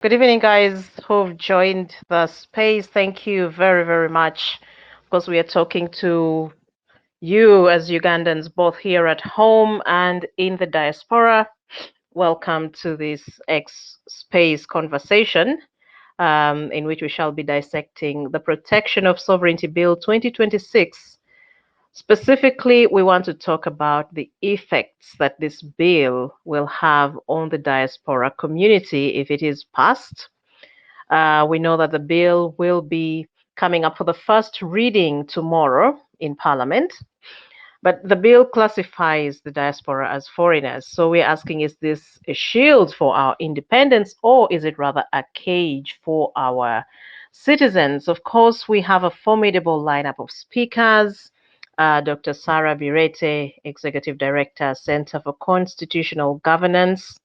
Good evening, guys who've joined the space. Thank you very, very much. Of course, we are talking to you as Ugandans, both here at home and in the diaspora. Welcome to this X Space conversation, in which we shall be dissecting the Protection of Sovereignty Bill 2026. Specifically, we want to talk about the effects that this bill will have on the diaspora community if it is passed. We know that the bill will be coming up for the first reading tomorrow in Parliament, but the bill classifies the diaspora as foreigners. So we're asking, is this a shield for our independence, or is it rather a cage for our citizens? Of course, we have a formidable lineup of speakers. Dr. Sarah Bireete, Executive Director, Center for Constitutional Governance.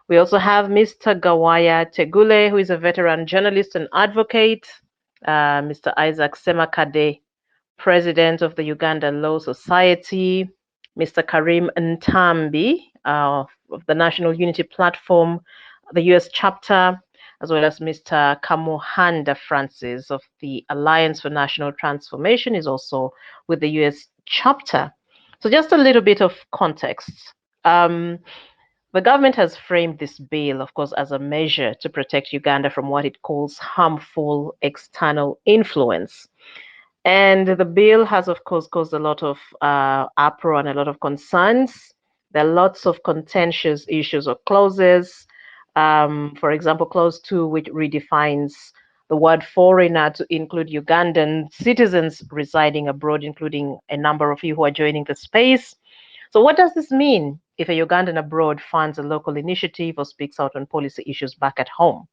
We also have Mr. Gawaya Tegulle, who is a veteran journalist and advocate. Mr. Isaac Ssemakadde, President of the Uganda Law Society. Mr. Kharim Ntambi of the National Unity Platform, the US chapter, as well as Mr. Kamuhanda Francis of the Alliance for National Transformation, is also with the US chapter. So, just a little bit of context. Um, the government has framed this bill, of course, as a measure to protect Uganda from what it calls harmful external influence. And the bill has, of course, caused a lot of uproar and a lot of concerns. There are lots of contentious issues or clauses. For example, Clause 2, which redefines the word foreigner to include Ugandan citizens residing abroad, including a number of you who are joining the space. So, what does this mean if a Ugandan abroad funds a local initiative or speaks out on policy issues back at home?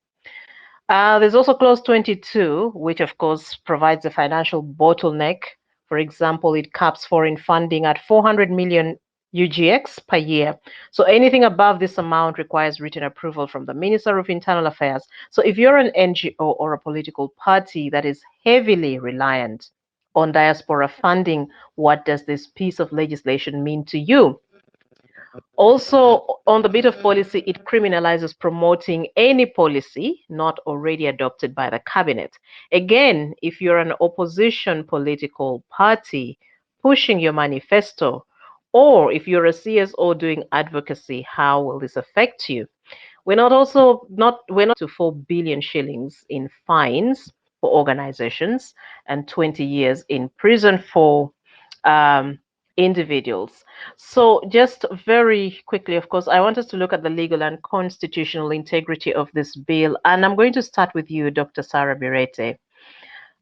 There's also Clause 22, which of course provides a financial bottleneck. For example, it caps foreign funding at 400 million UGX per year. So anything above this amount requires written approval from the Minister of Internal Affairs. So if you're an NGO or a political party that is heavily reliant on diaspora funding, what does this piece of legislation mean to you? Also, on the bit of policy, it criminalizes promoting any policy not already adopted by the cabinet. Again, if you're an opposition political party pushing your manifesto, or if you're a CSO doing advocacy, how will this affect you? We're not to 4 billion shillings in fines for organizations and 20 years in prison for um, individuals. So, just very quickly, of course, I want us to look at the legal and constitutional integrity of this bill. And I'm going to start with you, Dr. Sarah Bireete.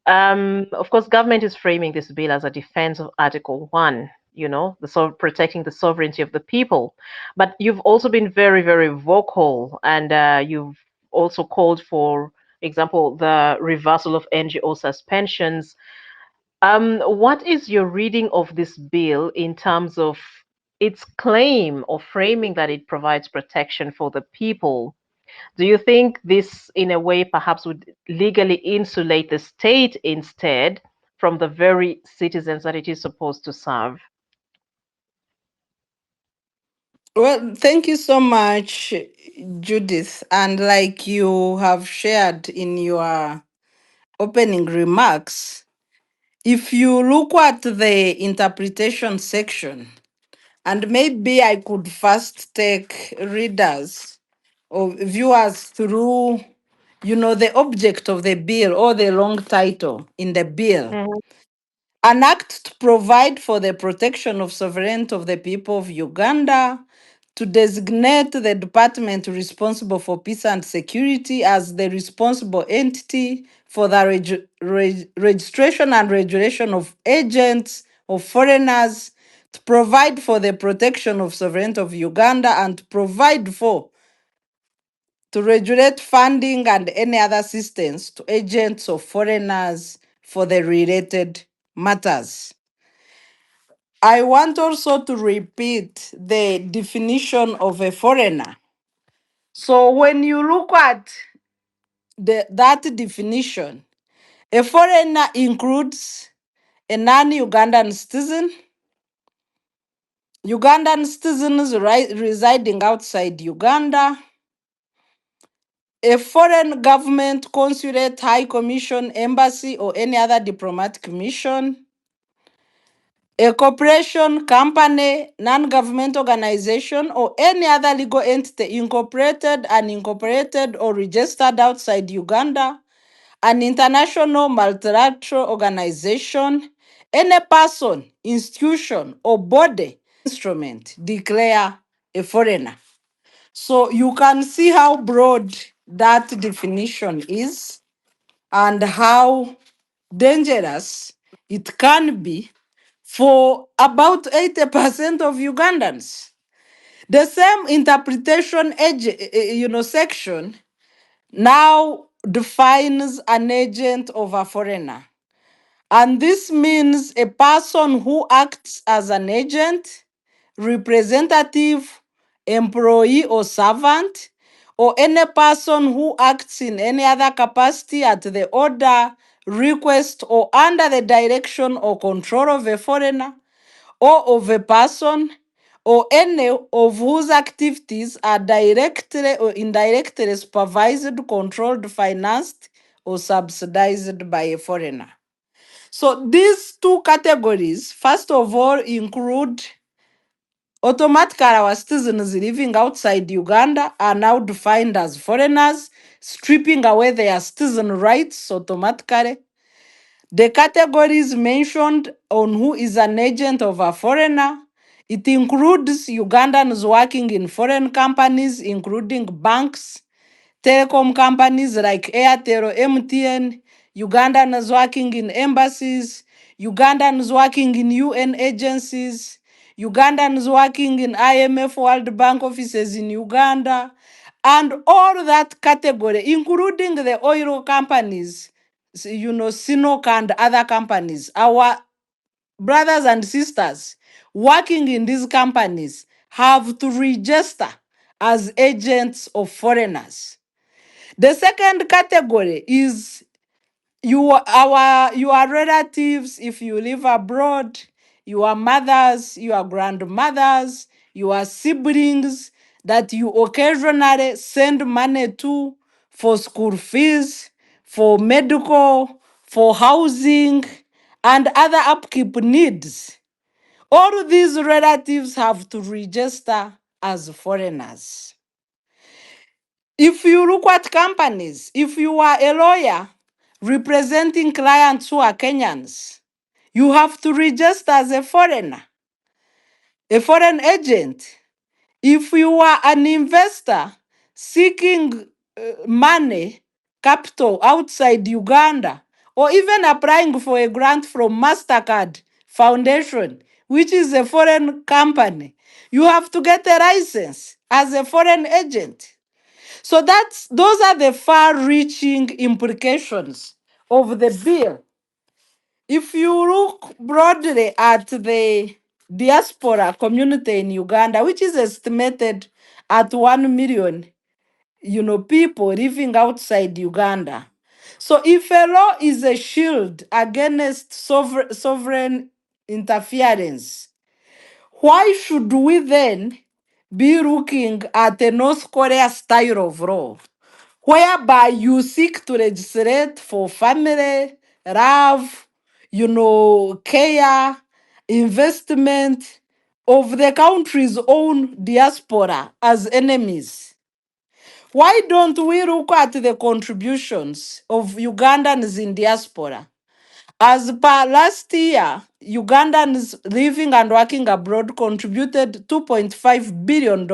Of course, government is framing this bill as a defense of Article 1, protecting the sovereignty of the people. But you've also been very, very vocal, and you've also called for example, the reversal of NGO suspensions. What is your reading of this bill in terms of its claim or framing that it provides protection for the people? Do you think this, in a way, perhaps would legally insulate the state instead from the very citizens that it is supposed to serve? Well, thank you so much, Judith. And like you have shared in your opening remarks, if you look at the interpretation section, and maybe I could first take readers or viewers through, the object of the bill or the long title in the bill. Mhm. An act to provide for the protection of sovereignty of the people of Uganda, to designate the department responsible for peace and security as the responsible entity for the registration and regulation of agents of foreigners, to provide for the protection of sovereignty of Uganda, and to provide for to regulate funding and any other assistance to agents of foreigners for the related matters. I want also to repeat the definition of a foreigner. So when you look at that definition, a foreigner includes a non-Ugandan citizen, Ugandan citizens residing outside Uganda, a foreign government, consulate, high commission, embassy, or any other diplomatic mission, a corporation, company, non-government organization, or any other legal entity incorporated, unincorporated, or registered outside Uganda, an international multilateral organization, any person, institution, or body instrument declare a foreigner. So you can see how broad that definition is and how dangerous it can be for about 80% of Ugandans. The same interpretation section now defines an agent of a foreigner. And this means a person who acts as an agent, representative, employee, or servant, or any person who acts in any other capacity at the order, request, or under the direction or control of a foreigner, or of a person, or any of whose activities are directly or indirectly supervised, controlled, financed, or subsidized by a foreigner. So these two categories, first of all, include automatically our citizens living outside Uganda are now defined as foreigners, stripping away their citizen rights automatically. The categories mentioned on who is an agent of a foreigner, it includes Ugandans working in foreign companies, including banks, telecom companies like Airtel or MTN, Ugandans working in embassies, Ugandans working in UN agencies, Ugandans working in IMF World Bank offices in Uganda, and all that category, including the oil companies, Sinok and other companies. Our brothers and sisters working in these companies have to register as agents of foreigners. The second category is your relatives if you live abroad, your mothers, your grandmothers, your siblings that you occasionally send money to for school fees, for medical, for housing, and other upkeep needs. All these relatives have to register as foreigners. If you look at companies, if you are a lawyer representing clients who are Kenyans, you have to register as a foreigner, a foreign agent. If you are an investor seeking money, capital outside Uganda, or even applying for a grant from MasterCard Foundation, which is a foreign company, you have to get a license as a foreign agent. So those are the far-reaching implications of the bill. If you look broadly at the diaspora community in Uganda, which is estimated at 1 million, people living outside Uganda. So if a law is a shield against sovereign interference, why should we then be looking at a North Korea style of law, whereby you seek to legislate for family, love, care, investment of the country's own diaspora as enemies? Why don't we look at the contributions of Ugandans in diaspora? As per last year, Ugandans living and working abroad contributed $2.5 billion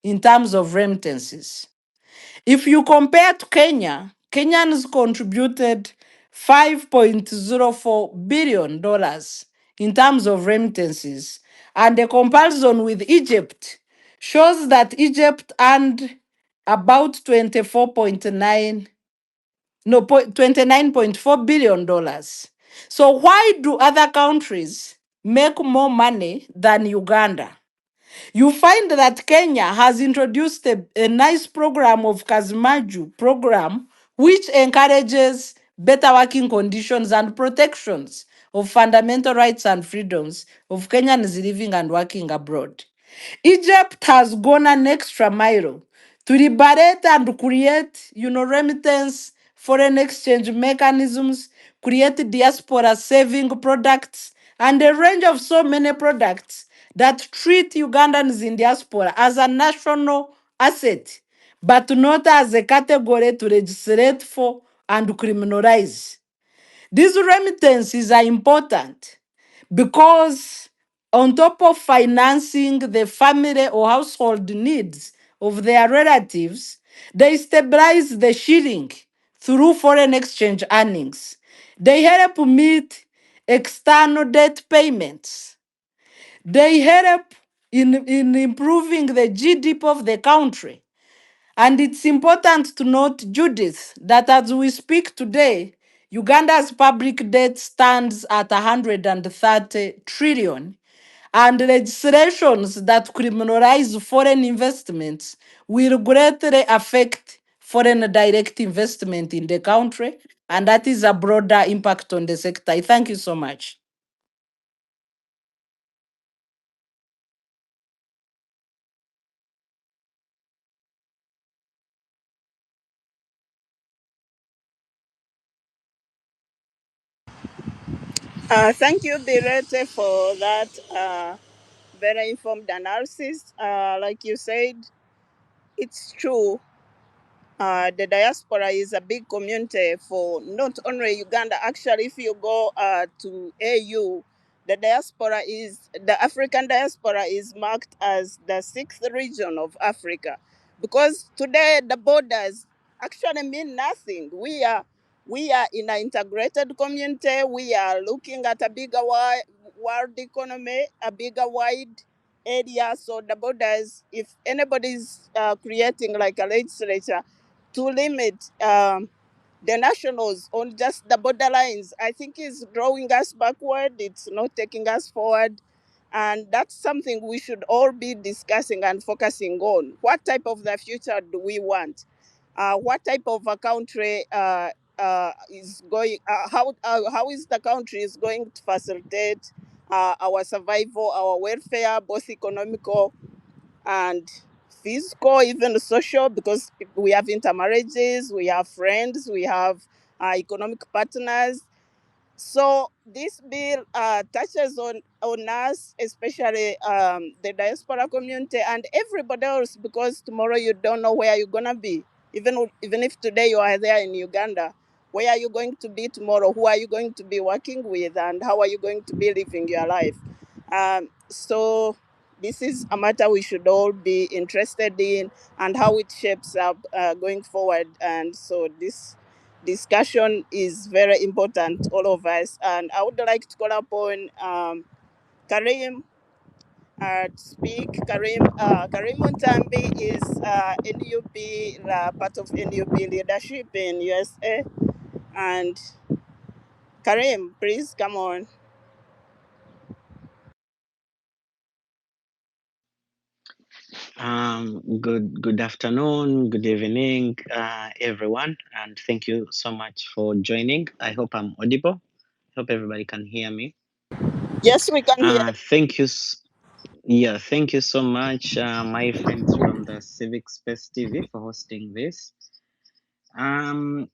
in terms of remittances. If you compare to Kenya, Kenyans contributed $5.04 billion in terms of remittances. And the comparison with Egypt shows that Egypt earned about 24.9 no, $29.4 billion. So why do other countries make more money than Uganda? You find that Kenya has introduced a nice program of Kazimaju program, which encourages better working conditions and protections of fundamental rights and freedoms of Kenyans living and working abroad. Egypt has gone an extra mile to liberate and create, remittance, foreign exchange mechanisms, create diaspora saving products, and a range of so many products that treat Ugandans in diaspora as a national asset, but not as a category to legislate for and criminalize. These remittances are important because, on top of financing the family or household needs of their relatives, they stabilize the shilling through foreign exchange earnings. They help meet external debt payments. They help in improving the GDP of the country. And it's important to note, Judith, that as we speak today, Uganda's public debt stands at 130 trillion, and legislations that criminalize foreign investments will greatly affect foreign direct investment in the country, and that is a broader impact on the sector. I thank you so much. Thank you, Bireete, for that very informed analysis. Like you said, it's true. The diaspora is a big community for not only Uganda. Actually, if you go to AU, the African diaspora is marked as the sixth region of Africa, because today the borders actually mean nothing. We are in an integrated community. We are looking at a bigger world economy, a bigger wide area. So the borders, if anybody's creating like a legislature to limit the nationals on just the borderlines, I think is drawing us backward. It's not taking us forward. And that's something we should all be discussing and focusing on. What type of the future do we want? What type of a country is going? How is the country is going to facilitate our survival, our welfare, both economical and physical, even social, because we have intermarriages, we have friends, we have economic partners. So this bill touches on us, especially the diaspora community and everybody else, because tomorrow you don't know where you're gonna be. Even if today you are there in Uganda, where are you going to be tomorrow? Who are you going to be working with, and how are you going to be living your life? So this is a matter we should all be interested in, and how it shapes up going forward. And so this discussion is very important, all of us. And I would like to call upon Karim to speak. Karim Ntambi is NUP, part of NUP leadership in USA. And Karim, please come on. Good afternoon, good evening, everyone, and thank you so much for joining. I hope I'm audible. Hope everybody can hear me. Yes, we can hear. Thank you. Yeah, thank you so much, my friends from the Civic Space TV, for hosting this. Um,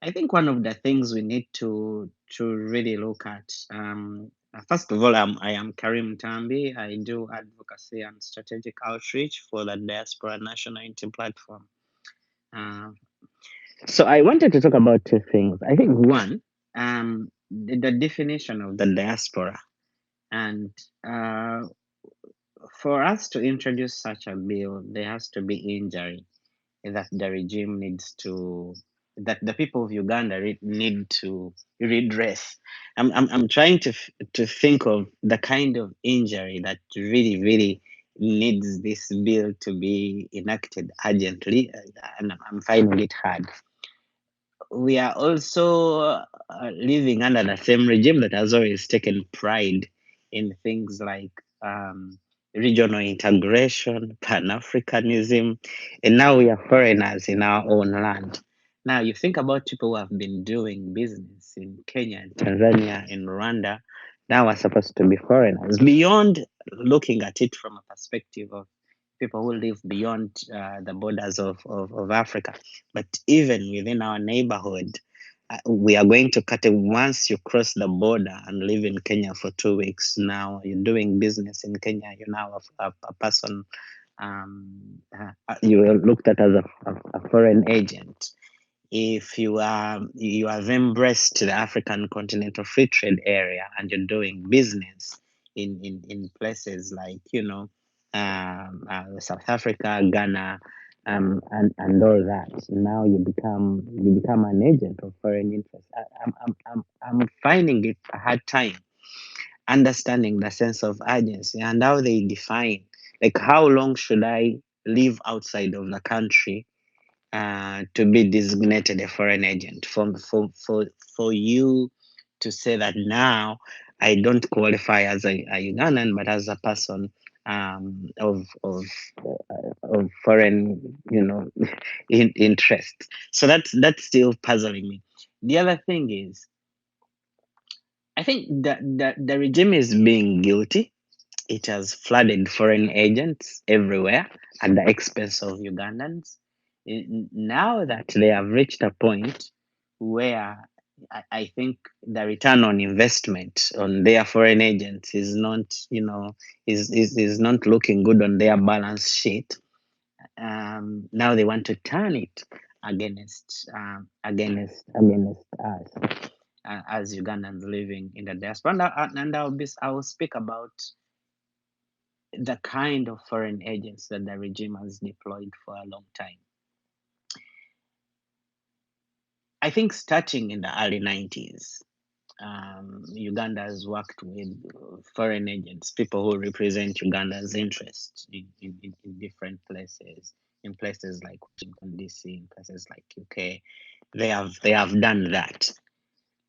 I think one of the things we need to really look at. First of all, I am Karim Tambi. I do advocacy and strategic outreach for the Diaspora National Unity Platform. Uh, so I wanted to talk about two things. I think one, the definition of the diaspora, and uh, for us to introduce such a bill, there has to be injury that the regime needs to, that the people of Uganda need to redress. I'm trying to think of the kind of injury that really needs this bill to be enacted urgently, and I'm finding it hard. We are also living under the same regime that has always taken pride in things like regional integration, Pan Africanism, and now we are foreigners in our own land. Now, you think about people who have been doing business in Kenya, and Tanzania, in Rwanda, now are supposed to be foreigners. Beyond looking at it from a perspective of people who live beyond the borders of Africa. But even within our neighborhood, we are going to cut it once you cross the border and live in Kenya for 2 weeks. Now you're doing business in Kenya. You're now a person. You are looked at as a foreign agent. If you have embraced the African Continental Free Trade Area and you're doing business in places like South Africa, Ghana, and all that, now you become an agent of foreign interest. I'm finding it a hard time understanding the sense of urgency and how they define, like, how long should I live outside of the country to be designated a foreign agent. For you to say that now I don't qualify as a Ugandan, but as a person of foreign, interest. So that's still puzzling me. The other thing is, I think that the regime is being guilty. It has flooded foreign agents everywhere at the expense of Ugandans. Now that they have reached a point where I think the return on investment on their foreign agents is not, is not looking good on their balance sheet. Now they want to turn it against us as Ugandans living in the diaspora. And I will speak about the kind of foreign agents that the regime has deployed for a long time. I think starting in the early 90s, Uganda has worked with foreign agents, people who represent Uganda's interests in different places, in places like Washington, D.C., in places like UK. They have done that.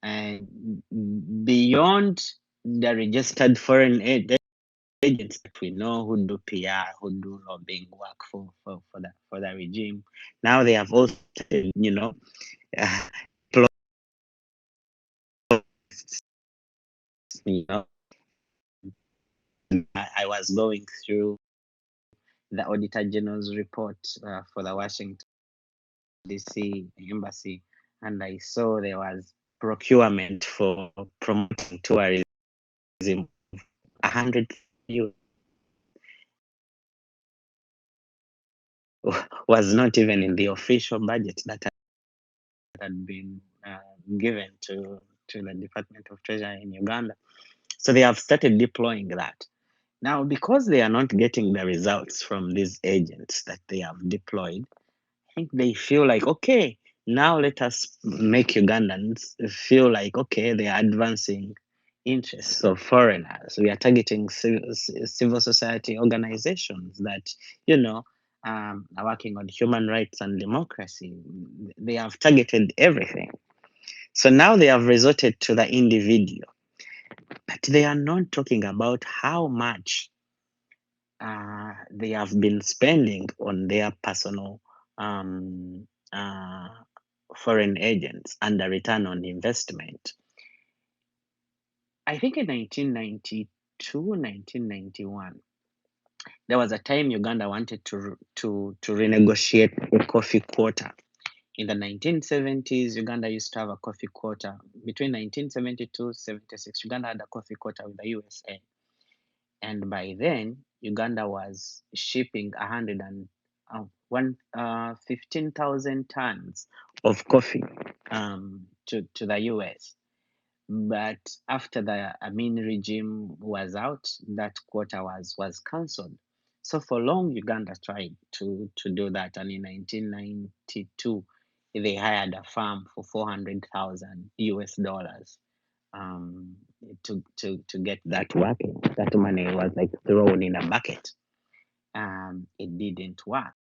And beyond the registered foreign agents that we know who do PR, who do lobbying work for the regime. Now they have also, uh, I was going through the Auditor General's report for the Washington DC embassy, and I saw there was procurement for promoting tourism, 100 was not even in the official budget that had been given to the Department of Treasury in Uganda. So they have started deploying that. Now, because they are not getting the results from these agents that they have deployed, I think they feel like, okay, now let us make Ugandans feel like, okay, they are advancing interests of foreigners. We are targeting civil society organizations that, are working on human rights and democracy. They have targeted everything. So now they have resorted to the individual, but they are not talking about how much they have been spending on their personal foreign agents and the return on investment. I think in 1992, 1991, there was a time Uganda wanted to renegotiate a coffee quota. In the 1970s, Uganda used to have a coffee quota. Between 1972 76, Uganda had a coffee quota with the USA. And by then, Uganda was shipping 15,000 tons of coffee to the US. But after the Amin regime was out, that quota was cancelled. So for long, Uganda tried to do that. And in 1992, they hired a firm for 400,000 US dollars to get that working. That money was like thrown in a bucket. It didn't work.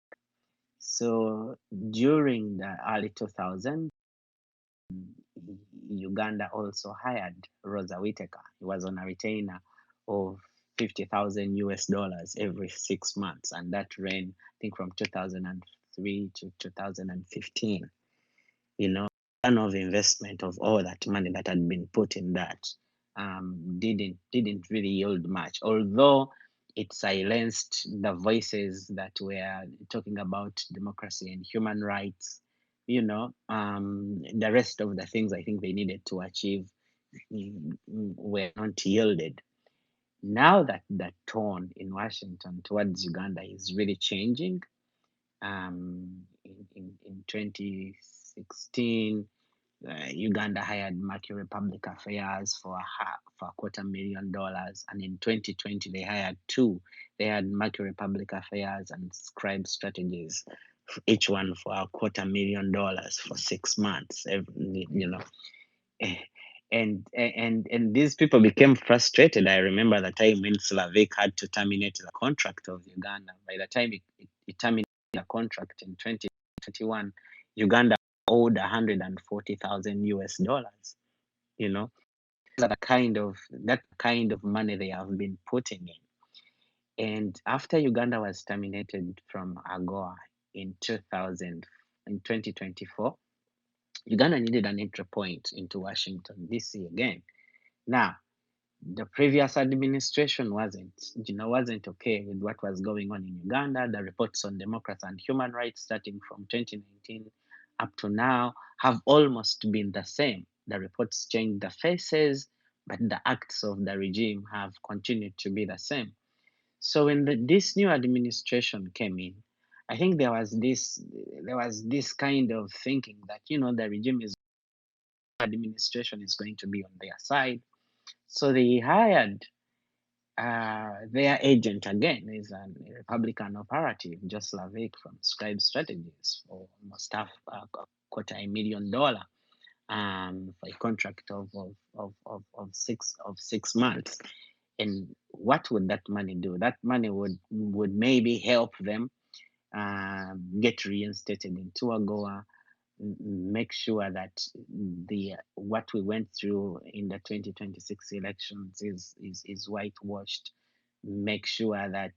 So during the early 2000s, Uganda also hired Rosa Whittaker. He was on a retainer of 50,000 US dollars every 6 months, and that ran, I think, from 2003 to 2015. Return of investment of all that money that had been put in that didn't really yield much. Although it silenced the voices that were talking about democracy and human rights. The rest of the things I think they needed to achieve were not yielded. Now that the tone in Washington towards Uganda is really changing, in 2016, Uganda hired Mercury Public Affairs for $250,000, and in 2020 they hired two. They had Mercury Public Affairs and Scribe Strategies, each one for $250,000 for 6 months. And these people became frustrated. I remember the time when Slavic had to terminate the contract of Uganda. By the time it terminated the contract in 2021, Uganda owed 140,000 US dollars. That kind of money they have been putting in. And after Uganda was terminated from AGOA in 2024, Uganda needed an entry point into Washington, D.C. again. Now, the previous administration wasn't okay with what was going on in Uganda. The reports on democracy and human rights starting from 2019 up to now have almost been the same. The reports changed the faces, but the acts of the regime have continued to be the same. So when this new administration came in, I think there was this kind of thinking that the regime administration is going to be on their side. So they hired their agent again, is a Republican operative, Joe Slavic from Scribe Strategies, for almost $250,000 for a contract of 6 months. And what would that money do? That money would maybe help them get reinstated into AGOA, make sure that what we went through in the 2026 elections is whitewashed, make sure that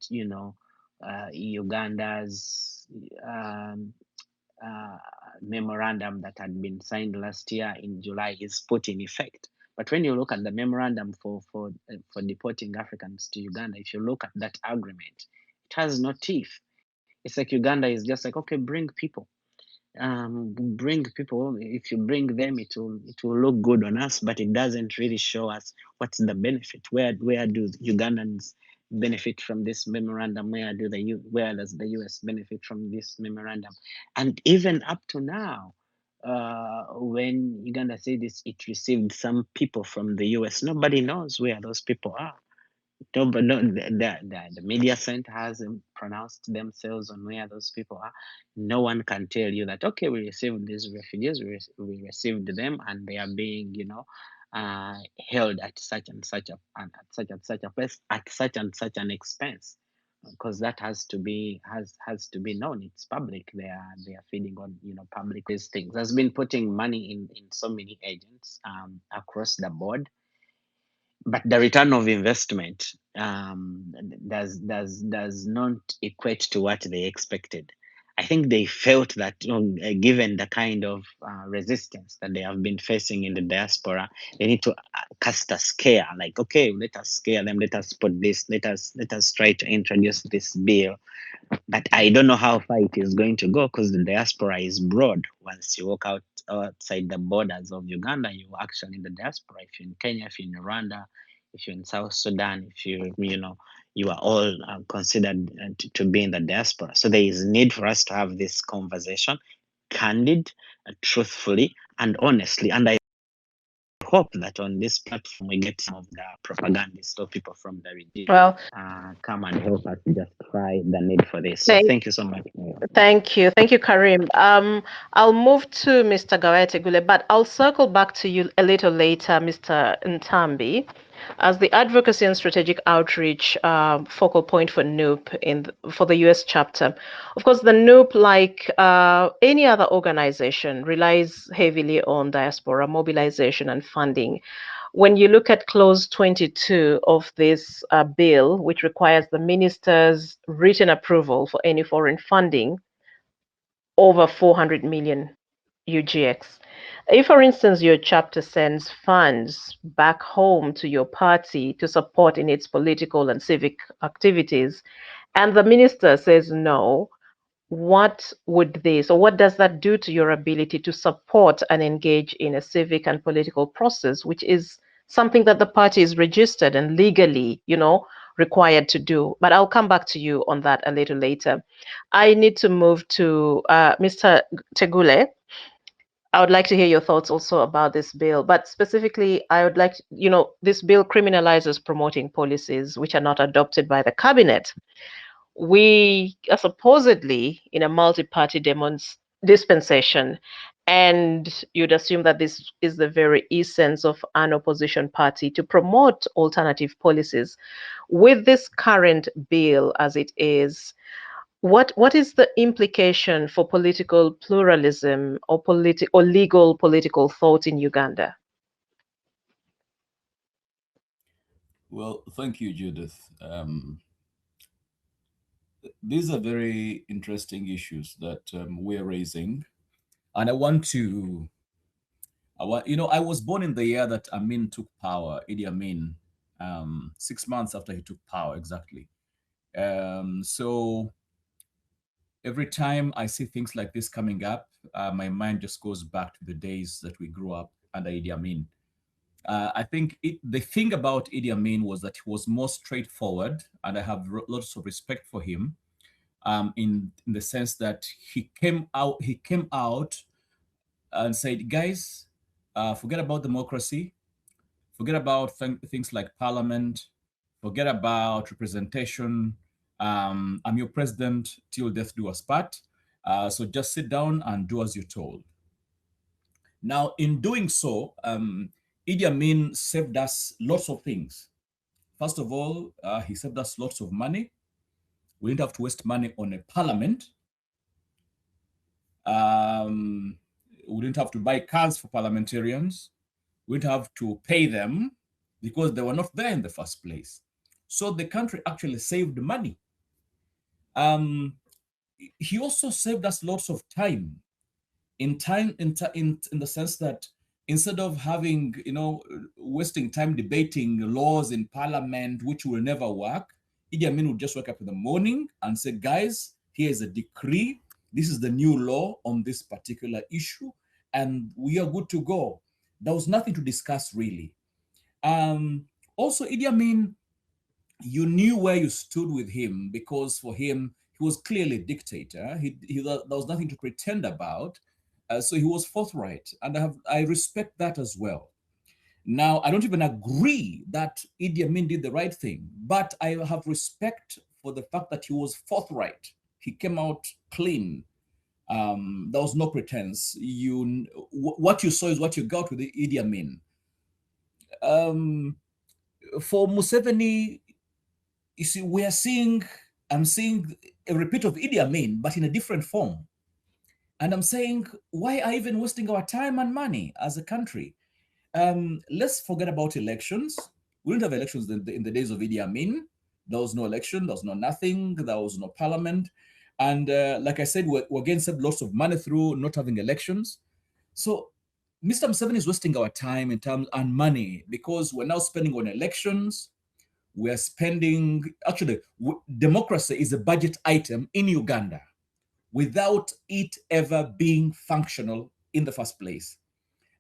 Uganda's memorandum that had been signed last year in July is put in effect. But when you look at the memorandum for deporting Africans to Uganda, if you look at that agreement, it has no teeth. It's like Uganda is just like, okay, bring people. If you bring them, it will look good on us, but it doesn't really show us what's the benefit. Where do Ugandans benefit from this memorandum? Where does the US benefit from this memorandum? And even up to now, when Uganda said this, it received some people from the US. Nobody knows where those people are. No, but no, the media center hasn't pronounced themselves on where those people are. No one can tell you that, okay, we received these refugees, we received them, and they are being, held at such and such a place at such and such an expense, because that has to be known. It's public. They are feeding on public these things. Has been putting money in so many agents across the board. But the return of investment does not equate to what they expected. I think they felt that given the kind of resistance that they have been facing in the diaspora, they need to cast a scare. Like, okay, let us scare them. Let us put this. Let us try to introduce this bill. But I don't know how far it is going to go, because the diaspora is broad. Once you walk outside the borders of Uganda, you're actually in the diaspora. If you're in Kenya, if you're in Rwanda, if you're in South Sudan, if you are all considered to be in the diaspora. So there is need for us to have this conversation, candid, truthfully, and honestly. And I hope that on this platform we get some of the propagandists or people from the regime come and help us justify the need for this. So thank you so much. Thank you, Kharim. I'll move to Mr. Gawaya Tegulle, but I'll circle back to you a little later, Mr. Ntambi, as the Advocacy and Strategic Outreach focal point for NUP for the US chapter. Of course, the NUP, like any other organization, relies heavily on diaspora mobilization and funding. When you look at clause 22 of this bill, which requires the minister's written approval for any foreign funding over 400 million UGX. If, for instance, your chapter sends funds back home to your party to support in its political and civic activities, and the minister says no, what would this, or what does that do to your ability to support and engage in a civic and political process, which is something that the party is registered and legally, required to do? But I'll come back to you on that a little later. I need to move to Mr. Tegulle. I would like to hear your thoughts also about this bill, but specifically, I would like, this bill criminalizes promoting policies which are not adopted by the cabinet. We are supposedly in a multi-party dispensation, and you'd assume that this is the very essence of an opposition party to promote alternative policies. With this current bill as it is, what is the implication for political pluralism or legal political thought in Uganda? Well, thank you, Judith. These are very interesting issues that we're raising, and I was born in the year that Amin took power, Idi Amin, 6 months after he took power, exactly. So every time I see things like this coming up, my mind just goes back to the days that we grew up under Idi Amin. I think the thing about Idi Amin was that he was more straightforward, and I have lots of respect for him, in the sense that he came out and said, guys, forget about democracy, forget about things like parliament, forget about representation. I'm your president till death do us part. So just sit down and do as you're told. Now, in doing so, Idi Amin saved us lots of things. First of all, he saved us lots of money. We didn't have to waste money on a parliament. We didn't have to buy cars for parliamentarians. We didn't have to pay them because they were not there in the first place. So the country actually saved money. He also saved us lots of time. In the sense that instead of having, wasting time debating laws in parliament, which will never work, Idi Amin would just wake up in the morning and say, guys, here's a decree. This is the new law on this particular issue, and we are good to go. There was nothing to discuss, really. Also, Idi Amin, you knew where you stood with him, because for him, he was clearly a dictator. There was nothing to pretend about. So he was forthright, and I respect that as well. Now, I don't even agree that Idi Amin did the right thing, but I have respect for the fact that he was forthright. He came out clean. There was no pretense. What you saw is what you got with the Idi Amin. For Museveni, you see, I'm seeing a repeat of Idi Amin, but in a different form. And I'm saying, why are even wasting our time and money as a country? Let's forget about elections. We didn't have elections in the days of Idi Amin. There was no election, there was no nothing, there was no parliament. And like I said, we're again saved lots of money through not having elections. So Mr. Museveni is wasting our time and money, because we're now spending on elections. We're spending, actually, democracy is a budget item in Uganda, without it ever being functional in the first place,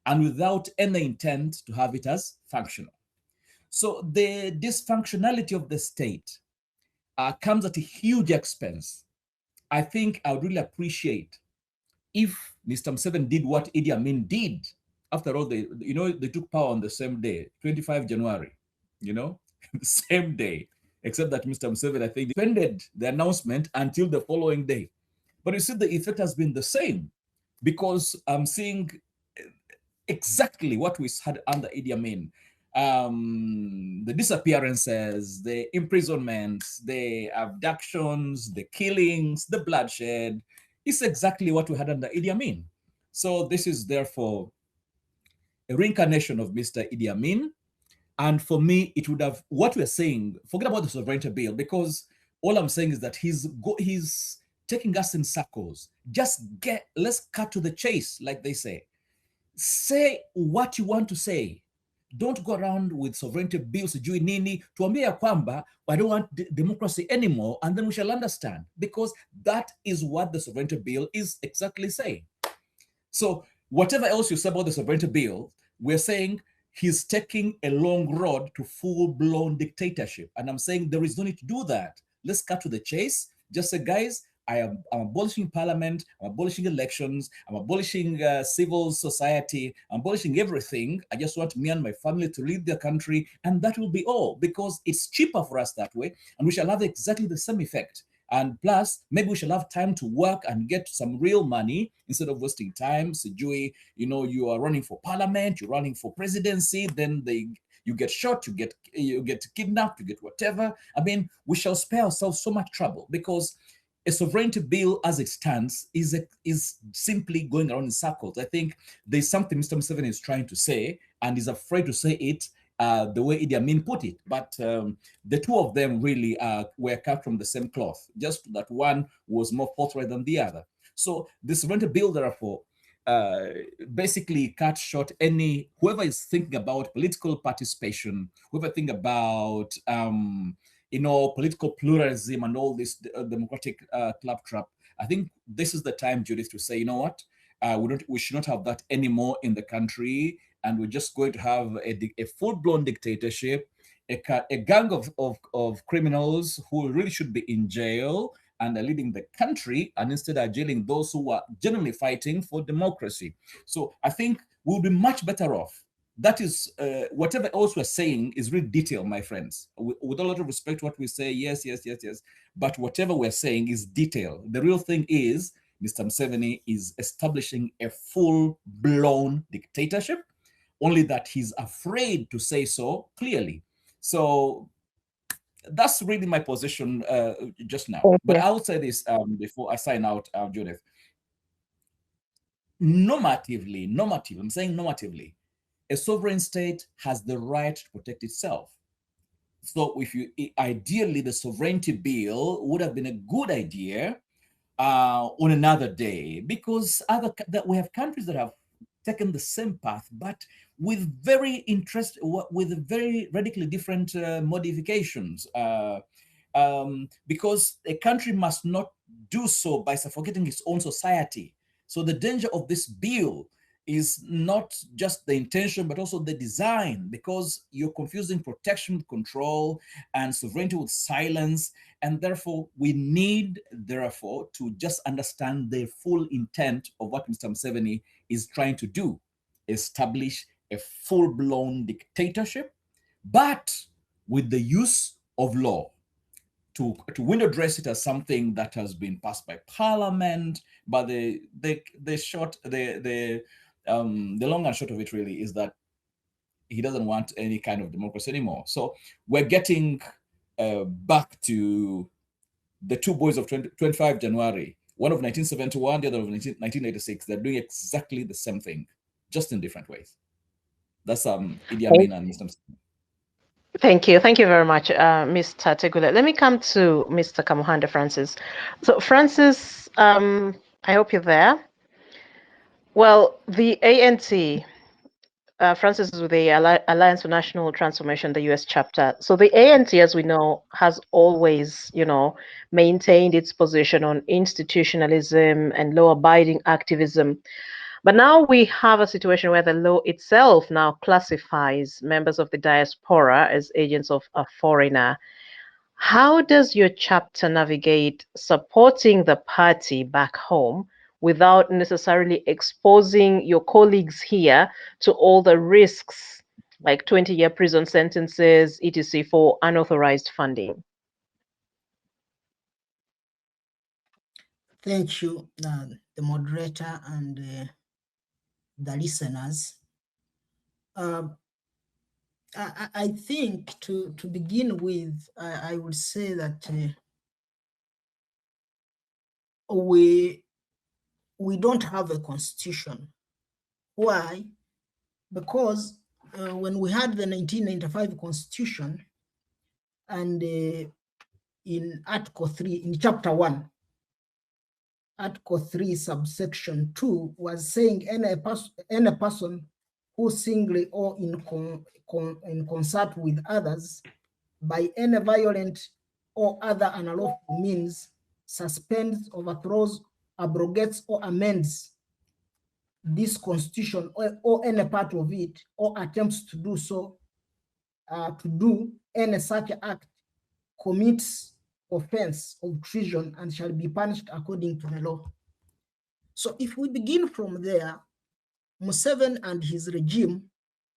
and without any intent to have it as functional. So the dysfunctionality of the state comes at a huge expense. I think I would really appreciate if Mr. Museveni did what Idi Amin did. After all, they took power on the same day, 25 January, the same day, except that Mr. Museveni, I think, suspended the announcement until the following day. But you see, the effect has been the same, because I'm seeing exactly what we had under Idi Amin. The disappearances, the imprisonments, the abductions, the killings, the bloodshed. It's exactly what we had under Idi Amin. So this is therefore a reincarnation of Mr. Idi Amin. And for me, it would have, what we're saying, forget about the sovereignty bill, because all I'm saying is that his taking us in circles. Let's cut to the chase, like they say. Say what you want to say. Don't go around with sovereignty bills, sijui nini, tuambie ya kwamba, I don't want democracy anymore, and then we shall understand, because that is what the sovereignty bill is exactly saying. So whatever else you say about the sovereignty bill, we're saying he's taking a long road to full-blown dictatorship. And I'm saying there is no need to do that. Let's cut to the chase. Just say, guys, I'm abolishing parliament, I'm abolishing elections, I'm abolishing civil society, I'm abolishing everything. I just want me and my family to lead the country, and that will be all, because it's cheaper for us that way, and we shall have exactly the same effect. And plus, maybe we shall have time to work and get some real money instead of wasting time. Sijui, you are running for parliament, you're running for presidency, then you get shot, you get kidnapped, you get whatever. I mean, we shall spare ourselves so much trouble, because a sovereignty bill as it stands is simply going around in circles. I think there's something Mr. Museveni is trying to say, and is afraid to say it the way Idi Amin put it. But the two of them really were cut from the same cloth, just that one was more forthright than the other. So the sovereignty bill, therefore, basically cut short whoever is thinking about political participation, whoever think about political pluralism and all this democratic claptrap. I think this is the time, Judith, to say, you know what, we should not have that anymore in the country, and we're just going to have a full-blown dictatorship, a gang of criminals who really should be in jail and are leading the country, and instead are jailing those who are genuinely fighting for democracy. So I think we'll be much better off. That is, whatever else we're saying is really detail, my friends. With a lot of respect, what we say, yes. But whatever we're saying is detail. The real thing is, Mr. Museveni is establishing a full-blown dictatorship, only that he's afraid to say so clearly. So that's really my position just now. But I'll say this before I sign out, Judith. Normatively, I'm saying normatively, a sovereign state has the right to protect itself. So ideally, the sovereignty bill would have been a good idea on another day, because we have countries that have taken the same path, but with very radically different modifications. Because a country must not do so by suffocating its own society. So the danger of this bill is not just the intention, but also the design, because you're confusing protection with control and sovereignty with silence. And therefore, we need, to just understand the full intent of what Mr. Museveni is trying to do: establish a full-blown dictatorship, but with the use of law. To window dress it as something that has been passed by parliament, but the long and short of it really is that he doesn't want any kind of democracy anymore. So we're getting back to the two boys of 25 January, one of 1971, the other of 1986. They're doing exactly the same thing, just in different ways. That's Idi Amin and Mr. Thank you. Thank you very much, Mr. Tegulle. Let me come to Mr. Kamuhanda, Francis. So, Francis, I hope you're there. Well, the ANC, Francis is with the Alliance for National Transformation, the US chapter. So the ANC, as we know, has always, maintained its position on institutionalism and law-abiding activism. But now we have a situation where the law itself now classifies members of the diaspora as agents of a foreigner. How does your chapter navigate supporting the party back home without necessarily exposing your colleagues here to all the risks, like 20-year prison sentences, etc., for unauthorized funding? Thank you, the moderator and the listeners. I think to begin with, I would say that we don't have a constitution. Why? Because when we had the 1995 constitution, and in Article 3, in Chapter 1, Article 3, subsection 2 was saying any person who singly or in concert with others by any violent or other unlawful means suspends, overthrows, abrogates, or amends this constitution or any part of it, or attempts to do so, to do any such act, commits offense of treason and shall be punished according to the law. So if we begin from there, Museveni and his regime,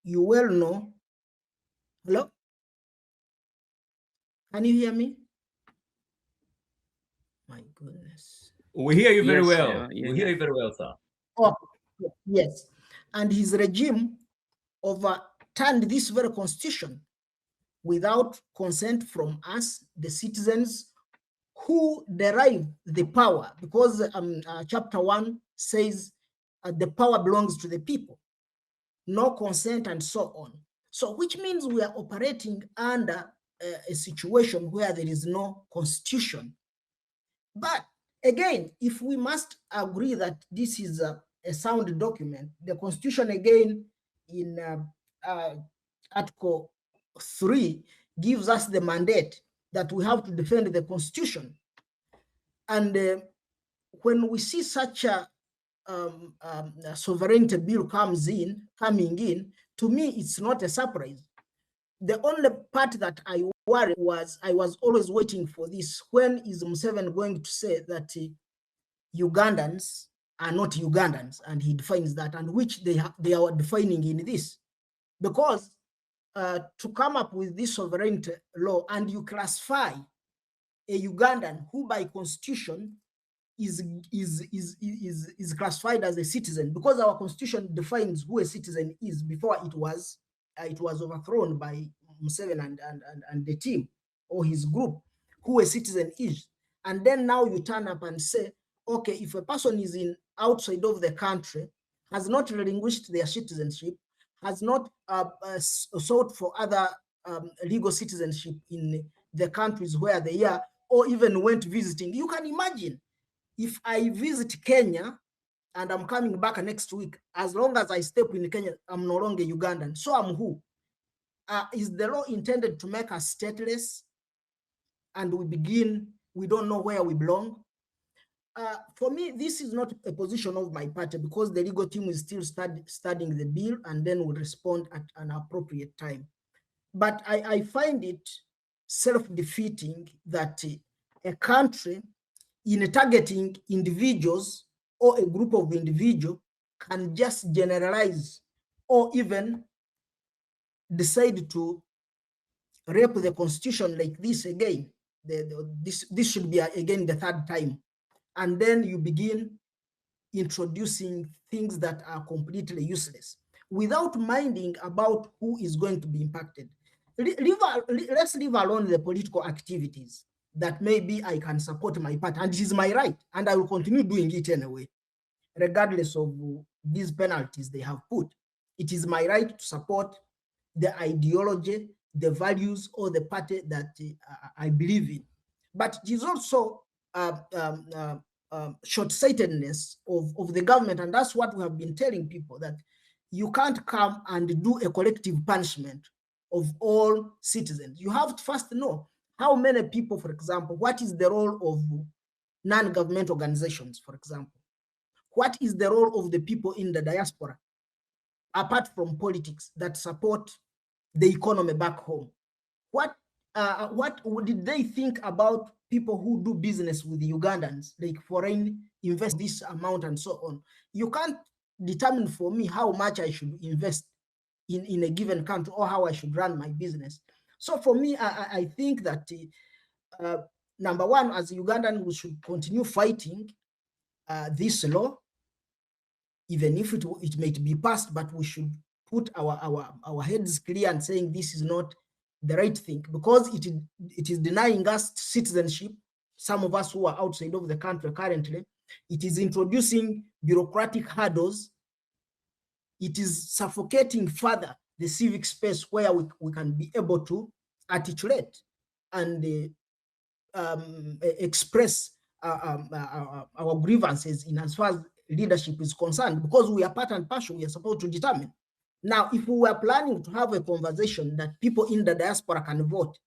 you well know. Hello? Can you hear me? My goodness. We hear you very Yes, well. We hear you very well, sir. Oh, yes. And his regime overturned this very constitution without consent from us, the citizens, who derive the power, because chapter 1 says the power belongs to the people, no consent and so on. So which means we are operating under a situation where there is no constitution. But again, if we must agree that this is a sound document, the constitution again in Article 3 gives us the mandate that we have to defend the constitution. And when we see such a sovereignty bill coming in, to me, it's not a surprise. The only part that I worry was I was always waiting for this. When is Museveni going to say that Ugandans are not Ugandans? And he defines that, and which they are defining in this. Because to come up with this sovereignty law and you classify a Ugandan who by constitution is classified as a citizen, because our constitution defines who a citizen is before it was overthrown by Museveni and the team or his group, who a citizen is. And then now you turn up and say, okay, if a person is outside of the country, has not relinquished their citizenship, has not sought for other legal citizenship in the countries where they are, or even went visiting. You can imagine if I visit Kenya and I'm coming back next week, as long as I step in Kenya, I'm no longer Ugandan. So I'm who? Is the law intended to make us stateless? And we don't know where we belong? For me, this is not a position of my party, because the legal team is still studying the bill and then will respond at an appropriate time. But I find it self-defeating that a country, in targeting individuals or a group of individuals, can just generalize or even decide to rape the constitution like this again. This should be again the third time. And then you begin introducing things that are completely useless without minding about who is going to be impacted. Let's leave alone the political activities that maybe I can support my party, and it is my right, and I will continue doing it anyway, regardless of these penalties they have put. It is my right to support the ideology, the values, or the party that I believe in. But it is also short-sightedness of the government, and that's what we have been telling people, that you can't come and do a collective punishment of all citizens. You have to first know how many people, for example, what is the role of non-government organizations, for example? What is the role of the people in the diaspora, apart from politics, that support the economy back home? What did they think about people who do business with the Ugandans, like foreign invest this amount and so on? You can't determine for me how much I should invest in a given country or how I should run my business. So for me, I think that number one, as Ugandan, we should continue fighting this law, even if it may be passed, but we should put our heads clear and saying this is not the right thing, because it is denying us citizenship, some of us who are outside of the country currently. It is introducing bureaucratic hurdles. It is suffocating further the civic space where we can be able to articulate and express our grievances in as far as leadership is concerned, because we are part and parcel, we are supposed to determine. Now, if we were planning to have a conversation that people in the diaspora can vote,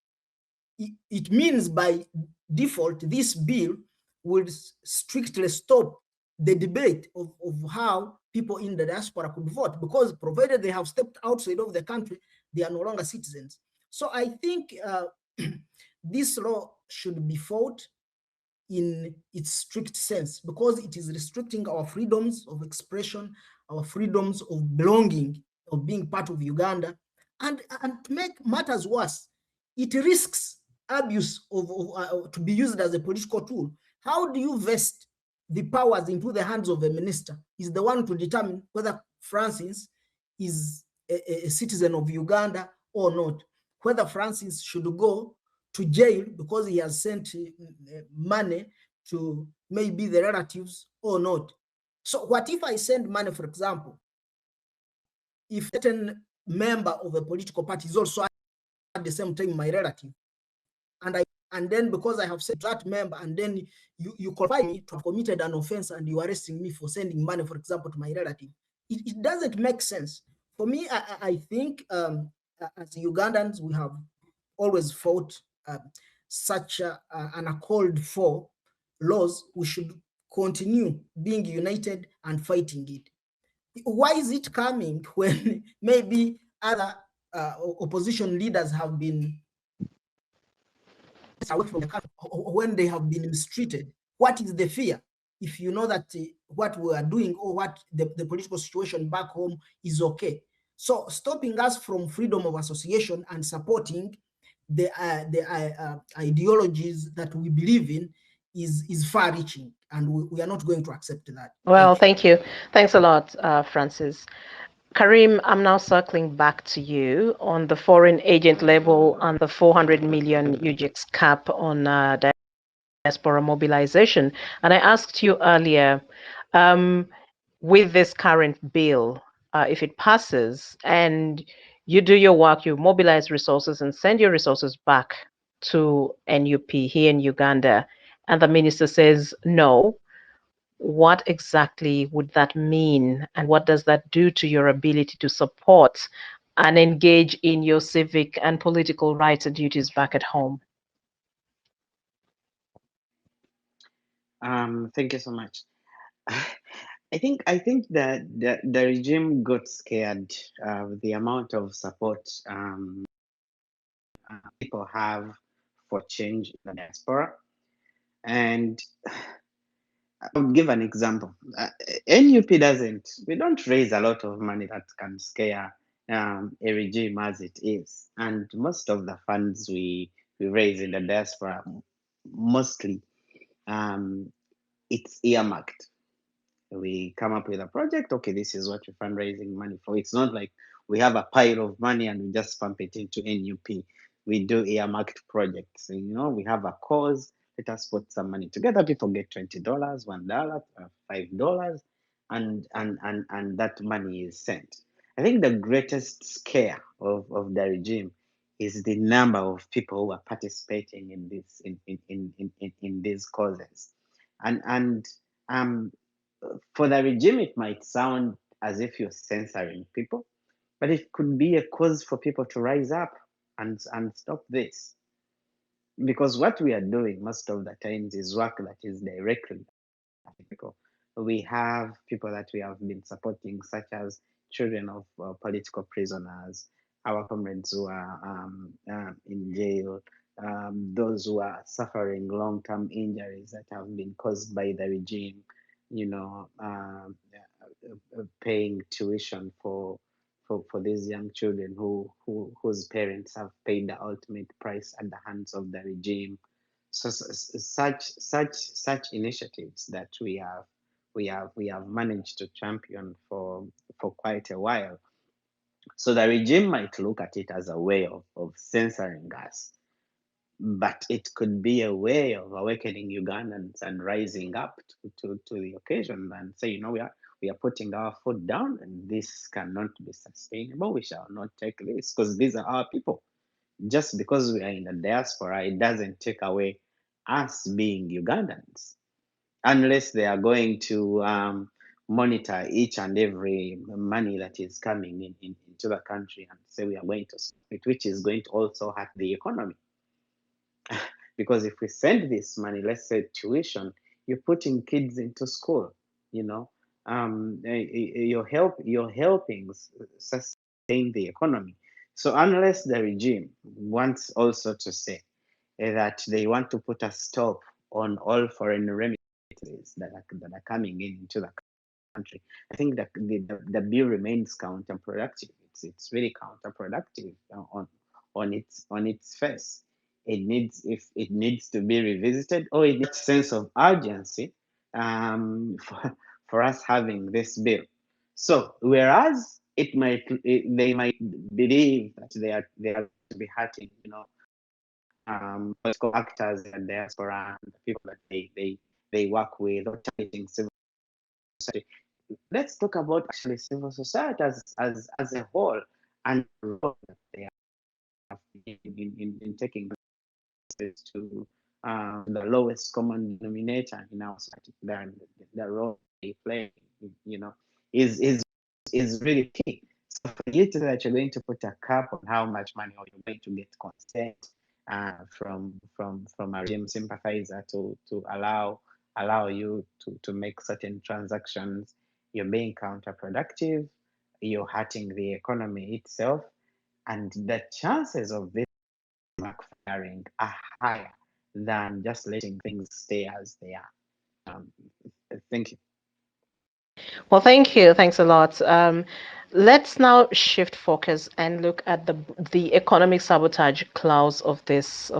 it means by default, this bill will strictly stop the debate of how people in the diaspora could vote, because provided they have stepped outside of the country, they are no longer citizens. So I think this law should be fought in its strict sense, because it is restricting our freedoms of expression, our freedoms of belonging, of being part of Uganda. And to make matters worse, it risks abuse to be used as a political tool. How do you vest the powers into the hands of a minister? Is the one to determine whether Francis is a citizen of Uganda or not, whether Francis should go to jail because he has sent money to maybe the relatives or not. So what if I send money, for example, if a certain member of a political party is also at the same time my relative, and then because I have sent that member, and then you qualify me to have committed an offense and you are arresting me for sending money, for example, to my relative, it doesn't make sense. For me, I think as Ugandans, we have always fought such an uncalled for laws. We should continue being united and fighting it. Why is it coming when maybe other opposition leaders have been away from the country, when they have been mistreated? What is the fear? If you know that what we are doing or what the political situation back home is okay. So stopping us from freedom of association and supporting the ideologies that we believe in is far-reaching, and we are not going to accept that. Well, thank you. Thanks a lot, Francis. Kharim, I'm now circling back to you on the foreign agent level and the 400 million UGX cap on diaspora mobilization. And I asked you earlier, with this current bill, if it passes and you do your work, you mobilize resources and send your resources back to NUP here in Uganda, and the minister says no, what exactly would that mean? And what does that do to your ability to support and engage in your civic and political rights and duties back at home? Thank you so much. I think that the regime got scared with the amount of support people have for change in the diaspora. And I'll give an example. NUP we don't raise a lot of money that can scare a regime as it is. And most of the funds we raise in the diaspora, mostly it's earmarked. We come up with a project, okay, this is what we're fundraising money for. It's not like we have a pile of money and we just pump it into NUP. We do earmarked projects. We have a cause, let us put some money together. People get $20, $1, $5, and that money is sent. I think the greatest scare of the regime is the number of people who are participating in this in these causes. And for the regime, it might sound as if you're censoring people, but it could be a cause for people to rise up and stop this. Because what we are doing most of the times is work that is directly people. We have people that we have been supporting, such as children of political prisoners, our comrades who are in jail, those who are suffering long-term injuries that have been caused by the regime, paying tuition for these young children whose parents have paid the ultimate price at the hands of the regime. So such initiatives that we have managed to champion for quite a while. So the regime might look at it as a way of censoring us, but it could be a way of awakening Ugandans and rising up to the occasion and say, we are putting our foot down, and this cannot be sustainable. We shall not take this because these are our people. Just because we are in the diaspora, it doesn't take away us being Ugandans. unless they are going to monitor each and every money that is coming into the country and say we are going to stop it, which is going to also hurt the economy. Because if we send this money, let's say tuition, you're putting kids into school, you're helping sustain the economy. So unless the regime wants also to say that they want to put a stop on all foreign remittances that are coming into the country, I think that the bill remains counterproductive. It's really counterproductive on its face. If it needs to be revisited, or it needs sense of urgency for us having this bill. So whereas they might believe that they are to be hurting, political actors in the diaspora and the people that they work with, or targeting civil society. Let's talk about actually civil society as a whole, and the role that they have in taking to the lowest common denominator in our society. The role they play, is really key. So for you to say that you're going to put a cap on how much money, or you're going to get consent from a regime sympathizer to allow you to make certain transactions, you're being counterproductive. You're hurting the economy itself, and the chances of this backfiring are higher than just letting things stay as they are. Thank you. Well, thank you. Thanks a lot. Let's now shift focus and look at the economic sabotage clause of this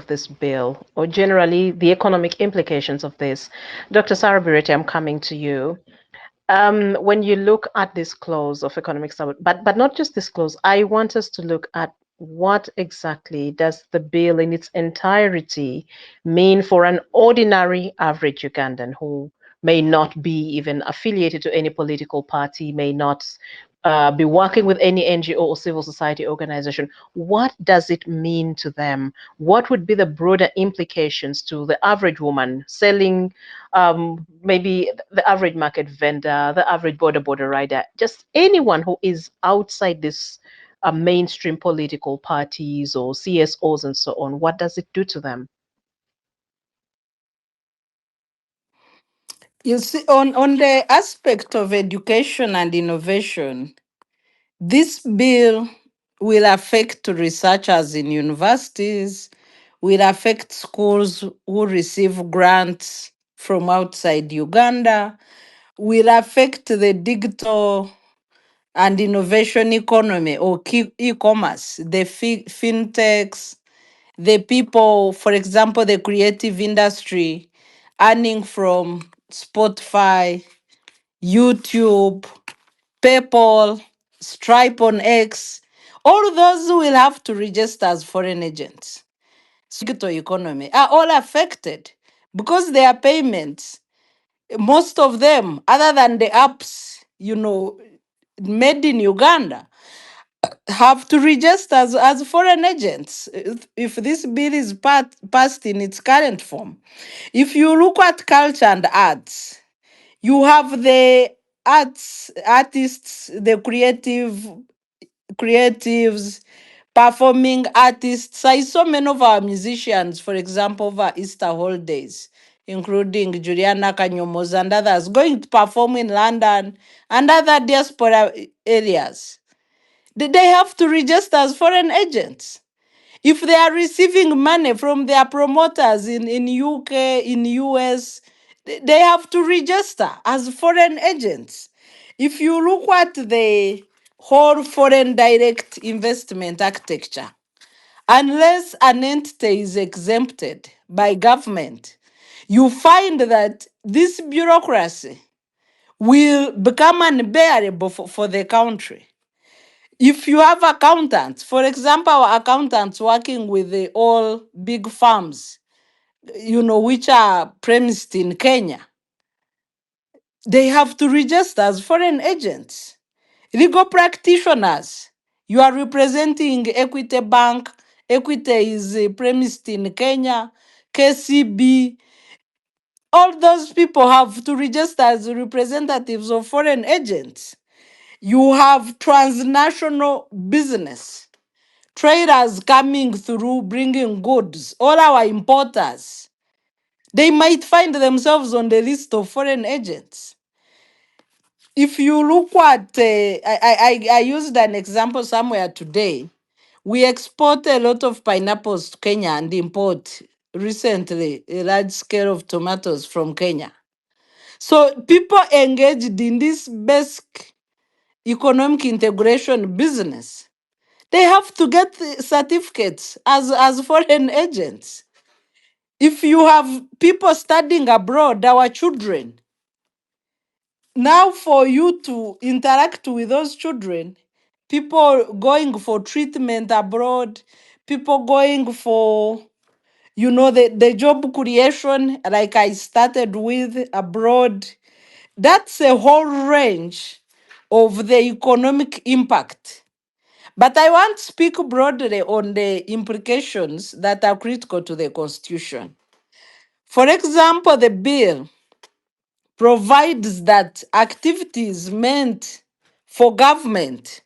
bill, or generally the economic implications of this. Dr. Sarah Bireete, I'm coming to you. When you look at this clause of economic sabotage, but not just this clause, I want us to look at what exactly does the bill in its entirety mean for an ordinary average Ugandan who may not be even affiliated to any political party, may not be working with any NGO or civil society organization. What does it mean to them? What would be the broader implications to the average woman selling, maybe the average market vendor, the average border rider, just anyone who is outside this mainstream political parties or CSOs and so on? What does it do to them? You see, on the aspect of education and innovation, this bill will affect researchers in universities, will affect schools who receive grants from outside Uganda, will affect the digital and innovation economy or e-commerce, the fintechs, the people, for example, the creative industry earning from Spotify, YouTube, PayPal, Stripe on X, all those will have to register as foreign agents. So digital economy are all affected because their payments, most of them, other than the apps, made in Uganda, have to register as foreign agents if this bill is passed in its current form. If you look at culture and arts, you have the artists, the creatives, performing artists. I saw many of our musicians, for example, over Easter holidays, including Juliana Kanyomoza and others, going to perform in London and other diaspora areas. They have to register as foreign agents. If they are receiving money from their promoters in UK, in US, they have to register as foreign agents. If you look at the whole foreign direct investment architecture, unless an entity is exempted by government, you find that this bureaucracy will become unbearable for the country. If you have accountants, for example, our accountants working with the all big firms, which are premised in Kenya, they have to register as foreign agents. Legal practitioners, you are representing Equity Bank. Equity is premised in Kenya, KCB, all those people have to register as representatives of foreign agents. You have transnational business, traders coming through bringing goods, all our importers. They might find themselves on the list of foreign agents. If you look at, I used an example somewhere today. We export a lot of pineapples to Kenya and import recently a large scale of tomatoes from Kenya. So people engaged in this basic economic integration business, they have to get certificates as foreign agents. If you have people studying abroad, our children, now for you to interact with those children, people going for treatment abroad, people going for, the job creation, like I started with abroad, that's a whole range of the economic impact. But I want to speak broadly on the implications that are critical to the Constitution. For example, the bill provides that activities meant for government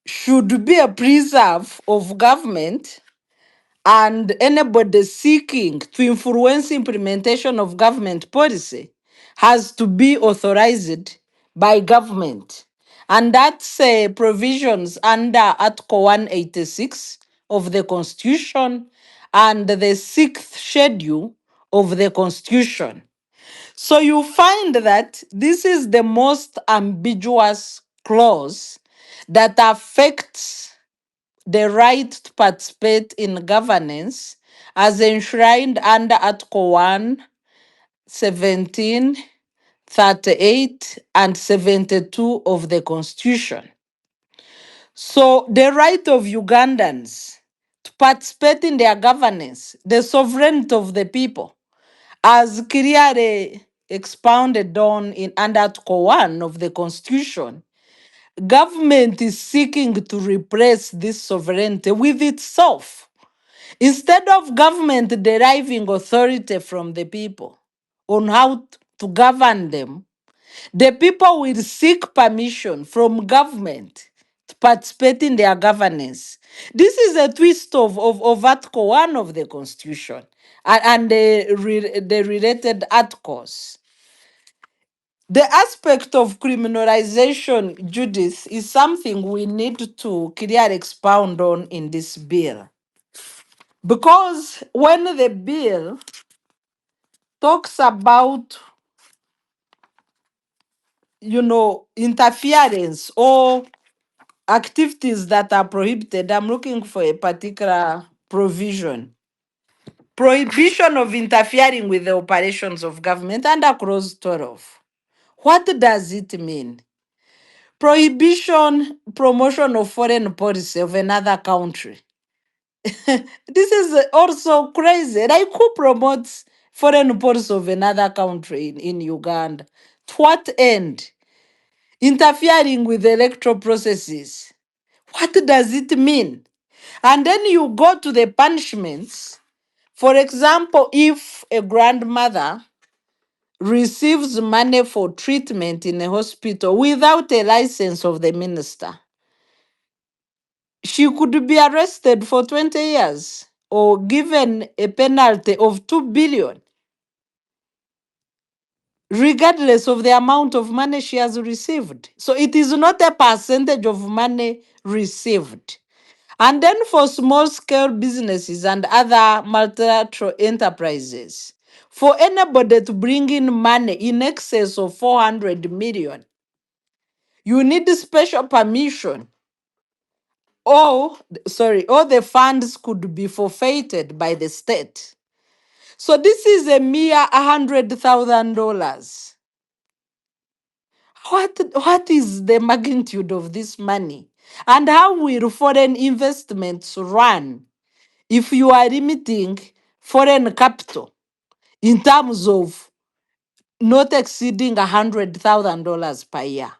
should be a preserve of government, and anybody seeking to influence implementation of government policy has to be authorized by government. And that's provisions under Article 186 of the Constitution and the sixth schedule of the Constitution. So you find that this is the most ambiguous clause that affects the right to participate in governance as enshrined under Article 1, 17, 38, and 72 of the Constitution. So the right of Ugandans to participate in their governance, the sovereignty of the people, as clearly expounded on in under Article 1 of the Constitution, government is seeking to replace this sovereignty with itself. Instead of government deriving authority from the people on how to govern them, the people will seek permission from government to participate in their governance. This is a twist of Article 1 of the Constitution and the related articles. The aspect of criminalization, Judith, is something we need to clearly expound on in this bill. Because when the bill talks about, interference or activities that are prohibited, I'm looking for a particular provision. Prohibition of interfering with the operations of government under Clause 12. What does it mean? Prohibition, promotion of foreign policy of another country. This is also crazy. Like, who promotes foreign policy of another country in Uganda? To what end? Interfering with electoral processes. What does it mean? And then you go to the punishments. For example, if a grandmother receives money for treatment in a hospital without a license of the minister, she could be arrested for 20 years or given a penalty of 2 billion, regardless of the amount of money she has received. So it is not a percentage of money received. And then for small scale businesses and other multilateral enterprises, for anybody to bring in money in excess of 400 million, you need special permission. Or the funds could be forfeited by the state. So this is a mere $100,000. What is the magnitude of this money? And how will foreign investments run if you are limiting foreign capital in terms of not exceeding $100,000 per year?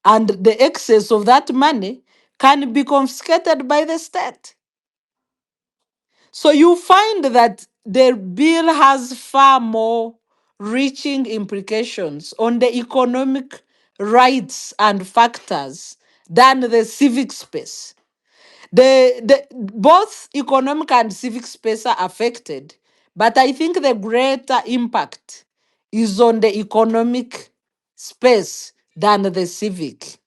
And the excess of that money can be confiscated by the state. So you find that the bill has far more reaching implications on the economic rights and factors than the civic space. Both economic and civic space are affected, but I think the greater impact is on the economic space than the civic.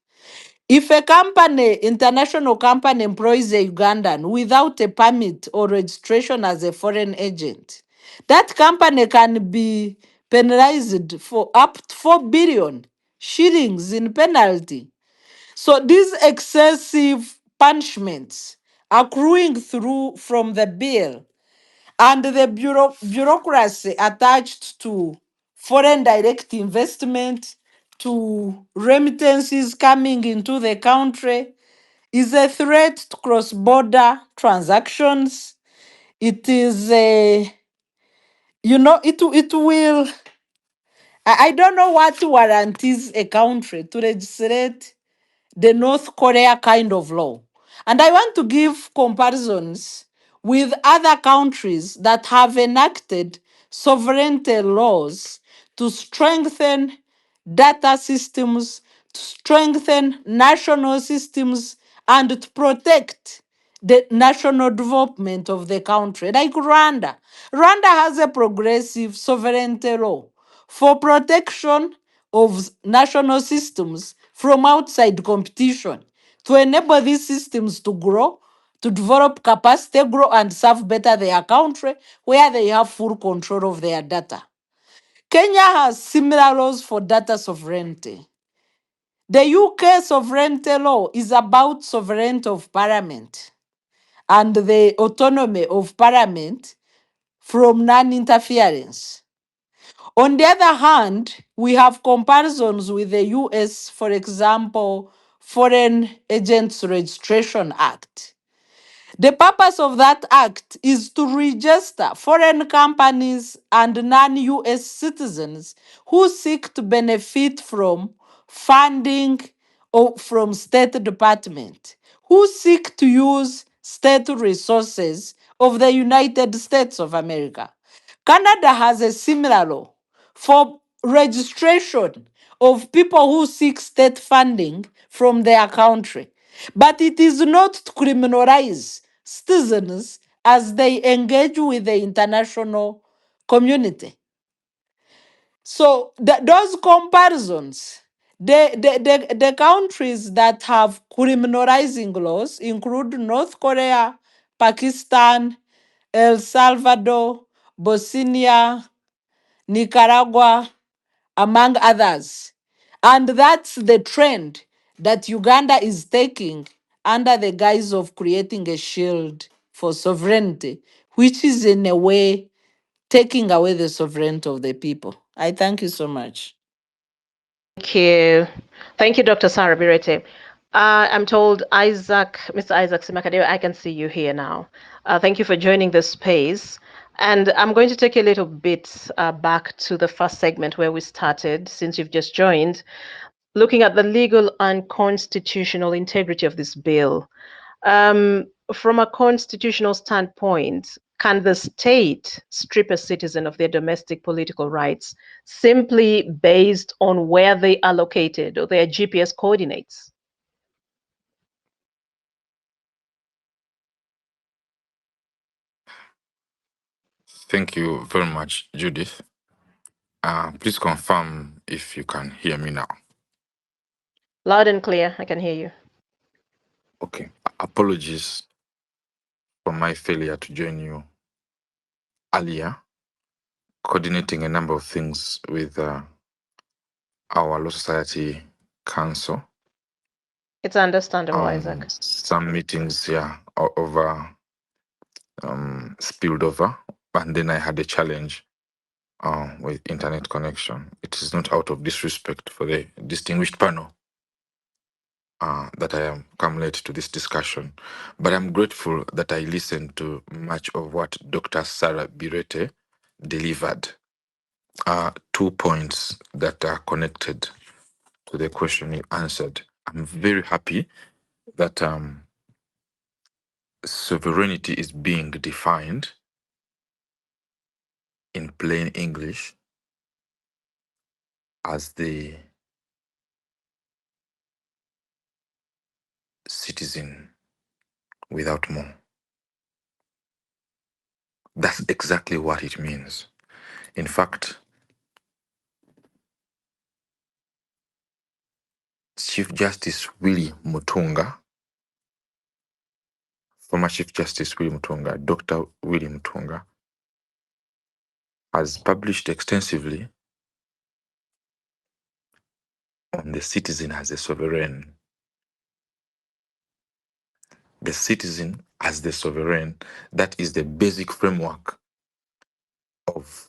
If a company, international company, employs a Ugandan without a permit or registration as a foreign agent, that company can be penalized for up to 4 billion shillings in penalty. So these excessive punishments accruing through from the bill and the bureaucracy attached to foreign direct investment, to remittances coming into the country, is a threat to cross-border transactions. It is a, it will, I don't know what warranties a country to legislate the North Korea kind of law. And I want to give comparisons with other countries that have enacted sovereignty laws to strengthen data systems, to strengthen national systems, and to protect the national development of the country. Like Rwanda. Rwanda has a progressive sovereignty law for protection of national systems from outside competition to enable these systems to grow, to develop capacity, grow, and serve better their country where they have full control of their data. Kenya has similar laws for data sovereignty. The UK sovereignty law is about sovereignty of parliament and the autonomy of parliament from non-interference. On the other hand, we have comparisons with the US, for example, Foreign Agents Registration Act. The purpose of that act is to register foreign companies and non-US citizens who seek to benefit from funding or from State Department, who seek to use state resources of the United States of America. Canada has a similar law for registration of people who seek state funding from their country. But it is not to criminalize citizens as they engage with the international community. So those comparisons, the countries that have criminalizing laws include North Korea, Pakistan, El Salvador, Bosnia, Nicaragua, among others. And that's the trend that Uganda is taking under the guise of creating a shield for sovereignty, which is in a way taking away the sovereignty of the people. I thank you so much. Thank you. Thank you, Dr. Sarah Bireete. I'm told Mr. Isaac Ssemakadde, I can see you here now. Thank you for joining the space. And I'm going to take a little bit back to the first segment where we started, since you've just joined, looking at the legal and constitutional integrity of this bill. From a constitutional standpoint, can the state strip a citizen of their domestic political rights simply based on where they are located or their GPS coordinates? Thank you very much, Judith. Please confirm if you can hear me now. Loud and clear, I can hear you. Okay. Apologies for my failure to join you earlier, coordinating a number of things with our Law Society Council. It's understandable, Isaac. Some meetings, over spilled over, and then I had a challenge with internet connection. It is not out of disrespect for the distinguished panel that I am come late to this discussion, but I'm grateful that I listened to much of what Dr. Sarah Bireete delivered. 2 points that are connected to the question you answered. I'm very happy that sovereignty is being defined in plain English as the citizen without more. That's exactly what it means. In fact, Chief Justice Willie Mutunga, former Chief Justice Willie Mutunga, Dr. Willie Mutunga, has published extensively on the citizen as a sovereign. The citizen as the sovereign, that is the basic framework of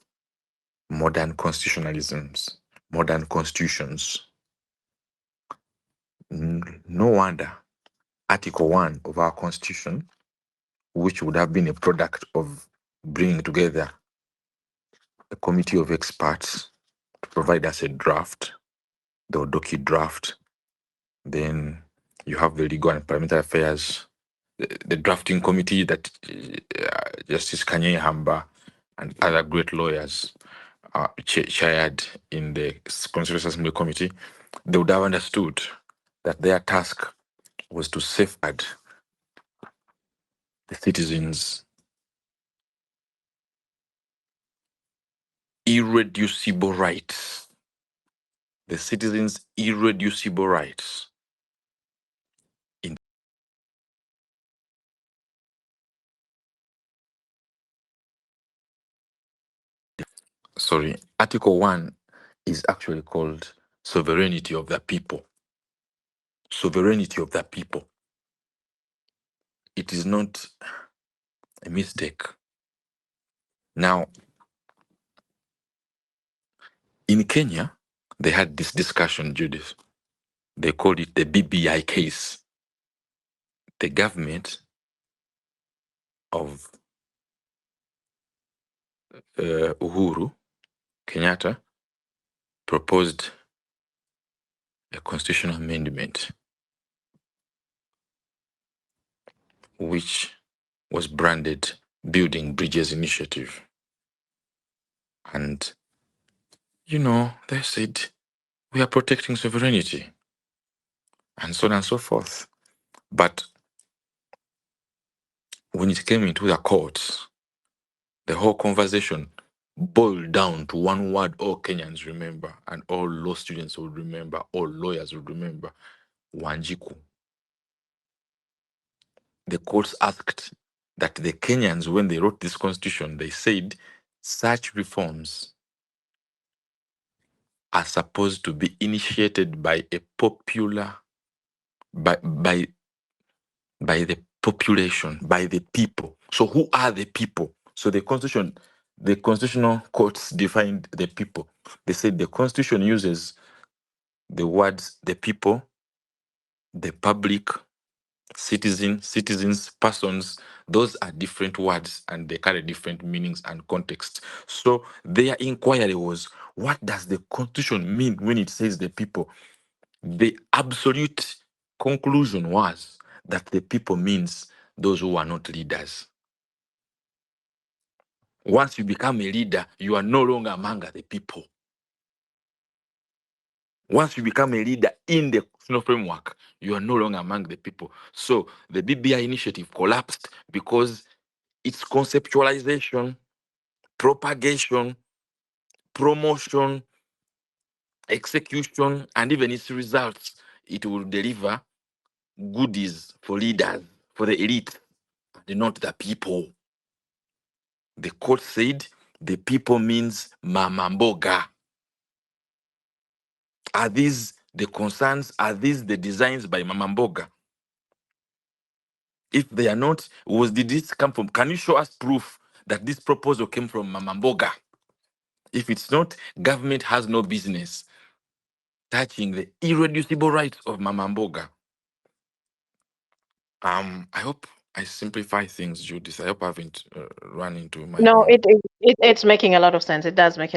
modern constitutionalisms, modern constitutions. No wonder Article 1 of our constitution, which would have been a product of bringing together a committee of experts to provide us a draft, the Odoki draft. Then you have the Legal and Parliamentary Affairs, the drafting committee that Justice Kanye Hamba and other great lawyers chaired in the Constitutional Assembly Committee. They would have understood that their task was to safeguard the citizens' irreducible rights. The citizens' irreducible rights. Article 1 is actually called sovereignty of the people. Sovereignty of the people. It is not a mistake. Now, in Kenya, they had this discussion, Judith. They called it the BBI case. The government of Uhuru Kenyatta proposed a constitutional amendment which was branded Building Bridges Initiative. And, they said, we are protecting sovereignty, and so on and so forth. But when it came into the courts, the whole conversation boiled down to one word all Kenyans remember, and all law students would remember, all lawyers would remember: Wanjiku. The courts asked that the Kenyans, when they wrote this constitution, they said such reforms are supposed to be initiated by a popular, by the population, by the people. So who are the people? So the constitutional courts defined the people. They said the constitution uses the words the people, the public, citizens, persons. Those are different words and they carry different meanings and contexts. So their inquiry was, what does the constitution mean when it says the people? The absolute conclusion was that the people means those who are not leaders. Once you become a leader, you are no longer among the people. Once you become a leader in the constitutional framework, you are no longer among the people. So the BBI initiative collapsed because its conceptualization, propagation, promotion, execution, and even its results, it will deliver goodies for leaders, for the elite, and not the people. The court said the people means Mama Mboga. Are these the concerns? Are these the designs by Mama Mboga? If they are not, did this come from? Can you show us proof that this proposal came from Mama Mboga? If it's not, government has no business touching the irreducible rights of Mama Mboga. I hope I simplify things, Judith. I hope I haven't run into my No, own. it's making a lot of sense. It does make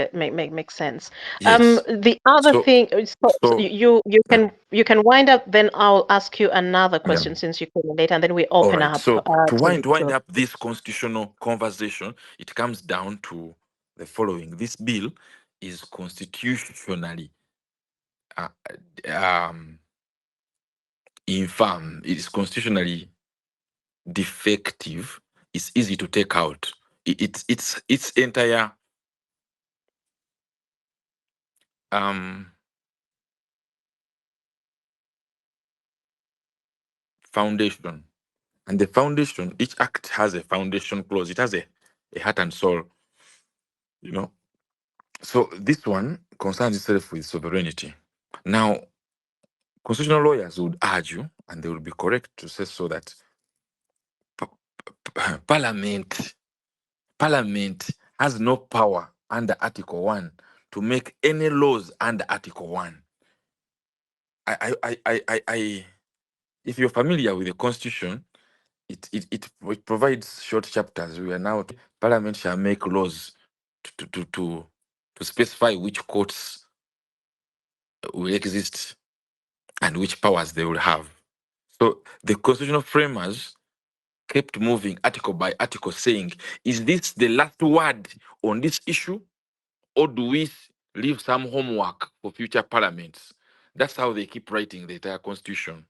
sense. Yes. The other So, thing is, so so uh, you can wind up. Then I'll ask you another yeah. question since you came in late, and then we All open right. up So to wind to up this constitutional conversation, it comes down to the following: this bill is constitutionally uh, infirm. It is constitutionally defective. It's easy to take out. Its entire foundation. And the foundation, each act has a foundation clause. It has a heart and soul, you know. So this one concerns itself with sovereignty. Now, constitutional lawyers would argue, and they would be correct to say so, that Parliament has no power under Article 1 to make any laws under Article 1. If you're familiar with the Constitution, it provides short chapters. We are now Parliament shall make laws to specify which courts will exist and which powers they will have. So the constitutional framers kept moving article by article, saying, is this the last word on this issue, or do we leave some homework for future parliaments? That's how they keep writing the entire constitution.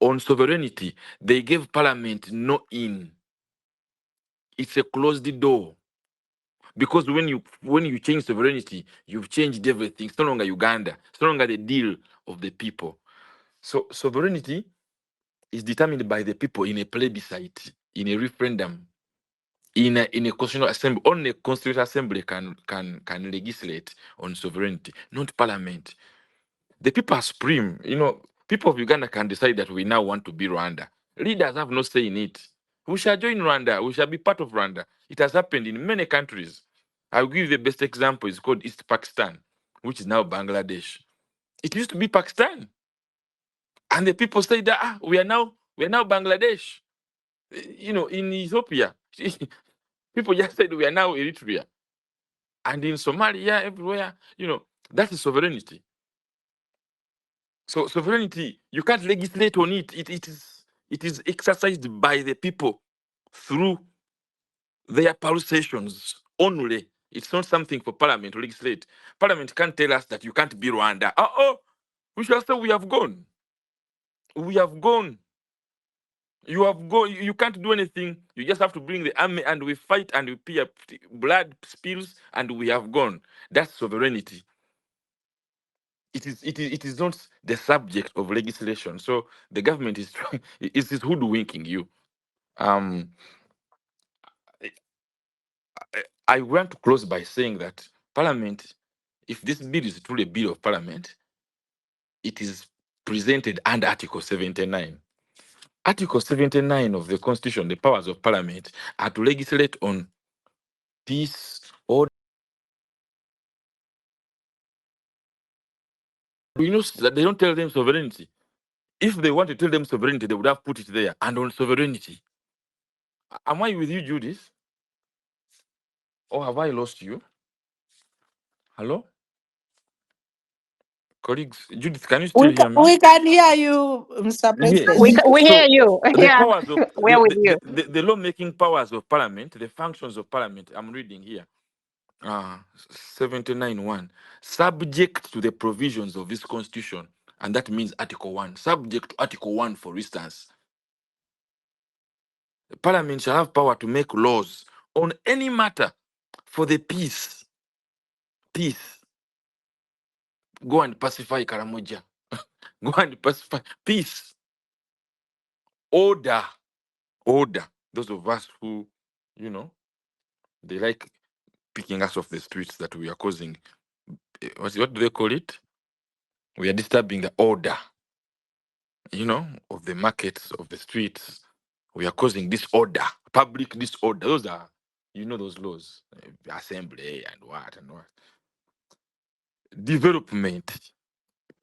On sovereignty, they gave parliament no in. It's a closed door. Because when you change sovereignty, you've changed everything. It's no longer Uganda. It's no longer the deal of the people. So sovereignty is determined by the people in a plebiscite, in a referendum, in a constitutional assembly. Only a constitutional assembly can legislate on sovereignty, not parliament. The people are supreme. People of Uganda can decide that we now want to be Rwanda. Leaders have no say in it. We shall join Rwanda. We shall be part of Rwanda. It has happened in many countries. I'll give you the best example. It's called East Pakistan, which is now Bangladesh. It used to be Pakistan. And the people say that we are now Bangladesh. In Ethiopia, people just said we are now Eritrea. And in Somalia, everywhere, that is sovereignty. So sovereignty, you can't legislate on it. It is exercised by the people through their pulsations only. It's not something for Parliament to legislate. Parliament can't tell us that you can't be Rwanda. We shall say we have gone. We have gone. You have gone. You can't do anything. You just have to bring the army and we fight and we pay blood spills and we have gone. That's sovereignty. It is not the subject of legislation. So the government is trying, is hoodwinking you. Um, I want to close by saying that Parliament, if this bill is truly a bill of Parliament, it is presented under Article 79. Article 79 of the Constitution, the powers of Parliament, are to legislate on peace, order. That they don't tell them sovereignty. If they want to tell them sovereignty, they would have put it there. And on sovereignty. Am I with you, Judith? Or have I lost you? Hello? Colleagues, Judith, can you still hear me? We can hear you, Mr. Yes. President. we hear So you. the Yeah, powers of we're with you. the lawmaking powers of Parliament, the functions of Parliament, I'm reading here. 79.1, subject to the provisions of this Constitution, and that means Article 1. Subject to Article 1, for instance, the Parliament shall have power to make laws on any matter for the peace. Peace. Go and pacify Karamoja. Go and pacify. Peace. Order. Those of us who, they like picking us off the streets that we are causing. What do they call it? We are disturbing the order, of the markets, of the streets. We are causing disorder, public disorder. Those are, those laws, assembly and what. Development,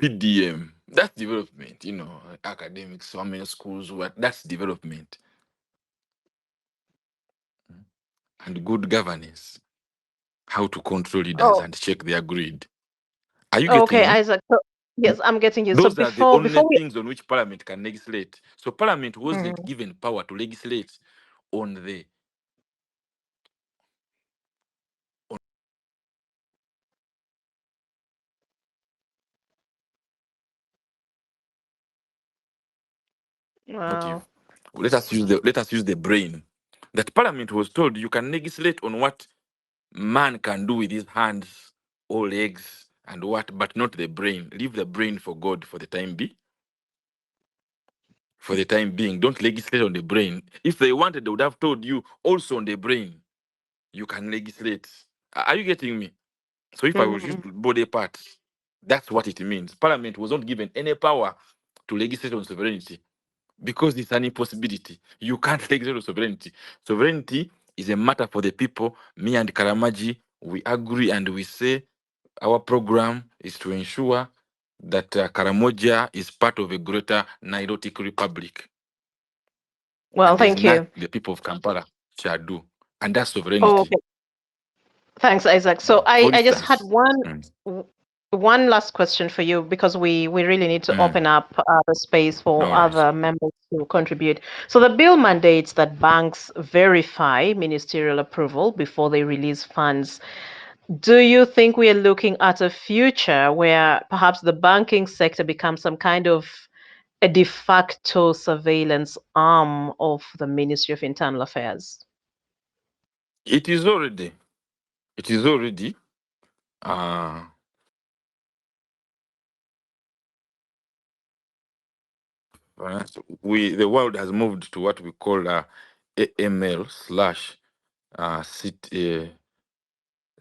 PDM. That's development, academics, so many schools, that's development. and good governance, how to control leaders and check their greed. Are you Okay, getting me? Isaac. So, yes, I'm getting you. So Those are the only before we things on which Parliament can legislate. So Parliament wasn't given power to legislate on the wow. motive. Let us use the brain. That Parliament was told you can legislate on what man can do with his hands or legs and what, but not the brain. Leave the brain for God for the time being. For the time being, don't legislate on the brain. If they wanted, they would have told you also on the brain you can legislate. Are you getting me? So if I was used to body parts, that's what it means. Parliament was not given any power to legislate on sovereignty because it's an impossibility. You can't legislate on sovereignty. Sovereignty is a matter for the people. Me and Karamaji, we agree and we say our program is to ensure that Karamoja is part of a greater Nilotic Republic. Well, And there's thank you. not the people of Kampala shall do. And that's Oh, sovereignty. okay. Thanks, Isaac. So For I just had instance, one last question for you because we really need to open up the space no for worries. other members to contribute. So the bill mandates that banks verify ministerial approval before they release funds. Do you think we are looking at a future where perhaps the banking sector becomes some kind of a de facto surveillance arm of the Ministry of Internal Affairs? It is already. It is already. Uh, the world has moved to what we call AML slash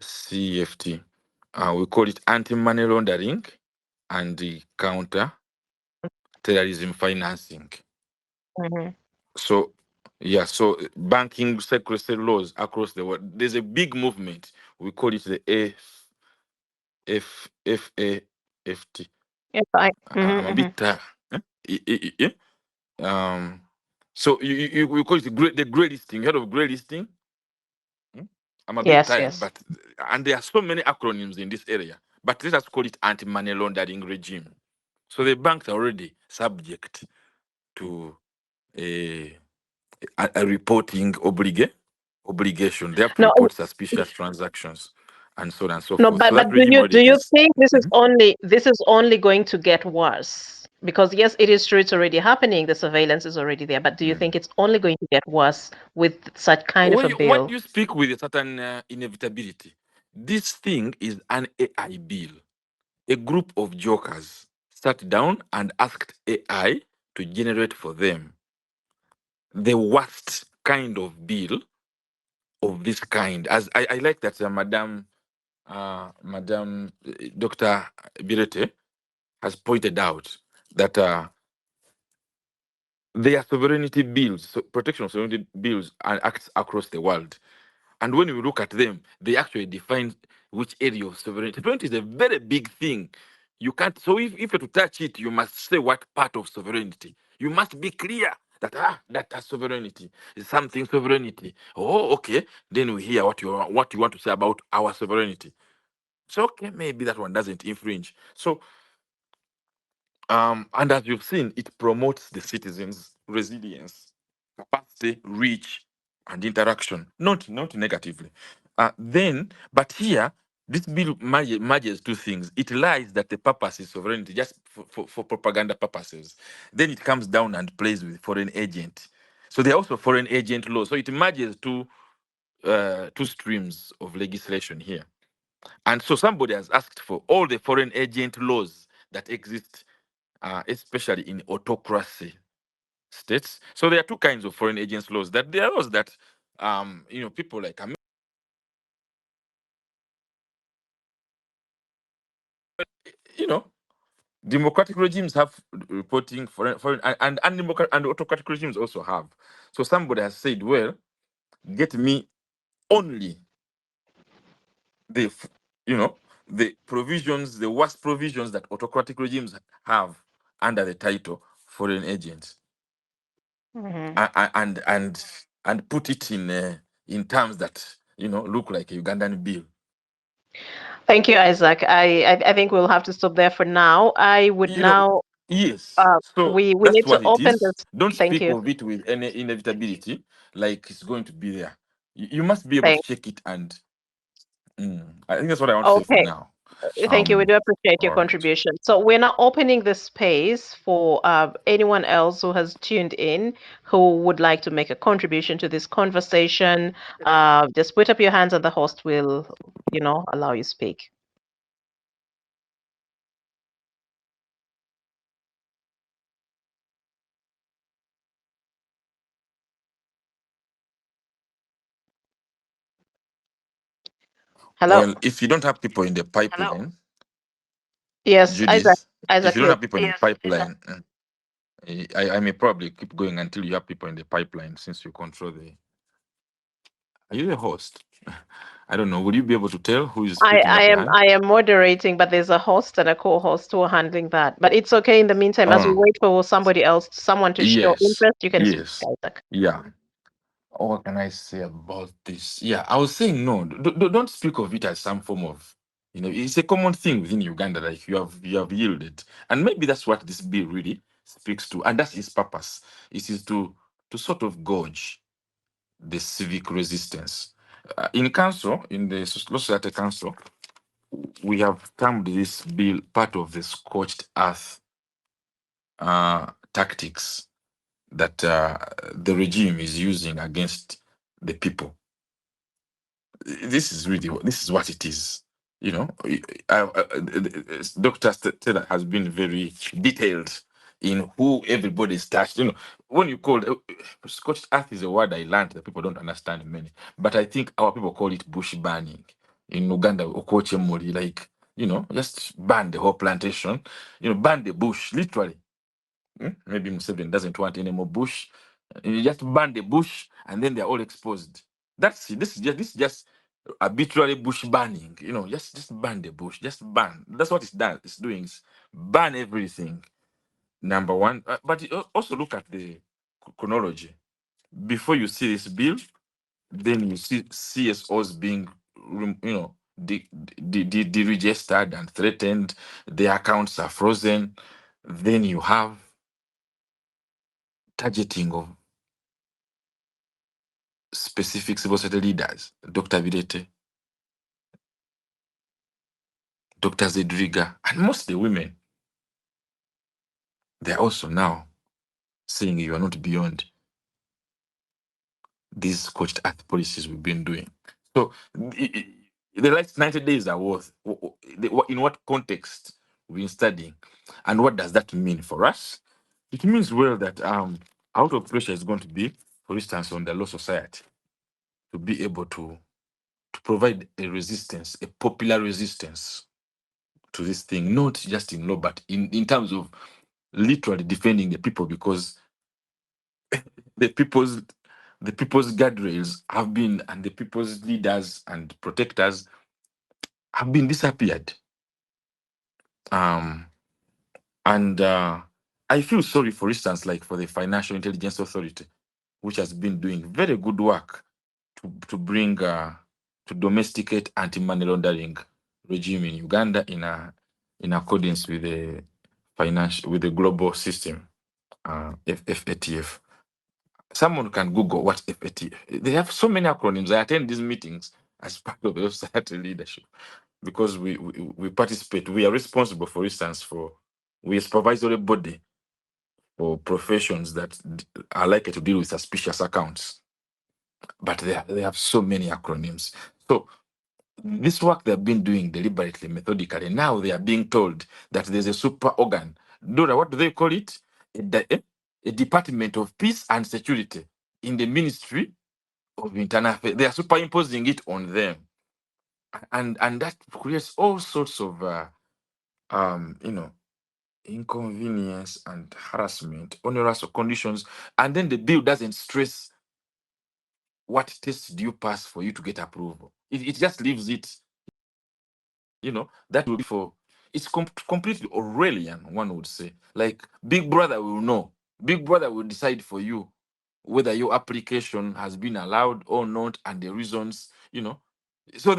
CFT. We call it anti-money laundering and the counter terrorism financing. So yeah, so banking secrecy laws across the world. There's a big movement. We call it the FAFT. Yes, I'm a bit so we call it the grey listing. You heard of grey listing? I'm a bit yes, tired, yes. but and there are so many acronyms in this area. But let us call it anti-money laundering regime. So the banks are already subject to a reporting obligation. They have to No, report suspicious transactions and so on and so no, forth. So that do regime already you exists. think this is only going to get worse? Because yes, it is true, it's already happening. The surveillance is already there, but do you think it's only going to get worse with such kind of a When bill? you speak with a certain inevitability, this thing is an AI bill. A group of jokers sat down and asked AI to generate for them the worst kind of bill of this kind. As I like that Madam Dr. Bireete has pointed out that there are sovereignty bills, so protection of sovereignty bills and acts across the world. And when we look at them, they actually define which area of sovereignty. Sovereignty is a very big thing. You can't, so if you're to touch it, you must say what part of sovereignty. You must be clear that that's sovereignty is something sovereignty. Oh, okay. Then we hear what you want to say about our sovereignty. So okay, maybe that one doesn't infringe. So and as you've seen, it promotes the citizens' resilience, capacity, reach, and interaction, not negatively. But here, this bill merges two things. It lies that the purpose is sovereignty, just for propaganda purposes. Then it comes down and plays with foreign agent. So there are also foreign agent laws. So it merges two streams of legislation here. And so somebody has asked for all the foreign agent laws that exist especially in autocracy states. So there are two kinds of foreign agents laws. That there are laws that people like democratic regimes have reporting foreign and undemocratic and autocratic regimes also have. So somebody has said, well, get me only the the provisions, the worst provisions that autocratic regimes have under the title foreign agents, and put it in in terms that, look like a Ugandan bill. Thank you, Isaac. I think we'll have to stop there for now. I would now Yes. So we that's need to what it open is. this. Don't Thank speak you. of it with any inevitability, like it's going to be there. You must be able to Thank check it, and I think that's what I want to say for okay. now. Thank you. We do appreciate your All right. contribution. So we're now opening the space for anyone else who has tuned in who would like to make a contribution to this conversation. Just put up your hands and the host will, allow you speak. Hello. Well, if you don't have people in the pipeline, Yes, Isaac. Judith, if Isaac, you don't you. have people in the pipeline, I may probably keep going until you have people in the pipeline since you control the. Are you the host? I don't know. Would you be able to tell who is I, putting I up a am hand? I am moderating, but there's a host and a co-host who are handling that. But it's okay in the meantime, as we Oh, wait for someone to show yes. interest, you can speak, Yes. Isaac. Yeah. What can I say about this? Yeah, I was saying no. Don't speak of it as some form of, it's a common thing within Uganda. Like you have yielded, and maybe that's what this bill really speaks to, and that's its purpose. It is to sort of gauge the civic resistance. In council, in the Law Society Council, we have termed this bill part of the scorched earth tactics that the regime is using against the people. This is what it is. Dr. Taylor has been very detailed in who everybody is touched. When you call scorched earth is a word I learned that people don't understand many, but I think our people call it bush burning. In Uganda, okoche muli, like, just burn the whole plantation, burn the bush, literally. Maybe Museveni doesn't want any more bush. You just burn the bush and then they're all exposed. That's it. This is just arbitrary bush burning. Just burn the bush. Just burn. That's what it's doing. Is burn everything. Number one. But also look at the chronology. Before you see this bill, then you see CSOs being, deregistered and threatened. Their accounts are frozen. Then you have targeting of specific civil society leaders, Dr. Bireete, Dr. Zedriga, and most of the women. They're also now saying you are not beyond these scorched earth policies we've been doing. So the last 90 days are worth, in what context we've been studying, and what does that mean for us? It means, well, that out of pressure is going to be, for instance, on the law society to be able to provide a resistance, a popular resistance to this thing, not just in law, but in terms of literally defending the people, because the people's guardrails have been, and the people's leaders and protectors have been disappeared. And I feel sorry, for instance, like for the Financial Intelligence Authority, which has been doing very good work to bring to domesticate anti-money laundering regime in Uganda in accordance with the global system, FATF. Someone can Google what FATF. They have so many acronyms. I attend these meetings as part of the society leadership because we participate. We are responsible, for instance, we are supervisory body for professions that are likely to deal with suspicious accounts. But they have so many acronyms. So this work they've been doing deliberately, methodically, now they are being told that there's a super organ. Dora, what do they call it? A Department of Peace and Security in the Ministry of Internal Affairs. They are superimposing it on them. And that creates all sorts of inconvenience and harassment, onerous conditions. And then the bill doesn't stress what tests do you pass for you to get approval. It just leaves it, that will be for, it's completely Orwellian, one would say. Like, Big Brother will know. Big Brother will decide for you whether your application has been allowed or not, and the reasons, So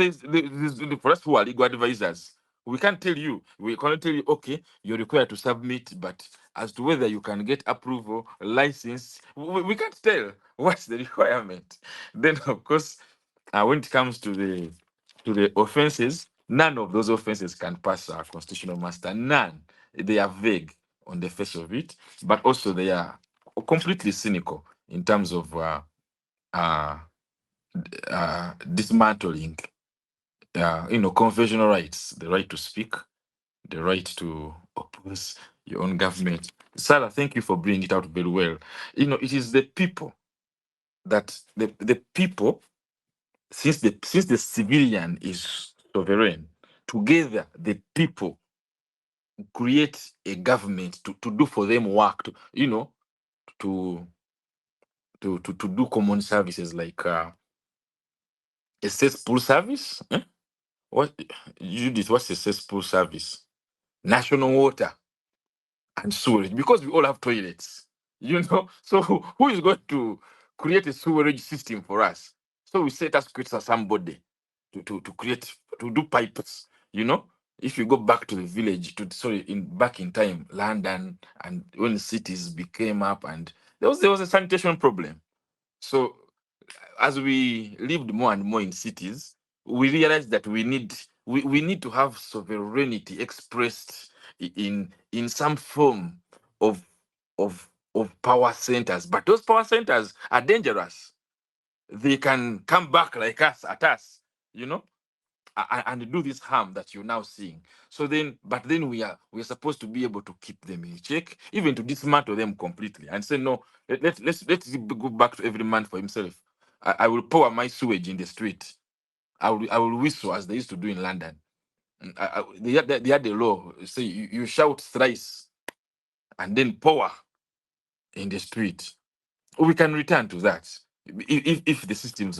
for us who are legal advisors, we can't tell you. We can't tell you, okay, you're required to submit, but as to whether you can get approval, license, we can't tell what's the requirement. Then, of course, when it comes to the offenses, none of those offenses can pass our constitutional master. None. They are vague on the face of it, but also they are completely cynical in terms of uh, dismantling, conventional rights, the right to speak, the right to oppose your own government. Sarah, thank you for bringing it out very well. It is the people that the people, since the civilian is sovereign, together the people create a government to do for them work, to to do common services like a cesspool service. What, Judith? What's a cesspool service? National water and sewerage, because we all have toilets. So who is going to create a sewerage system for us? So we set us create somebody to create, to do pipes. If you go back to the village, back in time, London, and when cities became up, and there was a sanitation problem. So as we lived more and more in cities, we realized that we need to have sovereignty expressed in some form of of power centers. But those power centers are dangerous. They can come back like us at us, you know, and do this harm that you're now seeing. But then we are supposed to be able to keep them in check, even to dismantle them completely and say no. Let's go back to every man for himself. I will pour my sewage in the street. I will whistle as they used to do in London. They had the law say you shout thrice and then pour in the street. We can return to that. If the systems,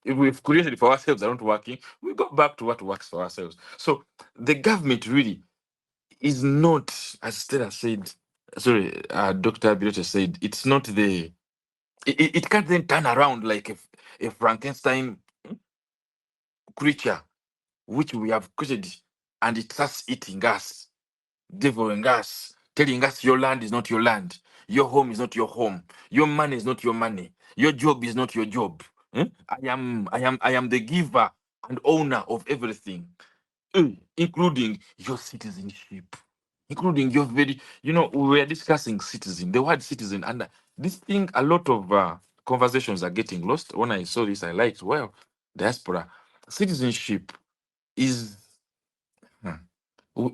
if we've created it for ourselves are not working, we go back to what works for ourselves. So the government really is not, as Stella said, sorry, Dr. Bireete said, it's not it can't then turn around like a Frankenstein creature which we have created, and it starts eating us, devouring us, telling us your land is not your land, your home is not your home, your money is not your money, your job is not your job. I am the giver and owner of everything, including your citizenship, including your very, we were discussing citizen, the word citizen, and this thing, a lot of conversations are getting lost. When I saw this, I liked, well, diaspora citizenship is,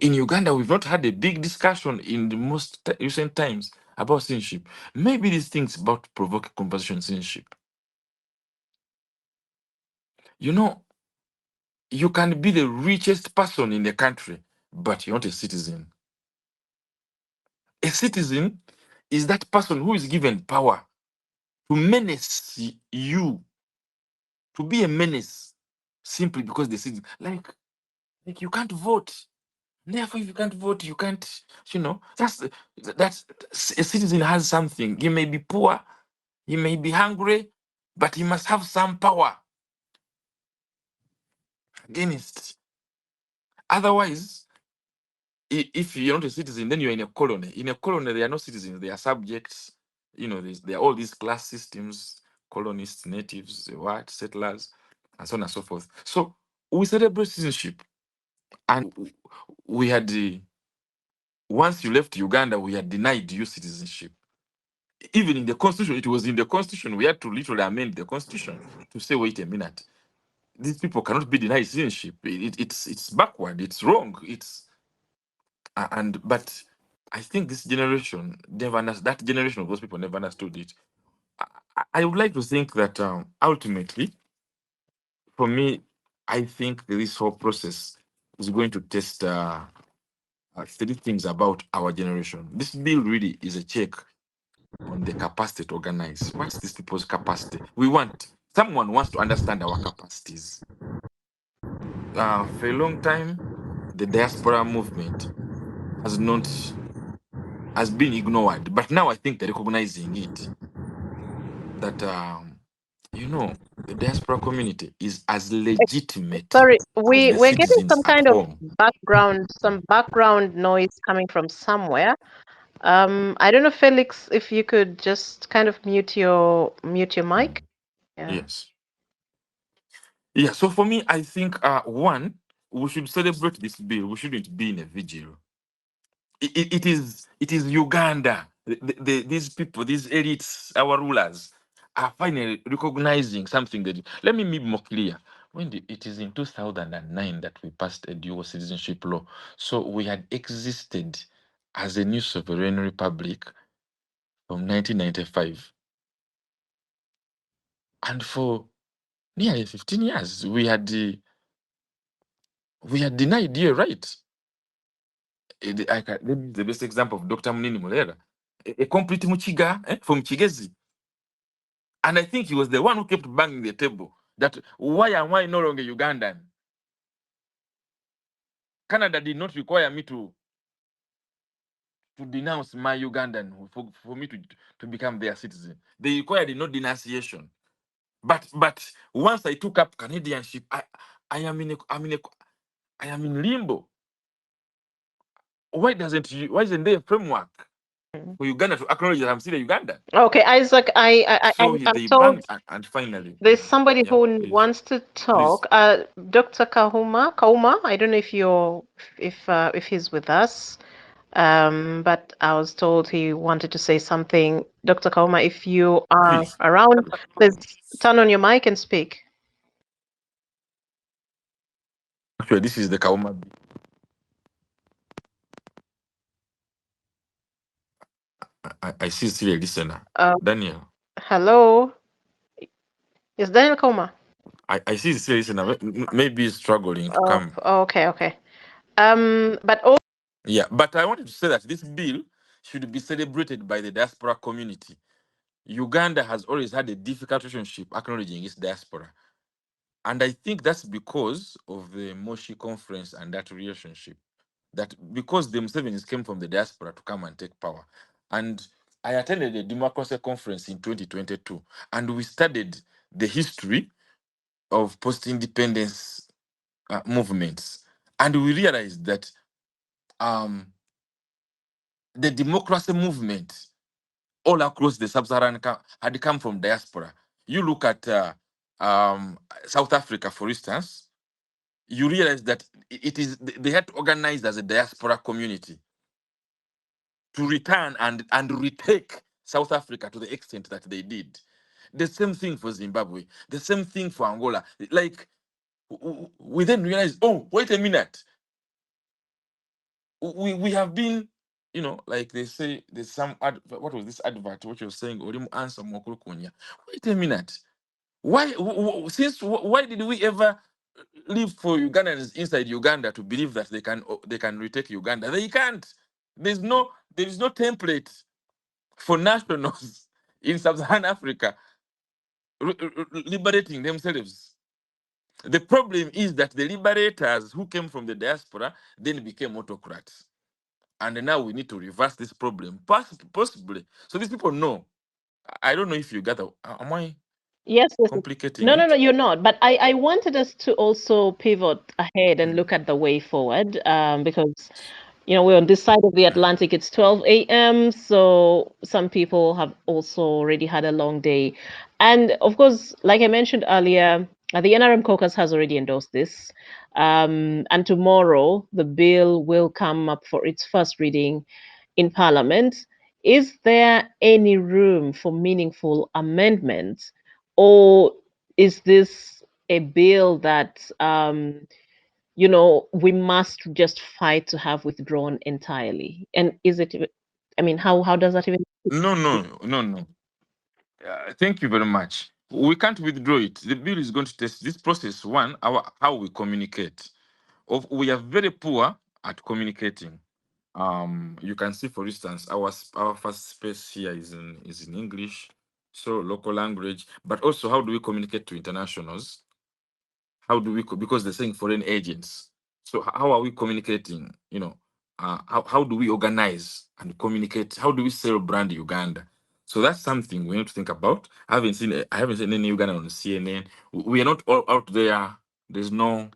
in Uganda, we've not had a big discussion in the most recent times about citizenship. Maybe these things about provoke conversation citizenship. You can be the richest person in the country, but you're not a citizen. A citizen is that person who is given power to menace you, to be a menace, simply because the citizen, like you can't vote. Therefore, if you can't vote, you can't, that's a citizen has something. He may be poor, he may be hungry, but he must have some power against. Otherwise, if you're not a citizen, then you're in a colony. In a colony, there are no citizens, they are subjects. There are all these class systems, colonists, natives, settlers, and so on and so forth. So we celebrate citizenship. And we had once you left Uganda, we had denied you citizenship. Even in the constitution, it was in the constitution. We had to literally amend the constitution to say, wait a minute, these people cannot be denied citizenship. It's backward. It's wrong. But I think this generation never understood. That generation of those people never understood it. I would like to think that ultimately, for me, I think this whole process is going to test three things about our generation. This bill really is a check on the capacity to organize. What's these people's capacity? Someone wants to understand our capacities. For a long time, the diaspora movement has been ignored, but now I think they're recognizing it. that the diaspora community is as legitimate Sorry, as the we're getting citizens some at kind of home. background noise coming from somewhere. I don't know, Felix, if you could just kind of mute your mic. Yeah. Yes. Yeah. So for me, I think one, we should celebrate this bill. We shouldn't be in a vigil. It is Uganda. These people, these elites, our rulers, are finally recognizing something that. Let me be more clear. It is in 2009 that we passed a dual citizenship law. So we had existed as a new sovereign republic from 1995, and for nearly 15 years we had denied your right. Let me the best example of Dr. Munini Mulera, a complete Muchiga from Chigezi. And I think he was the one who kept banging the table that why am I no longer Ugandan? Canada did not require me to denounce my Ugandan for me to become their citizen. They required no denunciation. But once I took up Canadianship, I am in limbo. Why isn't there a framework for Uganda to acknowledge that I'm still a Ugandan? Okay, Isaac, So I'm they told banged and finally. there's somebody Yeah, who please. wants to Please. talk. Dr. Kauma, I don't know if he's with us. But I was told he wanted to say something. Dr. Kauma, if you are Please. around, please turn on your mic and speak. Actually, this is the Kauma. I see still a listener. Daniel. Hello, is Daniel Kauma? I see still a listener. Maybe he's struggling to come. Okay. But also, Yeah, but I wanted to say that this bill should be celebrated by the diaspora community. Uganda has always had a difficult relationship acknowledging its diaspora. And I think that's because of the Moshi conference and that relationship. That because the Musevenis came from the diaspora to come and take power. And I attended a democracy conference in 2022, and we studied the history of post-independence movements. And we realized that the democracy movement all across the sub-Saharan had come from diaspora. You look at South Africa, for instance, you realize that they had to organize as a diaspora community to return and retake South Africa to the extent that they did. The same thing for Zimbabwe, the same thing for Angola. Like, we then realized, oh, wait a minute. We have been, like they say, there's some what was this advert which was saying, Orimu answer Mokuru Kunya. Wait a minute. Why did we ever live for Ugandans inside Uganda to believe that they can retake Uganda? They can't. There is no template for nationals in sub-Saharan Africa liberating themselves. The problem is that the liberators who came from the diaspora then became autocrats. And now we need to reverse this problem, possibly. So these people know. I don't know if you got that. Am I yes. complicating No, it? you're not. But I wanted us to also pivot ahead and look at the way forward, because we're on this side of the Atlantic. It's 12 a.m. So some people have also already had a long day. And of course, like I mentioned earlier, the NRM caucus has already endorsed this. And tomorrow, the bill will come up for its first reading in Parliament. Is there any room for meaningful amendments, or is this a bill that we must just fight to have withdrawn entirely? And is it, how does that even? No. Thank you very much. We can't withdraw it. The bill is going to test this process. One, how we communicate. We are very poor at communicating. You can see, for instance, our first space here is in English, so local language. But also, how do we communicate to internationals? How do we? Because they're saying foreign agents. So how are we communicating? How do we organize and communicate? How do we sell brand Uganda? So that's something we need to think about. I haven't seen any Ugandan on CNN. We are not all out there. There's no,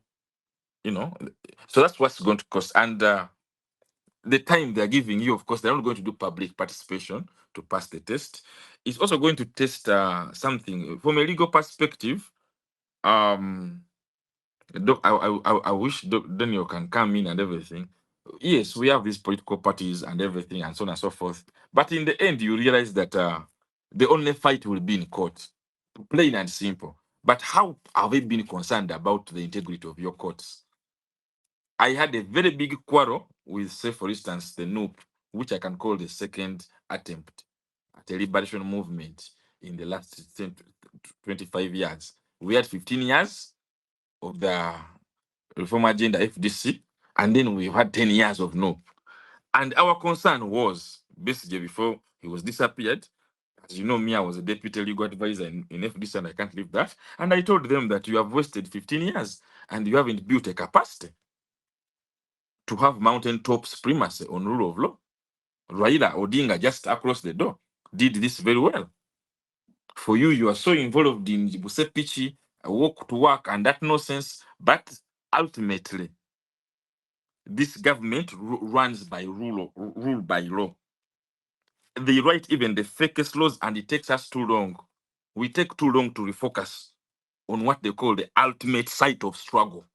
so that's what's going to cost. And the time they're giving you, of course, they're not going to do public participation to pass the test. It's also going to test something from a legal perspective. I wish Daniel can come in and everything. Yes, we have these political parties and everything and so on and so forth. But in the end, you realize that the only fight will be in court, plain and simple. But how have they been concerned about the integrity of your courts? I had a very big quarrel with, say, for instance, the NUP, which I can call the second attempt at a liberation movement in the last 25 years. We had 15 years of the reform agenda, FDC, and then we had 10 years of NUP. And our concern was, basically, before he was disappeared, as you know, me, I was a deputy legal advisor in FDC, and I can't leave that. And I told them that you have wasted 15 years and you haven't built a capacity to have mountaintop supremacy on rule of law. Raila Odinga, just across the door, did this very well. For you, you are so involved in Busepichi, walk to work, and that nonsense. But ultimately, this government runs by rule by law. They write even the fakest laws, and it takes us too long. We take too long to refocus on what they call the ultimate site of struggle.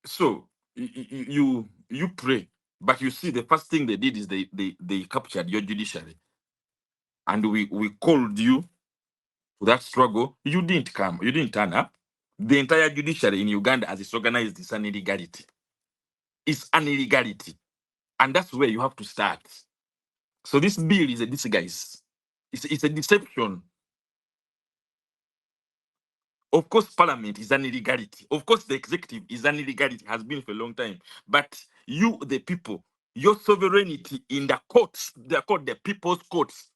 So you pray, but you see the first thing they did is they captured your judiciary, and we called you to that struggle. You didn't come. You didn't turn up. The entire judiciary in Uganda, as it's organized, is an illegality. It's an illegality, and that's where you have to start. So this bill is a disguise. It's a deception. Of course, parliament is an illegality. Of course, the executive is an illegality, has been for a long time. But you, the people, your sovereignty in the courts, they're called the people's courts.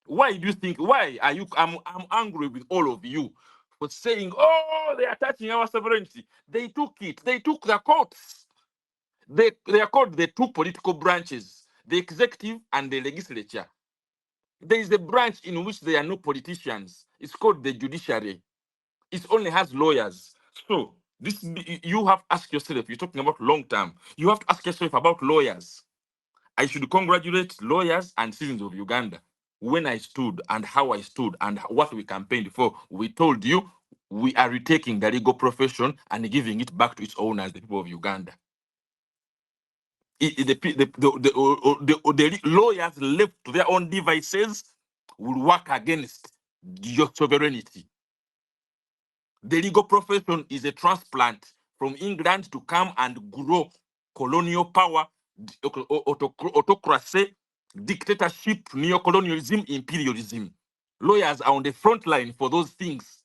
Why do you think, why are you, I'm angry with all of you for saying, oh, they are touching our sovereignty. They took it. They took the courts. They are called the two political branches, the executive and the legislature. There is a branch in which there are no politicians. It's called the judiciary. It only has lawyers. So this, you have to ask yourself, you're talking about long term, you have to ask yourself about lawyers. I should congratulate lawyers and citizens of Uganda. When I stood and how I stood and what we campaigned for, we told you we are retaking the legal profession and giving it back to its owners, the people of Uganda. The lawyers left to their own devices will work against your sovereignty. The legal profession is a transplant from England to come and grow colonial power, autocracy, dictatorship, neocolonialism, imperialism. Lawyers are on the front line for those things.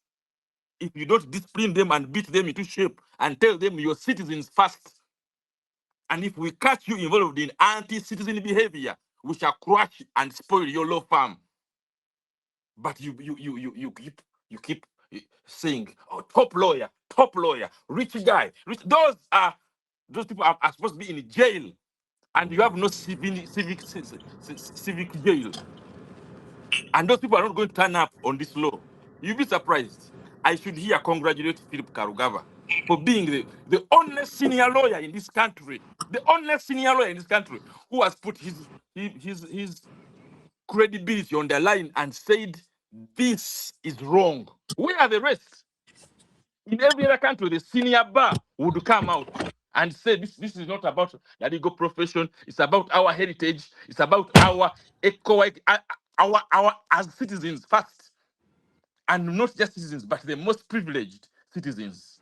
If you don't discipline them and beat them into shape and tell them your citizens first, and if we catch you involved in anti-citizen behavior, we shall crush and spoil your law firm. But you keep saying, oh, top lawyer, rich guy, rich. Those people are supposed to be in jail, and you have no civic jail, and those people are not going to turn up on this law. You'll be surprised. I should here congratulate Philip Karugava for being the only senior lawyer in this country, who has put his credibility on the line and said this is wrong. Where are the rest? In every other country, the senior bar would come out and say this is not about the legal profession. It's about our heritage. It's about our as citizens first, and not just citizens, but the most privileged citizens,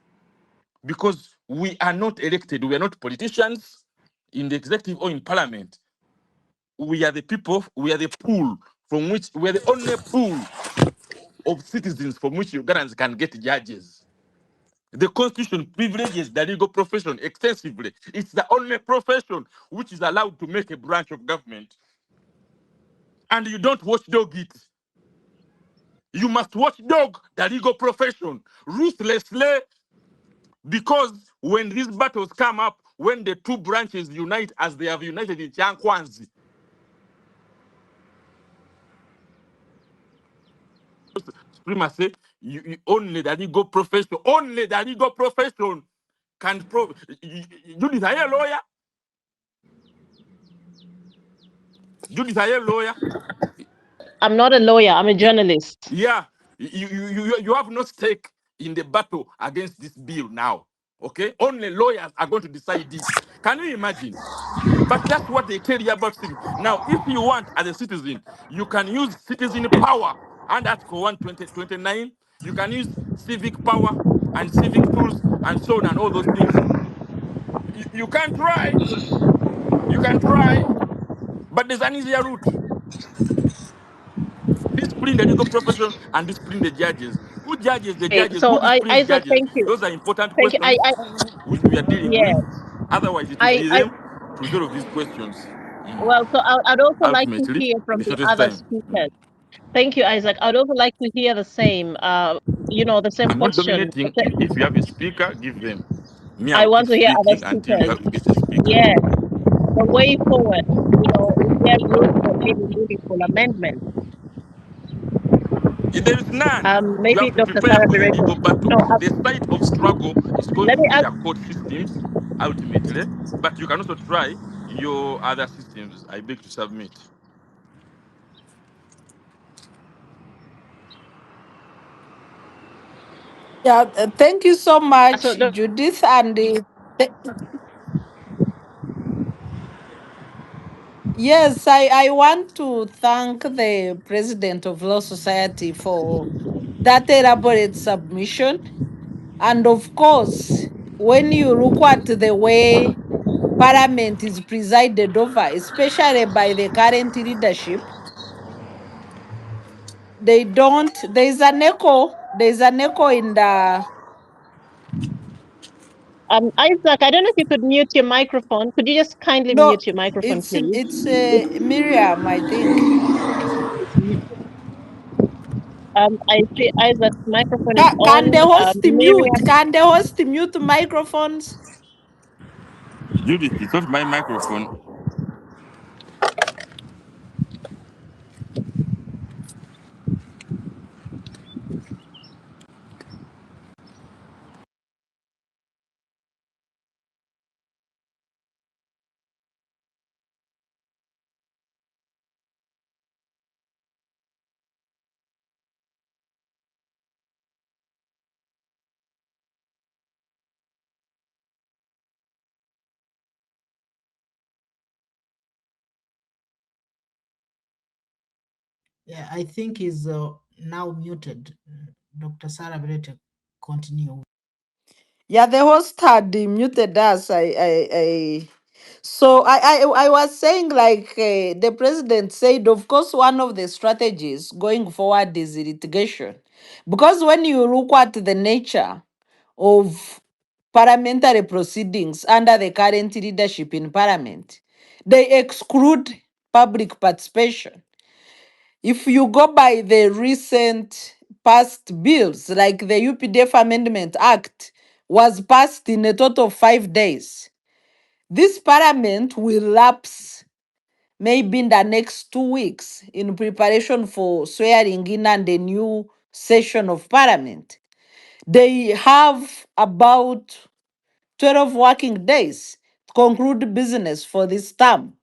because we are not elected. We are not politicians in the executive or in parliament. We are the people. We are the pool from which we are the only pool of citizens from which Ugandans can get judges. The constitution privileges the legal profession extensively. It's the only profession which is allowed to make a branch of government. And you don't watchdog it. You must watchdog the legal profession ruthlessly, because when these battles come up, when the 2 branches unite as they have united in Chankwanzi, supremacy, only the legal profession, can prove. Judith, are you a lawyer? Judith, are you a lawyer? I'm not a lawyer, I'm a journalist. Yeah, you have no stake in the battle against this bill now. Okay, only lawyers are going to decide it. Can you imagine? But that's what they tell you about citizen. Now, if you want, as a citizen, you can use citizen power under Article 129. You can use civic power and civic tools and so on and all those things. You can try. You can try. But there's an easier route. Discipline the legal profession and discipline the judges. Who judges the Okay, judges? Who so disciplines Isaac, judges? thank you. Those are important Thank you. questions we are dealing Yeah, with. Otherwise, it will be I, them to resolve these questions. well, so I'd also like to Ultimately, hear in from the the shortest other time. speakers. Thank you, Isaac. I'd also like to hear the same, the same I'm not question. dominating. If you have a speaker, give them. Me, I I will keep want to hear other speaking until speakers. you get a speaker. Yeah, the way forward. Is there room for any meaningful amendment? If there is none, you Maybe have to Dr. prepare Sarah for the Bireete. legal battle. No, The site of struggle is going let to me be ask. the court systems, ultimately. But you can also try your other systems. I beg to submit. Yeah, thank you so much, So, Judith. And th- yes, I want to thank the president of Law Society for that elaborate submission. And of course, when you look at the way Parliament is presided over, especially by the current leadership, they don't, there's an echo in the, Isaac, I don't know if you could mute your microphone. Could you just kindly no, mute your microphone, please? it's It's, Miriam, I think. it's muted. I see Isaac's microphone is Can the on. host mute? Miriam, Can the host mute microphones? Judith, it's not my microphone. Yeah, I think he's now muted. Dr. Sarah Bireete, continue. Yeah, the host had muted us. So I was saying, like the president said, of course, one of the strategies going forward is litigation, because when you look at the nature of parliamentary proceedings under the current leadership in parliament, they exclude public participation. If you go by the recent past bills, like the UPDF Amendment Act was passed in a total of 5 days. This parliament will lapse maybe in the next 2 weeks in preparation for swearing in and a new session of parliament. They have about 12 working days to conclude business for this term.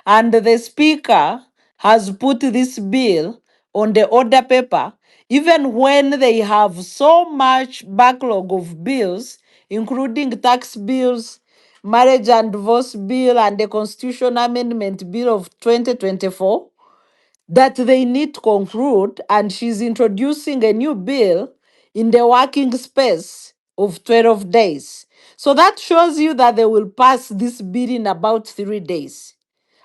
And the Speaker has put this bill on the order paper, even when they have so much backlog of bills, including tax bills, marriage and divorce bill, and the constitutional amendment bill of 2024 that they need to conclude, and she's introducing a new bill in the working space of 12 days. So that shows you that they will pass this bill in about 3 days.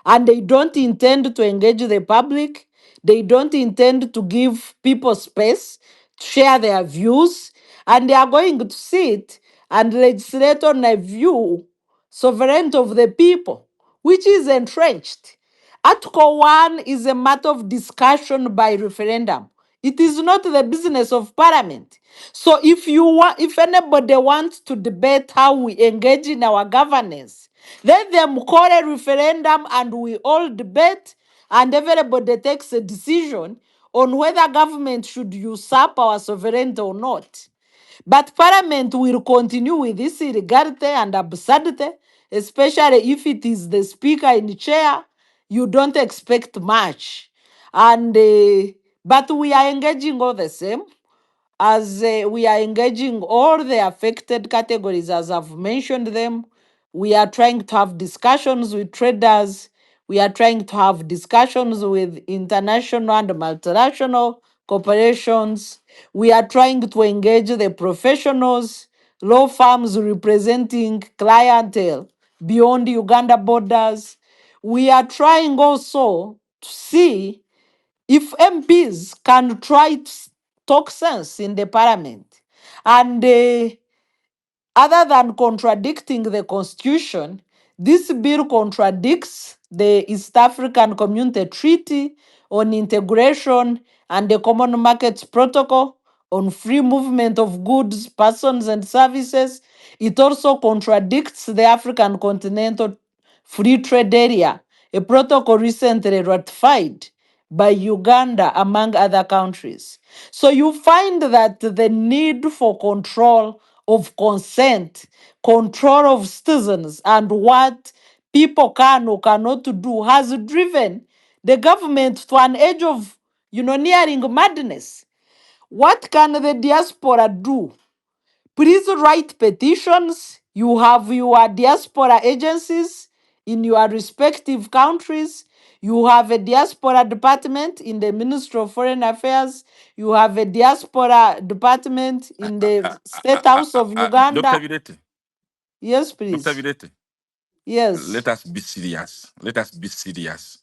And they don't intend to engage the public. They don't intend to give people space to share their views. And they are going to sit and legislate on a view sovereignty of the people, which is entrenched. Article 1 is a matter of discussion by referendum. It is not the business of parliament. So if anybody wants to debate how we engage in our governance, let them call a referendum and we all debate and everybody takes a decision on whether government should usurp our sovereignty or not. But Parliament will continue with this illegality and absurdity, especially if it is the Speaker in chair. You don't expect much. And but we are engaging all the same, as we are engaging all the affected categories, as I've mentioned them. We are trying to have discussions with traders. We are trying to have discussions with international and multinational corporations. We are trying to engage the professionals, law firms representing clientele beyond Uganda borders. We are trying also to see if MPs can try to talk sense in the parliament, and other than contradicting the constitution, this bill contradicts the East African Community Treaty on Integration and the Common Markets Protocol on free movement of goods, persons, and services. It also contradicts the African Continental Free Trade Area, a protocol recently ratified by Uganda, among other countries. So you find that the need for control of consent, control of citizens, and what people can or cannot do has driven the government to an edge of, nearing madness. What can the diaspora do? Please write petitions. You have your diaspora agencies in your respective countries. You have a diaspora department in the Ministry of Foreign Affairs. You have a diaspora department in the State House of Dr. Uganda. Bireete, Yes, Dr. please. Bireete, Yes. let us be serious. Let us be serious.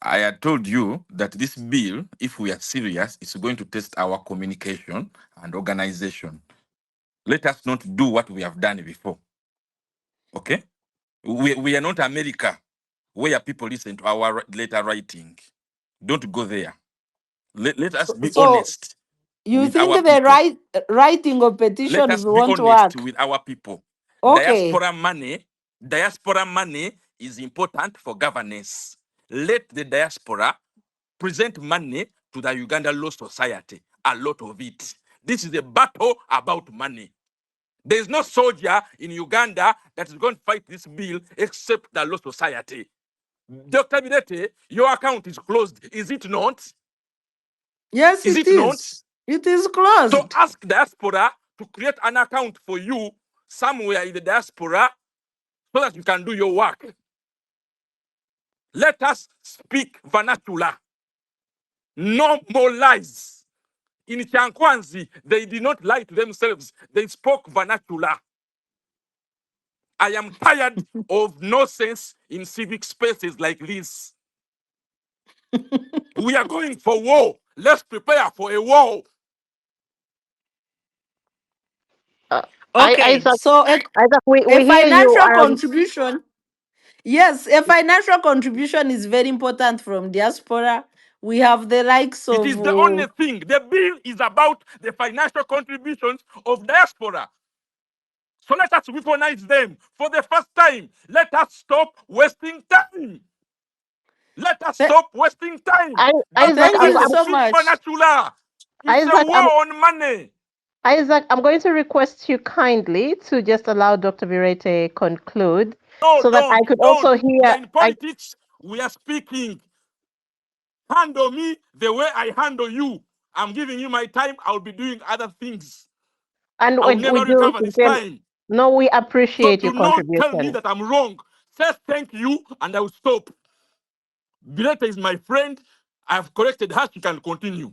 I had told you that this bill, if we are serious, is going to test our communication and organization. Let us not do what we have done before. Okay? We are not America, where people listen to our letter writing. Don't go there. Let us be So honest you with think our the people. writing of Let petitions us be won't honest work? with our people. Okay. Diaspora money is important for governance. Let the diaspora present money to the Uganda Law Society, a lot of it. This is a battle about money. There is no soldier in Uganda that is going to fight this bill except the Law Society. Dr. Bireete, your account is closed, is it not? Yes, Is it it not? is. It is So closed. ask diaspora to create an account for you somewhere in the diaspora so that you can do your work. Let us speak vernacular. No more lies. In Chankwanzi, they did not lie to themselves. They spoke vernacular. I am tired of nonsense in civic spaces like this. We are going for war. Let's prepare for a war. Uh, Okay. Isaac, So Isaac, a we hear you. financial contribution. Yes, a financial contribution is very important from diaspora. We have the likes It of is the only thing. The bill is about the financial contributions of diaspora. So let us recognize them for the first time. Let us stop wasting time. Let us stop wasting time. Isaac, thank you Government so speak much. vernacular. It's a Isaac, war on money. Isaac, I'm going to request you kindly to just allow Dr. Bireete conclude No, so that I could don't. also We are hear. in politics. We are speaking. Handle me the way I handle you. I'm giving you my time. I'll be doing other things. And I'll we never do, recover this time. no, we So appreciate your do not tell me contribution. that I'm wrong. Say thank you and I will stop. Bireete is my friend. I have corrected her. She can continue.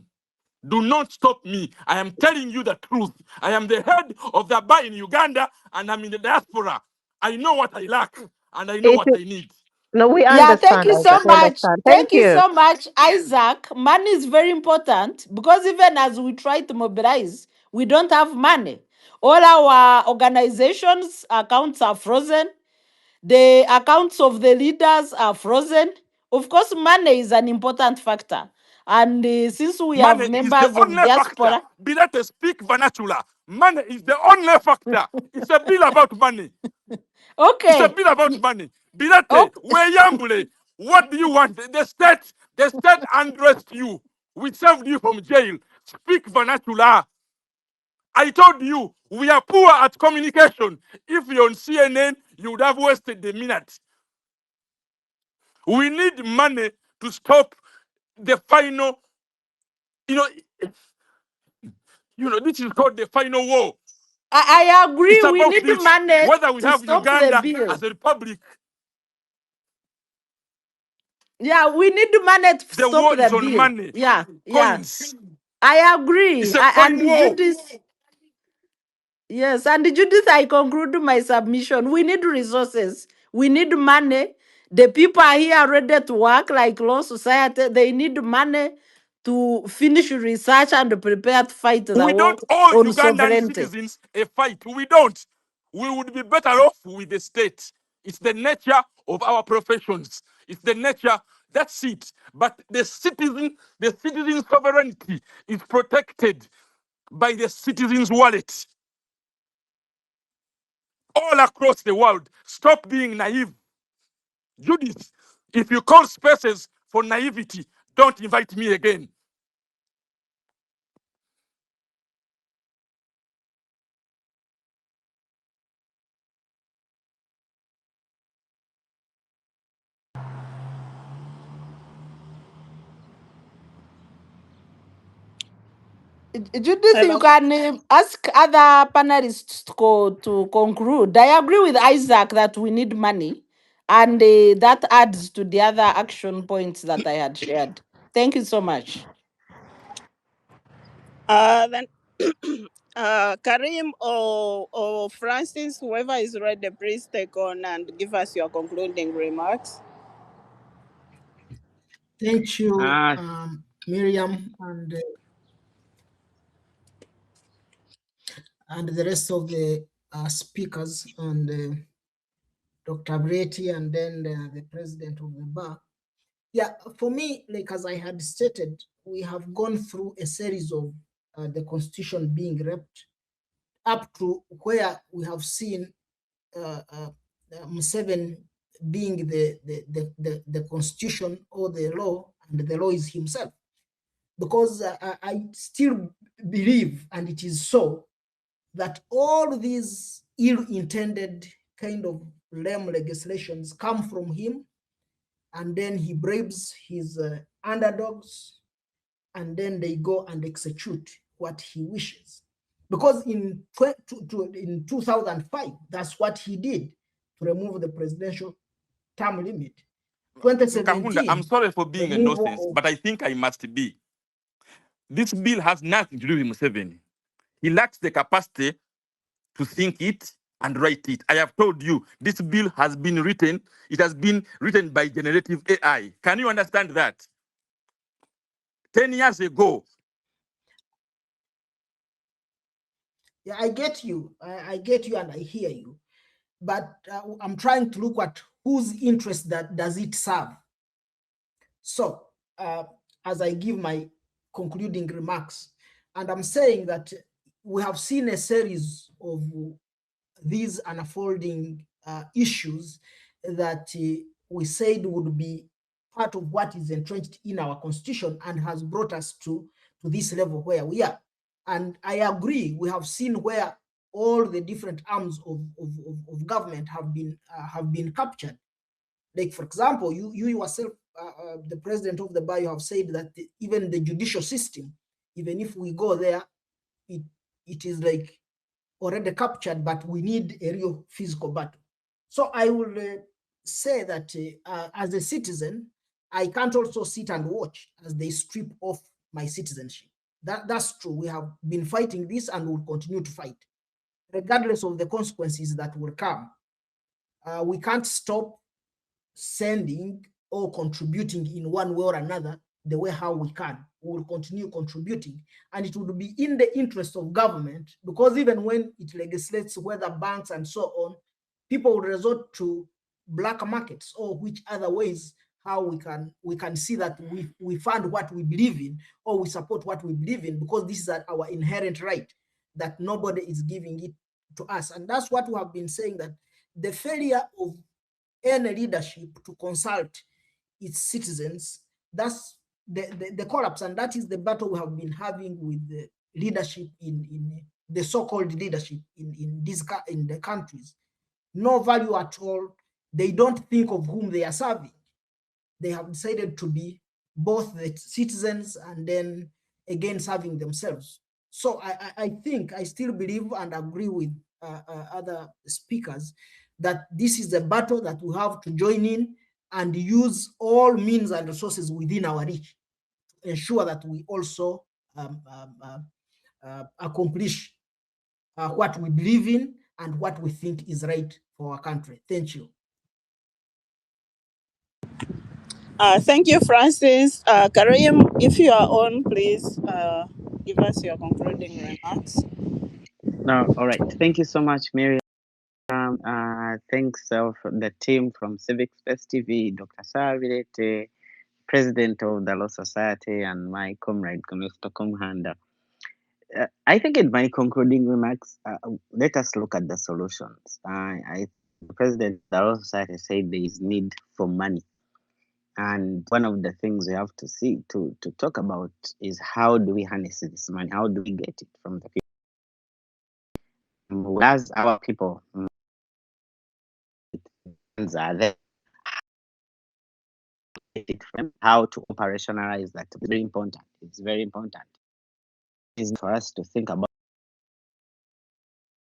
Do not stop me. I am telling you the truth. I am the head of the bar in Uganda and I'm in the diaspora. I know what I lack and I know It what is, I need. no, we Yeah, thank understand, you so Isaac. We much. understand. Thank Thank you you. so much, Isaac. Money is very important because even as we try to mobilize, we don't have money. All our organizations' accounts are frozen. The accounts of the leaders are frozen. Of course, money is an important factor. And since we Money have is the members of only factor. diaspora, Bireete speak vernacular. Money is the only factor. It's a bill about money. It's a okay, bill about money. Bireete, okay, Weyambule, what do you want? The state undressed you. We saved you from jail. Speak vernacular. I told you, we are poor at communication. If you're on CNN, you would have wasted the minute. We need money to stop the final, you know, this is called the final war. I agree. It's We about need this. money Whether we to have stop the Uganda bill. as a republic, Yeah, we need money to the stop war the is on bill. money, Yeah, yeah. coins. I agree. It's a coin And war. Judith, yes, and Judith, I conclude my submission. We need resources. We need money. The people are here ready to work like Law Society. They need money to finish research and prepare to fight the We war don't owe on Ugandan sovereignty. citizens a fight. We don't. We would be better off with the state. It's the nature of our professions. It's the nature. That's it. But the citizen sovereignty is protected by the citizen's wallet all across the world. Stop being naive. Judith, if you call spaces for naivety, don't invite me again. Judith, you Hello. can ask other panelists to conclude. I agree with Isaac that we need money, and that adds to the other action points that I had shared. Thank you so much. Then Karim or Francis, whoever is ready, please take on and give us your concluding remarks. Thank you, Uh, Miriam, and the rest of the speakers, and Dr. Bireete, and then the president of the bar. Yeah, for me, like as I had stated, we have gone through a series of the constitution being ripped up to where we have seen Museveni being the constitution or the law, and the law is himself. Because I still believe, and it is so, that all these ill-intended kind of lame legislations come from him, and then he bribes his underdogs, and then they go and execute what he wishes. Because in 2005, that's what he did to remove the presidential term limit. Kahunda, I'm 2017, sorry for being a nuisance, removal of but I think I must be. This bill has nothing to do with Museveni. He lacks the capacity to think it and write it. I have told you, this bill has been written. It has been written by generative AI. Can you understand that? 10 years ago. Yeah, I get you. I get you, and I hear you. But I'm trying to look at whose interest that does it serve. So, as I give my concluding remarks, and I'm saying that we have seen a series of these unfolding issues that we said would be part of what is entrenched in our constitution and has brought us to this level where we are. And I agree, we have seen where all the different arms of government have been captured. Like, for example, you yourself, the president of the bar, you have said that even the judicial system, even if we go there, it is like already captured, but we need a real physical battle. So I will say that as a citizen, I can't also sit and watch as they strip off my citizenship. That's true. We have been fighting this and will continue to fight, regardless of the consequences that will come. We can't stop sending or contributing in one way or another the way how we can. We will continue contributing, and it would be in the interest of government, because even when it legislates whether banks and so on, people will resort to black markets or which other ways how we can see that we fund what we believe in, or we support what we believe in, because this is our inherent right that nobody is giving it to us. And that's what we have been saying, that the failure of any leadership to consult its citizens, that's the collapse, and that is the battle we have been having with the leadership in the so-called leadership in the countries. No value at all. They don't think of whom they are serving. They have decided to be both the citizens and then again serving themselves. So I think I still believe and agree with other speakers that this is a battle that we have to join in and use all means and resources within our reach to ensure that we also accomplish what we believe in and what we think is right for our country. Thank you. Thank you, Francis. Kharim, if you are on, please give us your concluding remarks. No, all right. Thank you so much, Miriam. Thanks for the team from Civic Space TV, Dr. Bireete, President of the Law Society, and my comrade, Mr. Kamuhanda. I think in my concluding remarks, let us look at the solutions. The President of the Law Society said there is need for money. And one of the things we have to see to talk about is how do we harness this money? How do we get it from the people? As our people are there, how to operationalize that is very important. It's very important. It's for us to think about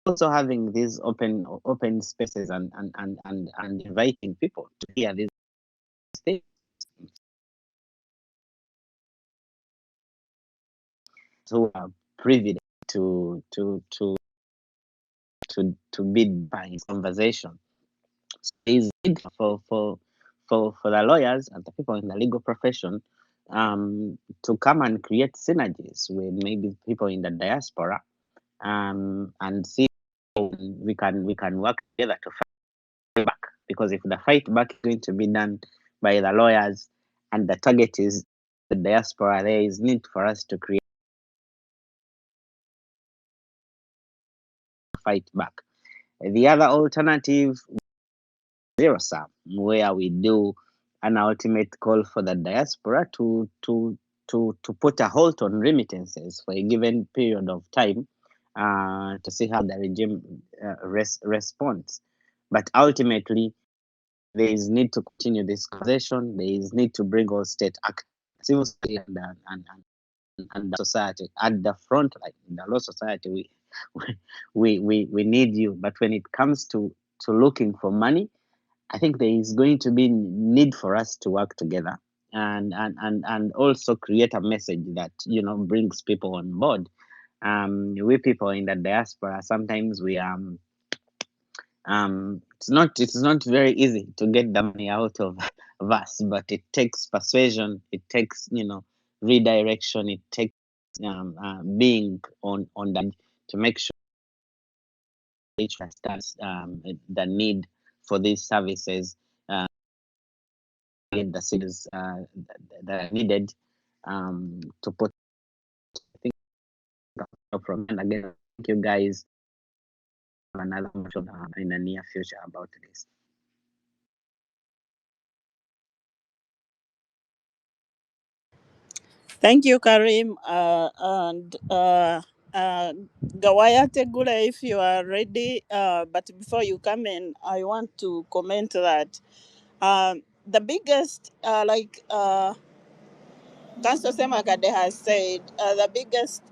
also having these open spaces and inviting people to hear these things. So are privileged to be by conversation. So there is need for the lawyers and the people in the legal profession to come and create synergies with maybe people in the diaspora and see how we can work together to fight back. Because if the fight back is going to be done by the lawyers and the target is the diaspora, there is need for us to create a fight back. The other alternative, zero sum, where we do an ultimate call for the diaspora to put a halt on remittances for a given period of time to see how the regime responds. But ultimately, there is need to continue this conversation. There is need to bring all state actors, civil society, and the society at the front line. In the law society, we need you. But when it comes to looking for money, I think there is going to be need for us to work together and also create a message that brings people on board. We people in the diaspora, sometimes we it's not very easy to get the money out of us, but it takes persuasion, it takes redirection, it takes being on that to make sure each understands the need for these services, the cities that are needed to put things up from. And again, thank you guys. Another motion in the near future about this. Thank you, Kharim. And Gawaya, Tegulle, if you are ready. But before you come in, I want to comment that the biggest, Council Ssemakadde has said, the biggest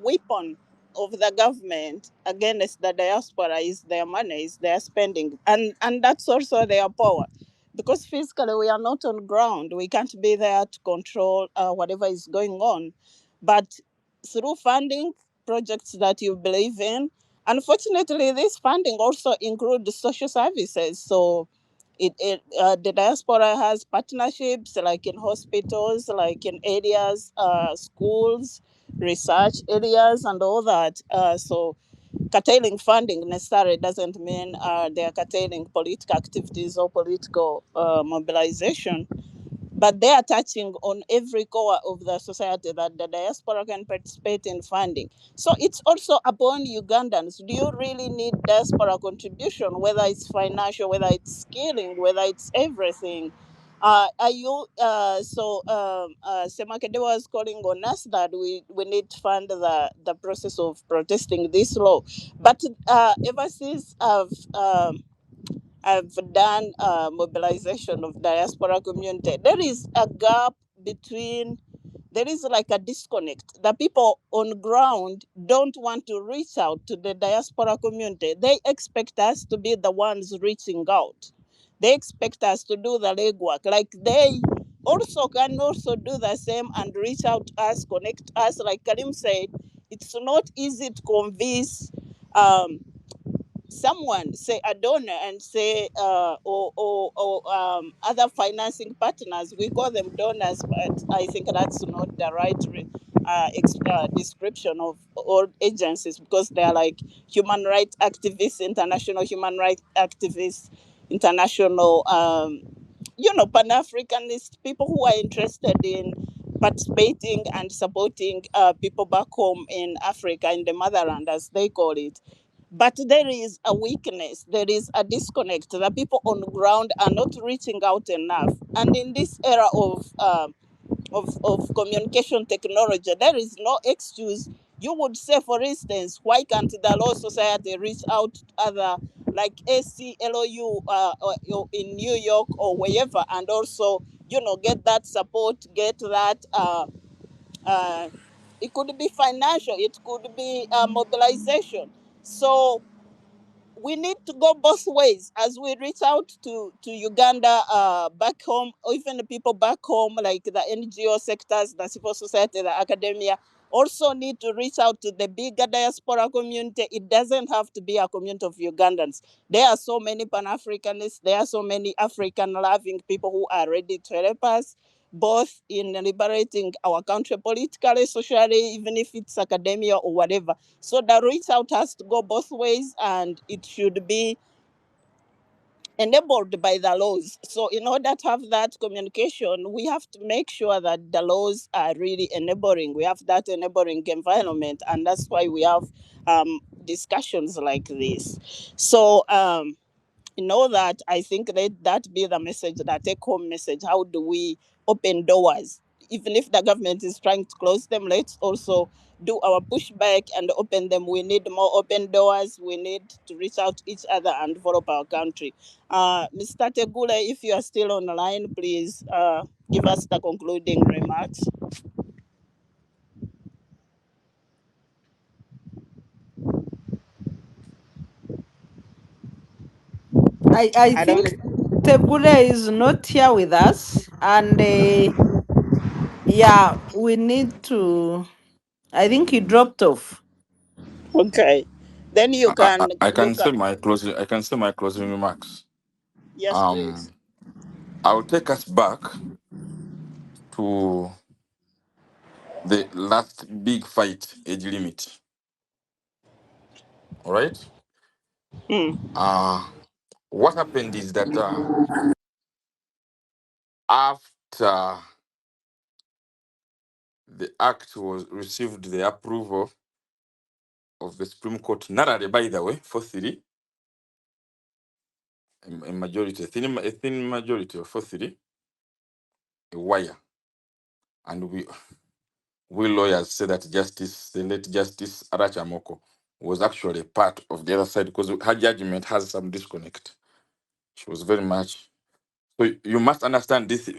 weapon of the government against the diaspora is their money, is their spending. And that's also their power. Because physically we are not on ground. We can't be there to control whatever is going on. But through funding projects that you believe in, unfortunately, this funding also includes social services. So the diaspora has partnerships like in hospitals, like in areas, schools, research areas, and all that. So curtailing funding necessarily doesn't mean they are curtailing political activities or political mobilization, but they are touching on every core of the society that the diaspora can participate in funding. So it's also upon Ugandans. Do you really need diaspora contribution, whether it's financial, whether it's skilling, whether it's everything? Are you Ssemakadde was calling on us that we need to fund the process of protesting this law, but ever since I've done mobilization of diaspora community, there is a gap between, there is like a disconnect. The people on ground don't want to reach out to the diaspora community. They expect us to be the ones reaching out. They expect us to do the legwork. Like they also can also do the same and reach out to us, connect us. Like Karim said, it's not easy to convince someone, say a donor, and say or other financing partners. We call them donors, but I think that's not the right description of all agencies, because they are like human rights activists, international human rights activists, international pan-Africanist people who are interested in participating and supporting people back home in Africa, in the motherland as they call it. But there is a weakness, there is a disconnect. The people on the ground are not reaching out enough. And in this era of communication technology, there is no excuse. You would say, for instance, why can't the Law Society reach out to other, like ACLOU in New York or wherever, and also, get that support, get that. It could be financial, it could be mobilization. So we need to go both ways as we reach out to Uganda back home, or even the people back home, like the NGO sectors, the civil society, the academia, also need to reach out to the bigger diaspora community. It doesn't have to be a community of Ugandans. There are so many Pan-Africanists, there are so many African-loving people who are ready to help us, both in liberating our country politically, socially, even if it's academia or whatever. So the reach out has to go both ways, and it should be enabled by the laws. So in order to have that communication, we have to make sure that the laws are really enabling. We have that enabling environment, and that's why we have discussions like this. So that, I think, let that be the message, the take home message. How do we open doors? Even if the government is trying to close them, let's also do our pushback and open them. We need more open doors. We need to reach out to each other and develop our country. Mr. Tegulle, if you are still on the line, please give us the concluding remarks. I I don't. think Tegulle is not here with us, and yeah, we need to. I think he dropped off. Okay, then you can I you can can. say my closing. I can say my closing remarks. Yes, please. Um, I'll take us back to the last big fight, age limit. All right. Hmm. Uh what happened is that after the act was received the approval of the Supreme Court, narrowly, by the way, 4-3, a majority, a thin majority of 4-3, a wire, and we lawyers say that the late Justice Arachamoko was actually part of the other side because her judgment has some disconnect. She was very much. So you must understand this.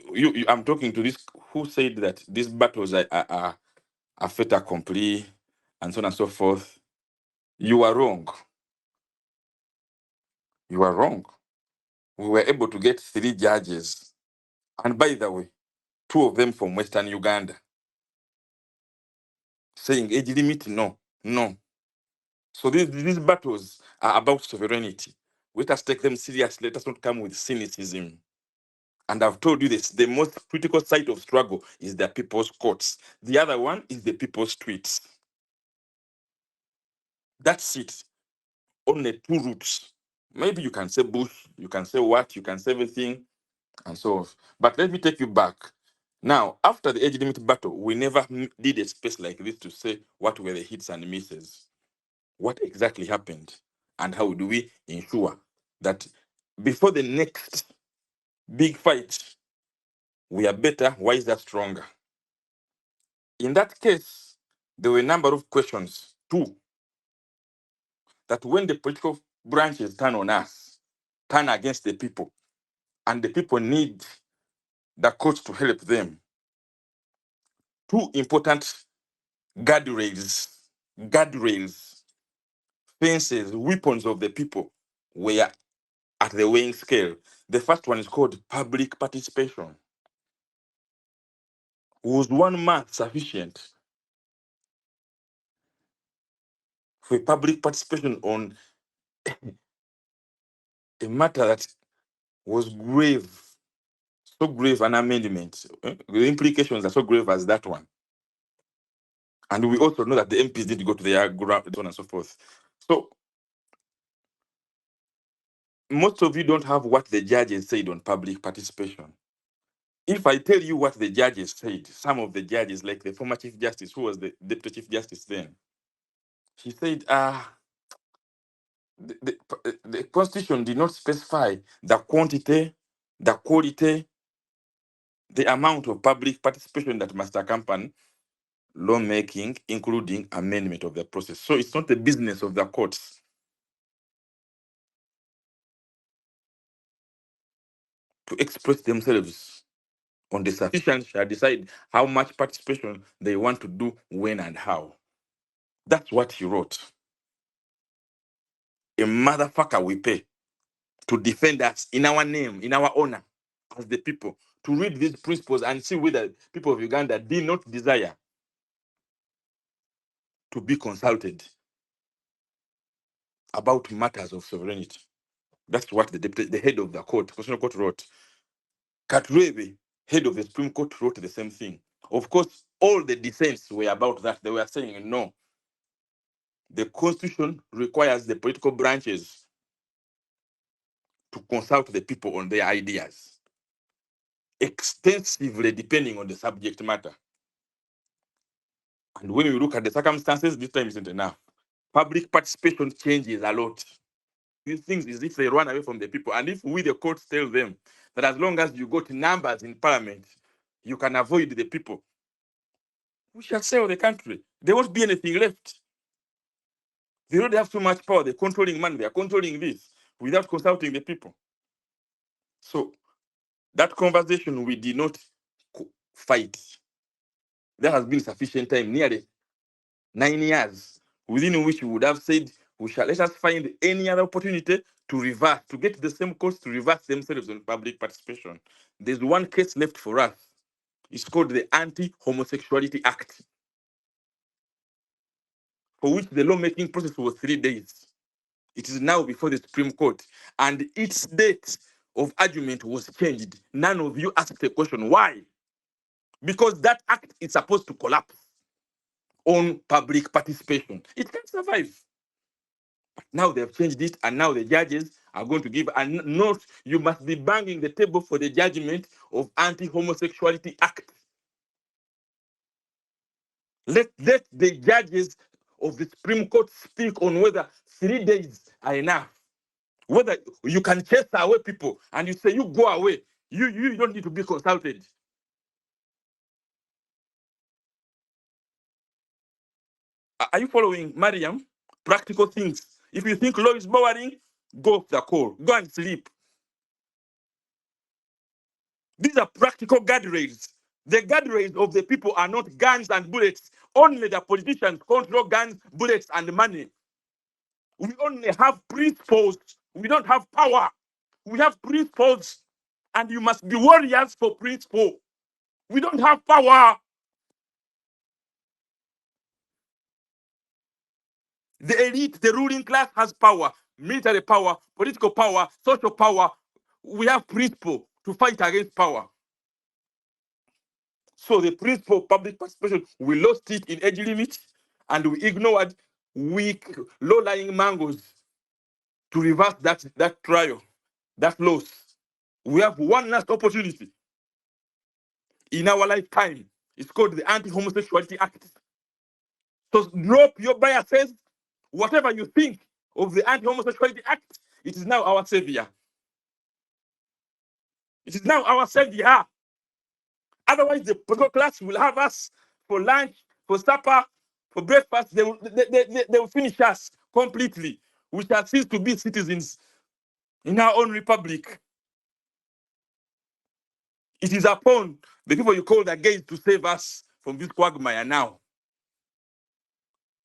I'm talking to this who said that these battles are fait accompli and so on and so forth. You are wrong. You are wrong. We were able to get 3 judges, and by the way, 2 of them from Western Uganda, saying age limit, no, no. So these battles are about sovereignty. Let us take them seriously. Let us not come with cynicism. And I've told you this, the most critical site of struggle is the people's courts. The other one is the people's streets. That's it. Only 2 routes. Maybe you can say bush, you can say what, you can say everything, and so on. But let me take you back. Now, after the age limit battle, we never did a space like this to say what were the hits and misses. What exactly happened? And how do we ensure that before the next big fight, we are better, wiser, stronger. In that case, there were a number of questions too, that when the political branches turn on us, turn against the people, and the people need the courts to help them, two important guardrails, fences, weapons of the people were at the weighing scale. The first one is called public participation. Was 1 month sufficient for public participation on a matter that was grave, so grave an amendment? The implications are so grave as that one. And we also know that the MPs did go to their ground, so on and so forth. So most of you don't have what the judges said on public participation. If I tell you what the judges said, some of the judges, like the former Chief Justice, who was the Deputy Chief Justice then, he said, the Constitution did not specify the quantity, the quality, the amount of public participation that must accompany lawmaking, including amendment of the process. So it's not the business of the courts to express themselves on the sufficient shall decide how much participation they want to do, when and how. That's what he wrote. A motherfucker we pay to defend us in our name, in our honor, as the people, to read these principles and see whether people of Uganda did not desire to be consulted about matters of sovereignty. That's what the head of the court, Constitutional Court, wrote. Katrewe, head of the Supreme Court, wrote the same thing. Of course, all the dissents were about that. They were saying, no, the Constitution requires the political branches to consult the people on their ideas extensively, depending on the subject matter. And when we look at the circumstances, this time isn't enough. Public participation changes a lot. These things is if they run away from the people. And if we, the courts, tell them that as long as you got numbers in parliament, you can avoid the people, we shall sell the country. There won't be anything left. They already have too much power. They're controlling money. They're controlling this without consulting the people. So that conversation we did not fight. There has been sufficient time, nearly 9 years, within which we would have said, we shall let us find any other opportunity to reverse, to get the same courts to reverse themselves on public participation. There's one case left for us. It's called the Anti-Homosexuality Act, for which the lawmaking process was 3 days. It is now before the Supreme Court, and its date of argument was changed. None of you asked the question, why? Because that act is supposed to collapse on public participation. It can't survive. Now they've changed it, and now the judges are going to give a note. You must be banging the table for the judgment of Anti-Homosexuality Act. Let the judges of the Supreme Court speak on whether 3 days are enough. Whether you can chase away people and you say, you go away. You don't need to be consulted. Are you following, Mariam? Practical things. If you think law is boring, go off the call. Go and sleep. These are practical guardrails. The guardrails of the people are not guns and bullets. Only the politicians control guns, bullets, and money. We only have principles. We don't have power. We have principles, and you must be warriors for principle. We don't have power. The elite, the ruling class has power, military power, political power, social power. We have principle to fight against power. So the principle of public participation, we lost it in age limit, and we ignored weak, low-lying mangoes to reverse that trial, that loss. We have one last opportunity in our lifetime. It's called the Anti-Homosexuality Act. So drop your biases. Whatever you think of the Anti-Homosexuality Act, it is now our savior. It is now our savior. Otherwise, the political class will have us for lunch, for supper, for breakfast. They will finish us completely. We shall cease to be citizens in our own republic. It is upon the people you call the gays to save us from this quagmire now.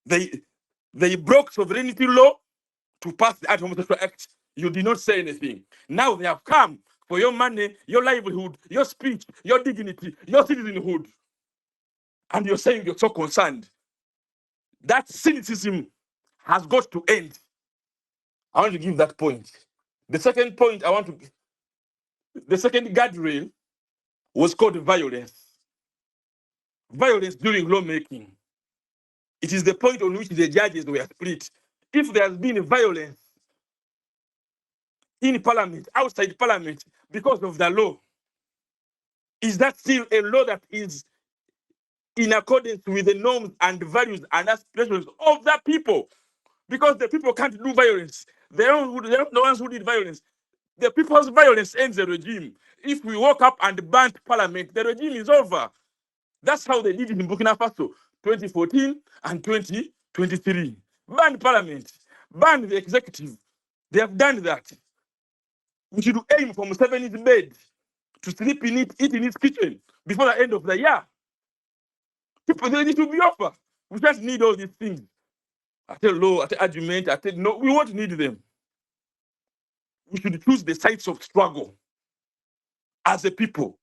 They broke sovereignty law to pass the Anti-Homosexual Act. You did not say anything. Now they have come for your money, your livelihood, your speech, your dignity, your citizenhood. And you're saying you're so concerned. That cynicism has got to end. I want to give that point. The second point the second guardrail was called violence. Violence during lawmaking. It is the point on which the judges were split. If there has been violence in parliament, outside parliament, because of the law, is that still a law that is in accordance with the norms and values and aspirations of the people? Because the people can't do violence. They're not the ones who did violence. The people's violence ends the regime. If we walk up and burn parliament, the regime is over. That's how they did it in Burkina Faso, 2014 and 2023. Ban parliament, ban the executive. They have done that. We should aim for Museveni's bed to sleep in it, eat in his kitchen before the end of the year. People, they need to be offered. We just need all these things. I tell law, I tell argument, I tell no, we won't need them. We should choose the sites of struggle as a people.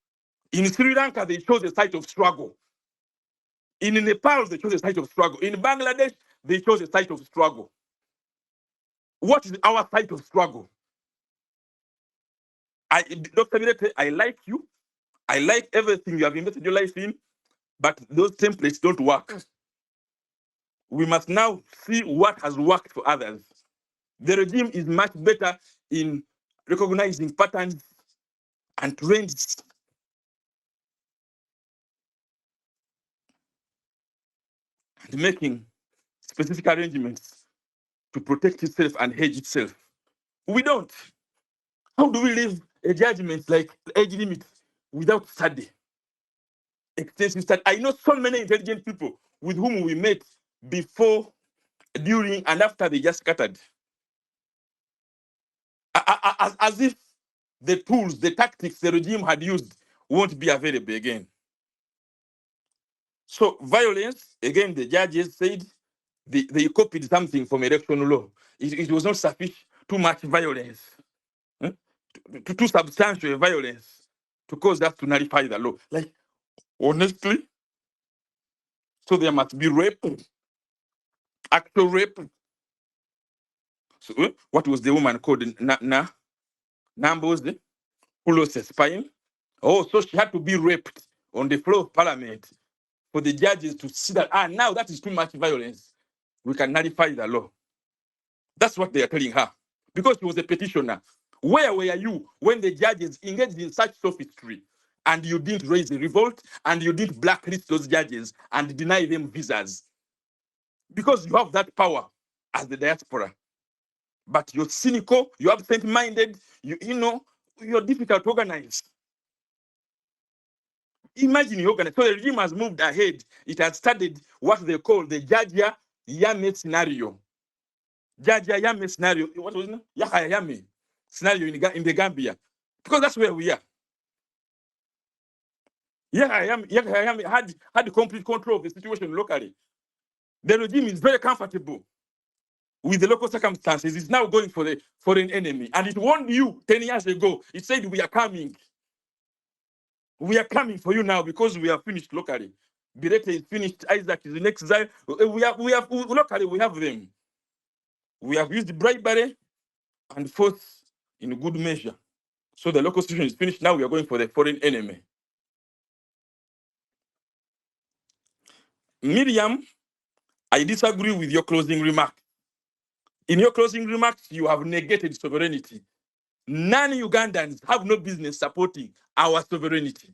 In Sri Lanka, they chose the site of struggle. In Nepal, they chose a site of struggle. In Bangladesh, they chose a site of struggle. What is our site of struggle? Dr. Bireete, I like you. I like everything you have invested your life in, but those templates don't work. We must now see what has worked for others. The regime is much better in recognizing patterns and trends and making specific arrangements to protect itself and hedge itself. We don't. How do we leave a judgment like age limit without study? Extensive study. I know so many intelligent people with whom we met before, during, and after they just scattered. As if the tools, the tactics the regime had used won't be available again. So violence, again, the judges said they copied something from election law. It was not sufficient, too much violence, too substantial violence to cause that to nullify the law. Like, honestly, so there must be rape, actual rape. So, what was the woman called? Nambo's who lost her spine? Oh, so she had to be raped on the floor of parliament for the judges to see that, now that is too much violence. We can nullify the law. That's what they are telling her. Because she was a petitioner. Where were you when the judges engaged in such sophistry and you didn't raise a revolt and you didn't blacklist those judges and deny them visas? Because you have that power as the diaspora. But you're cynical, you're absent-minded, you're difficult to organize. Imagine you organize. So the regime has moved ahead. It has started what they call the Jaja Yame scenario. Jaja Yame scenario. What was it? Yahya Yame scenario in the Gambia. Because that's where we are. Yahya Yame had complete control of the situation locally. The regime is very comfortable with the local circumstances. It's now going for the foreign enemy. And it warned you 10 years ago. It said, we are coming. We are coming for you now because we are finished locally. Bireete is finished. Isaac is in exile. Locally, we have them. We have used bribery and force in good measure. So the local situation is finished. Now we are going for the foreign enemy. Miriam, I disagree with your closing remark. In your closing remarks, you have negated sovereignty. Non-Ugandans have no business supporting our sovereignty.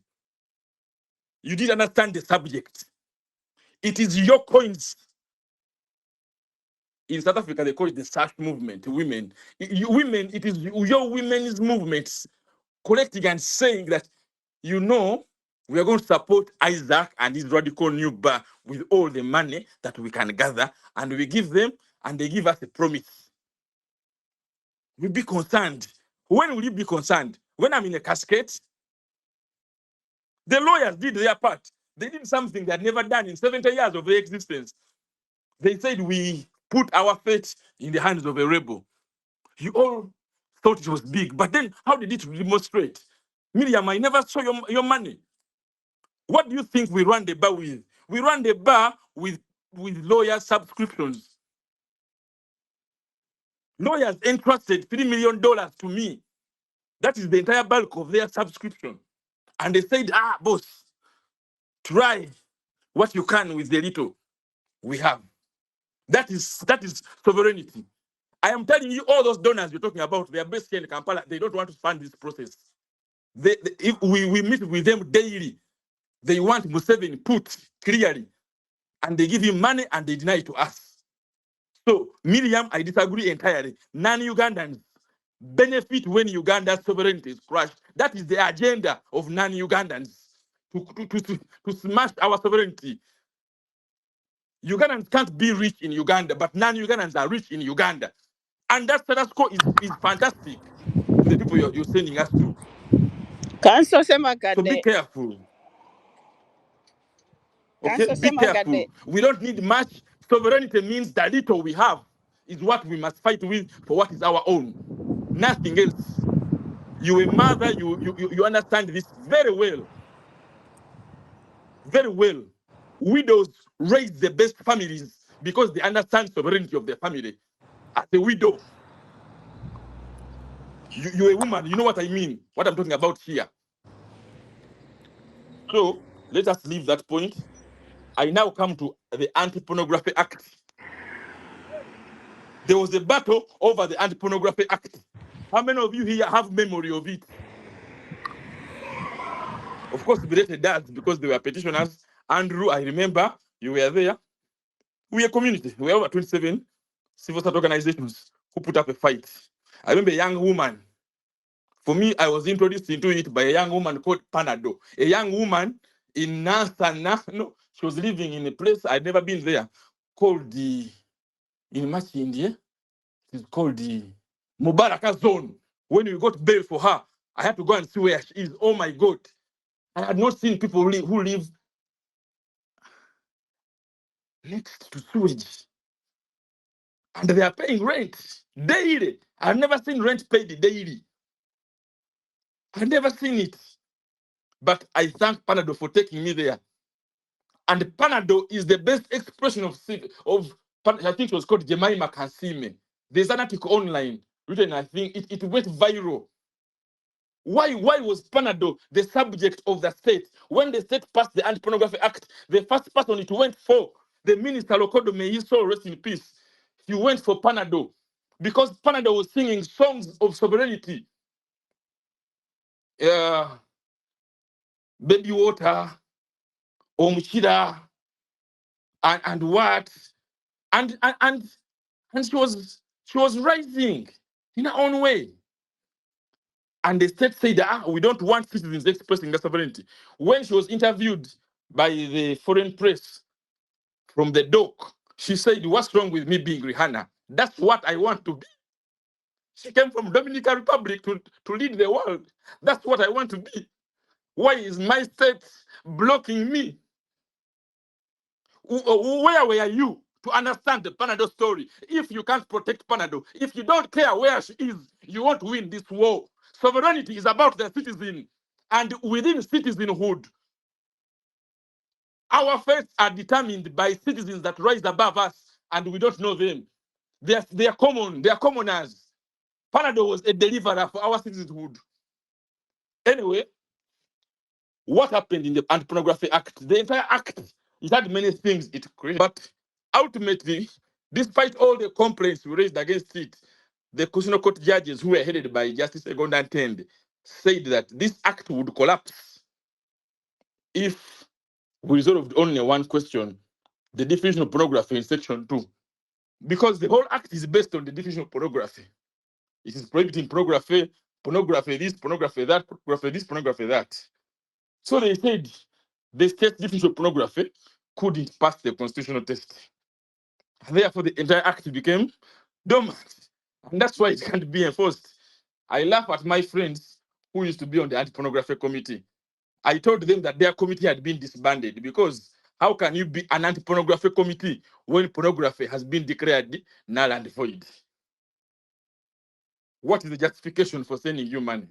You didn't understand the subject. It is your coins. In South Africa, they call it the SASH movement, women. Women, it is your women's movements collecting and saying that, We are going to support Isaac and his radical new bar with all the money that we can gather, and we give them, and they give us a promise. We'll be concerned. When will you be concerned? When I'm in a casket? The lawyers did their part. They did something they had never done in 70 years of their existence. They said we put our fate in the hands of a rebel. You all thought it was big, but then how did it demonstrate? Miriam, I never saw your money. What do you think we run the bar with? We run the bar with lawyer subscriptions. Lawyers entrusted $3 million to me. That is the entire bulk of their subscription. And they said, boss, try what you can with the little we have. That is sovereignty. I am telling you, all those donors you're talking about, they are based here in Kampala. They don't want to fund this process. If we meet with them daily, they want Museveni put clearly, and they give him money and they deny it to us. So, Miriam, I disagree entirely. Non-Ugandans benefit when Uganda's sovereignty is crushed. That is the agenda of non-Ugandans, to smash our sovereignty. Ugandans can't be rich in Uganda, but non-Ugandans are rich in Uganda. And that status quo is fantastic to the people you're sending us to. Council So be Ssemakadde. careful. Okay, Council be careful. Ssemakadde. We don't need much. Sovereignty means the little we have is what we must fight with for what is our own. Nothing else. You a mother, you understand this very well. Very well. Widows raise the best families because they understand sovereignty of their family. As a widow, you're a woman, you know what I mean, what I'm talking about here. So let us leave that point. I now come to the Anti-Pornography Act. There was a battle over the Anti-Pornography Act. How many of you here have memory of it? Of course, Bireete does, because they were petitioners. Andrew, I remember you were there. We are a community. We are over 27 civil society organizations who put up a fight. I remember a young woman. For me, I was introduced into it by a young woman called Panado. A young woman in Nansana. No, she was living in a place I'd never been there, called in Machi, India. It's called the Mubaraka Zone. When we got bail for her, I had to go and see where she is. Oh my God. I had not seen people who live next to sewage. And they are paying rent daily. I've never seen rent paid daily. I've never seen it. But I thank Panado for taking me there. And Panado is the best expression of I think it was called Jemima Kansime. There's an article online written, I think it went viral. Why was Panado the subject of the state? When the state passed the Anti-Pornography Act, the first person it went for, the minister Lokodo, may his soul rest in peace, he went for Panado because Panado was singing songs of sovereignty. Baby water, Omchida, and what? And she was rising in her own way. And the state said, we don't want citizens expressing their sovereignty. When she was interviewed by the foreign press from the dock, she said, what's wrong with me being Rihanna? That's what I want to be. She came from Dominican Republic to lead the world. That's what I want to be. Why is my state blocking me? Where were you to understand the Panado story? If you can't protect Panado, if you don't care where she is, you won't win this war. Sovereignty is about the citizen, and within citizenhood, our fates are determined by citizens that rise above us, and we don't know them. They are common. They are commoners. Panado was a deliverer for our citizenhood. Anyway, what happened in the Anti-Pornography Act? The entire act, it had many things it created, but ultimately, despite all the complaints we raised against it, the Constitutional Court judges who were headed by Justice Egonda Ntende said that this act would collapse if we resolved only one question, the definition of pornography in section 2. Because the whole act is based on the definition of pornography. It is prohibiting pornography, pornography this, pornography that, pornography this, pornography that. So they said the state definition of pornography couldn't pass the constitutional test. Therefore, the entire act became dormant. And that's why it can't be enforced. I laugh at my friends who used to be on the anti-pornography committee. I told them that their committee had been disbanded because how can you be an anti-pornography committee when pornography has been declared null and void? What is the justification for sending you money?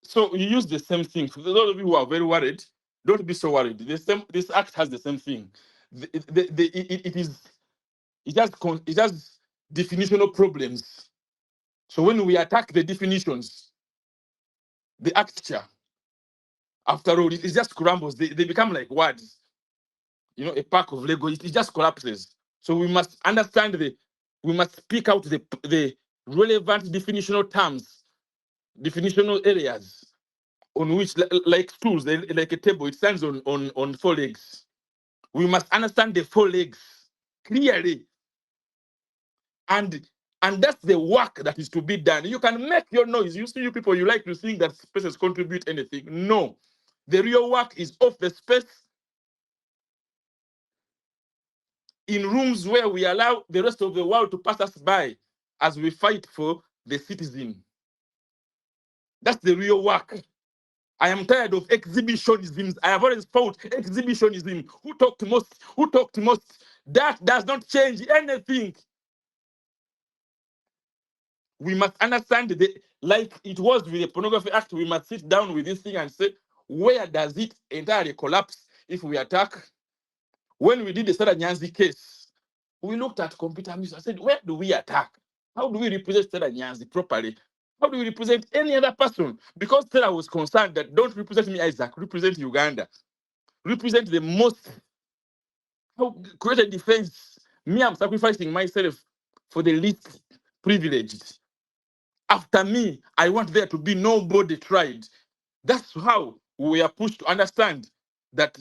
So you use the same thing. For those of you who are very worried, don't be so worried. This act has the same thing. It has definitional problems. So when we attack the definitions, the acture, after all, it just crumbles. They become like words. You know, a pack of Lego, it just collapses. So we must understand we must speak out the relevant definitional terms, definitional areas on which, like stools, like a table, it stands on 4 legs. We must understand the 4 legs clearly. And that's the work that is to be done. You can make your noise. You see, you people, you like to think that spaces contribute anything. No. The real work is off the space, in rooms where we allow the rest of the world to pass us by as we fight for the citizen. That's the real work. I am tired of exhibitionism. I have always fought exhibitionism. Who talked most? Who talked most? That does not change anything. We must understand like it was with the Pornography Act, we must sit down with this thing and say, where does it entirely collapse if we attack? When we did the Sarah Nyanzi case, we looked at computer music. I said, where do we attack? How do we represent Sarah Nyanzi properly? How do we represent any other person? Because Sarah was concerned that don't represent me, Isaac, represent Uganda. Represent the most, create a defense. Me, I'm sacrificing myself for the least privileged. After me, I want there to be nobody tried. That's how we are pushed to understand that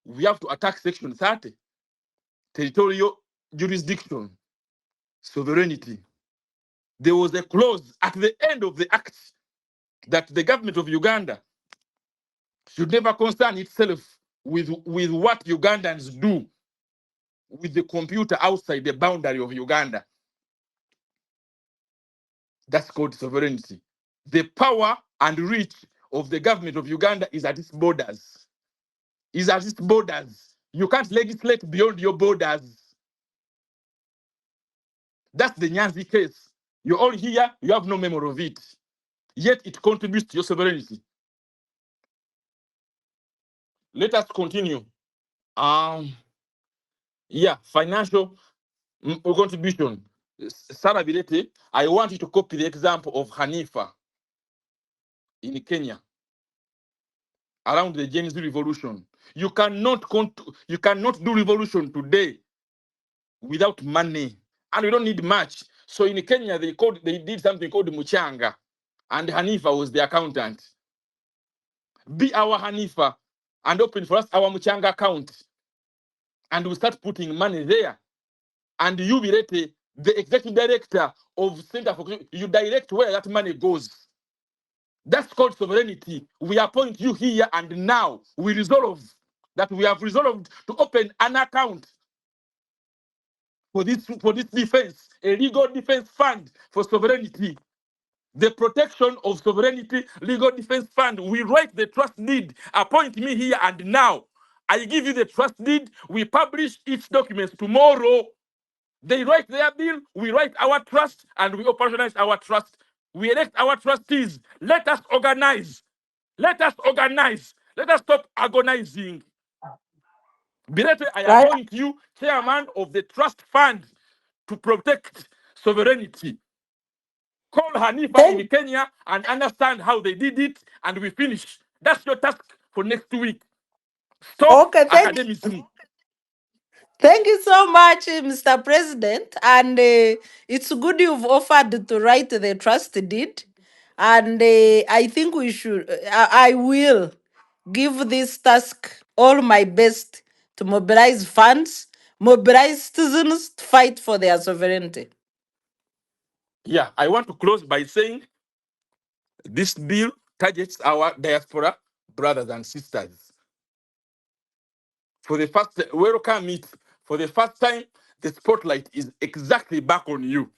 we have to attack Section 30, territorial jurisdiction, sovereignty. There was a clause at the end of the act that the government of Uganda should never concern itself with what Ugandans do with the computer outside the boundary of Uganda. That's called sovereignty. The power and reach of the government of Uganda is at its borders. You can't legislate beyond your borders. That's the Nyanzi case. You're all here, you have no memory of it. Yet it contributes to your sovereignty. Let us continue. Financial contribution. Sarah Bireete, I want you to copy the example of Hanifa in Kenya around the Gen Z revolution. You cannot do revolution today without money, and we don't need much. So in Kenya, they did something called Muchanga, and Hanifa was the accountant. Be our Hanifa and open for us our Muchanga account, and we start putting money there. And you, Bireete, the executive director of Center for, you direct where that money goes. That's called sovereignty. We appoint you here and now. We resolve that we have resolved to open an account for this defense, a legal defense fund for sovereignty. The protection of sovereignty, legal defense fund. We write the trust deed. Appoint me here and now. I give you the trust deed. We publish its documents tomorrow. They write their bill, we write our trust, and we operationalize our trust. We elect our trustees. Let us organize. Let us organize. Let us stop agonizing. Bireete, I Right. appoint you chairman of the trust fund to protect sovereignty. Call Hanifa in Thank, Kenya and understand how they did it, and we finish. That's your task for next week. Stop okay, academicism. thank you so much, Mr. President. And it's good you've offered to write the trust deed. And I think we should, I will give this task all my best to mobilize funds, mobilize citizens to fight for their sovereignty. Yeah, I want to close by saying this bill targets our diaspora, brothers and sisters. For the first, welcome it. For the first time, the spotlight is exactly back on you.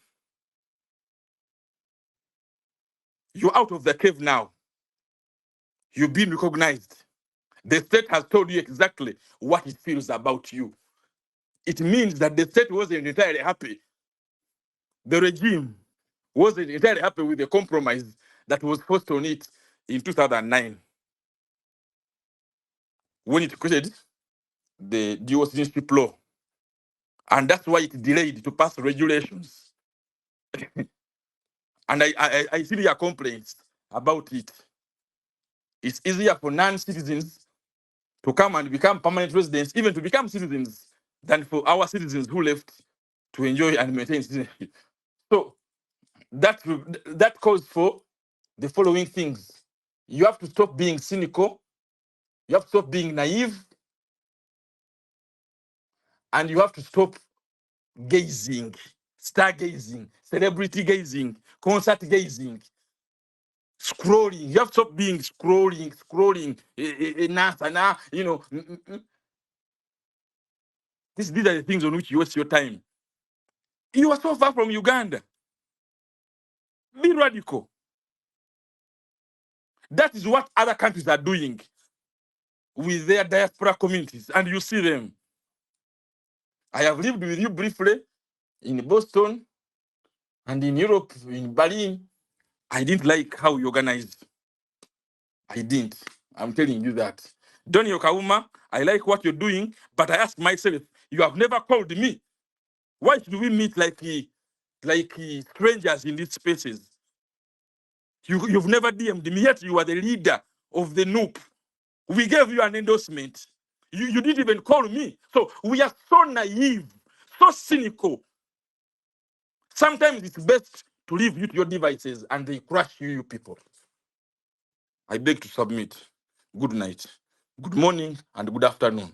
You're out of the cave now. You've been recognized. The state has told you exactly what it feels about you. It means that the state wasn't entirely happy. The regime wasn't entirely happy with the compromise that was forced on it in 2009 when it created the dual citizenship law. And that's why it delayed to pass regulations. And I see your complaints about it. It's easier for non-citizens to come and become permanent residents, even to become citizens, than for our citizens who left to enjoy and maintain citizenship. So that calls for the following things. You have to stop being cynical, you have to stop being naive, and you have to stop gazing, stargazing, celebrity gazing, concert gazing, scrolling. You have to stop being scrolling, you know. These are the things on which you waste your time. You are so far from Uganda. Be radical. That is what other countries are doing with their diaspora communities, and you see them. I have lived with you briefly in Boston and in Europe, in Berlin. I didn't like how you organized. I didn't. I'm telling you that. Donny Okauma, I like what you're doing, but I ask myself, you have never called me. Why should we meet like strangers in these spaces? You've never DM'd me, yet you are the leader of the NUP. We gave you an endorsement. You didn't even call me. So we are so naive, so cynical. Sometimes it's best to leave you to your devices and they crush you people. I beg to submit. Good night, good morning, and good afternoon.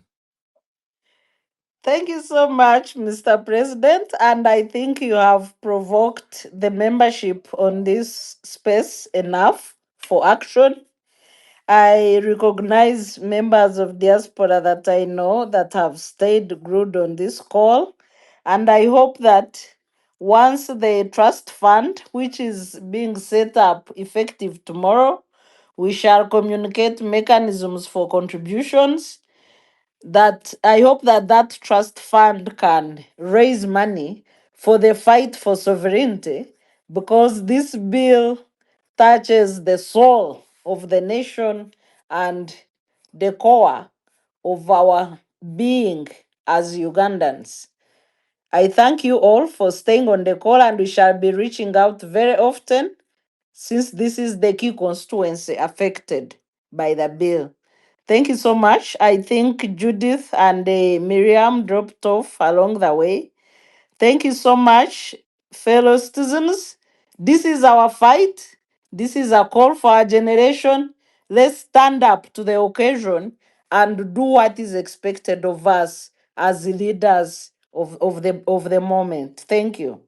Thank you so much, Mr. President. And I think you have provoked the membership on this space enough for action. I recognize members of diaspora that I know that have stayed glued on this call. And I hope that once the trust fund, which is being set up effective tomorrow, we shall communicate mechanisms for contributions, that I hope that that trust fund can raise money for the fight for sovereignty, because this bill touches the soul of the nation and the core of our being as Ugandans. I thank you all for staying on the call, and we shall be reaching out very often since this is the key constituency affected by the bill. Thank you so much. I think Judith and Miriam dropped off along the way. Thank you so much, fellow citizens. This is our fight. This is a call for our generation. Let's stand up to the occasion and do what is expected of us as the leaders of the moment. Thank you.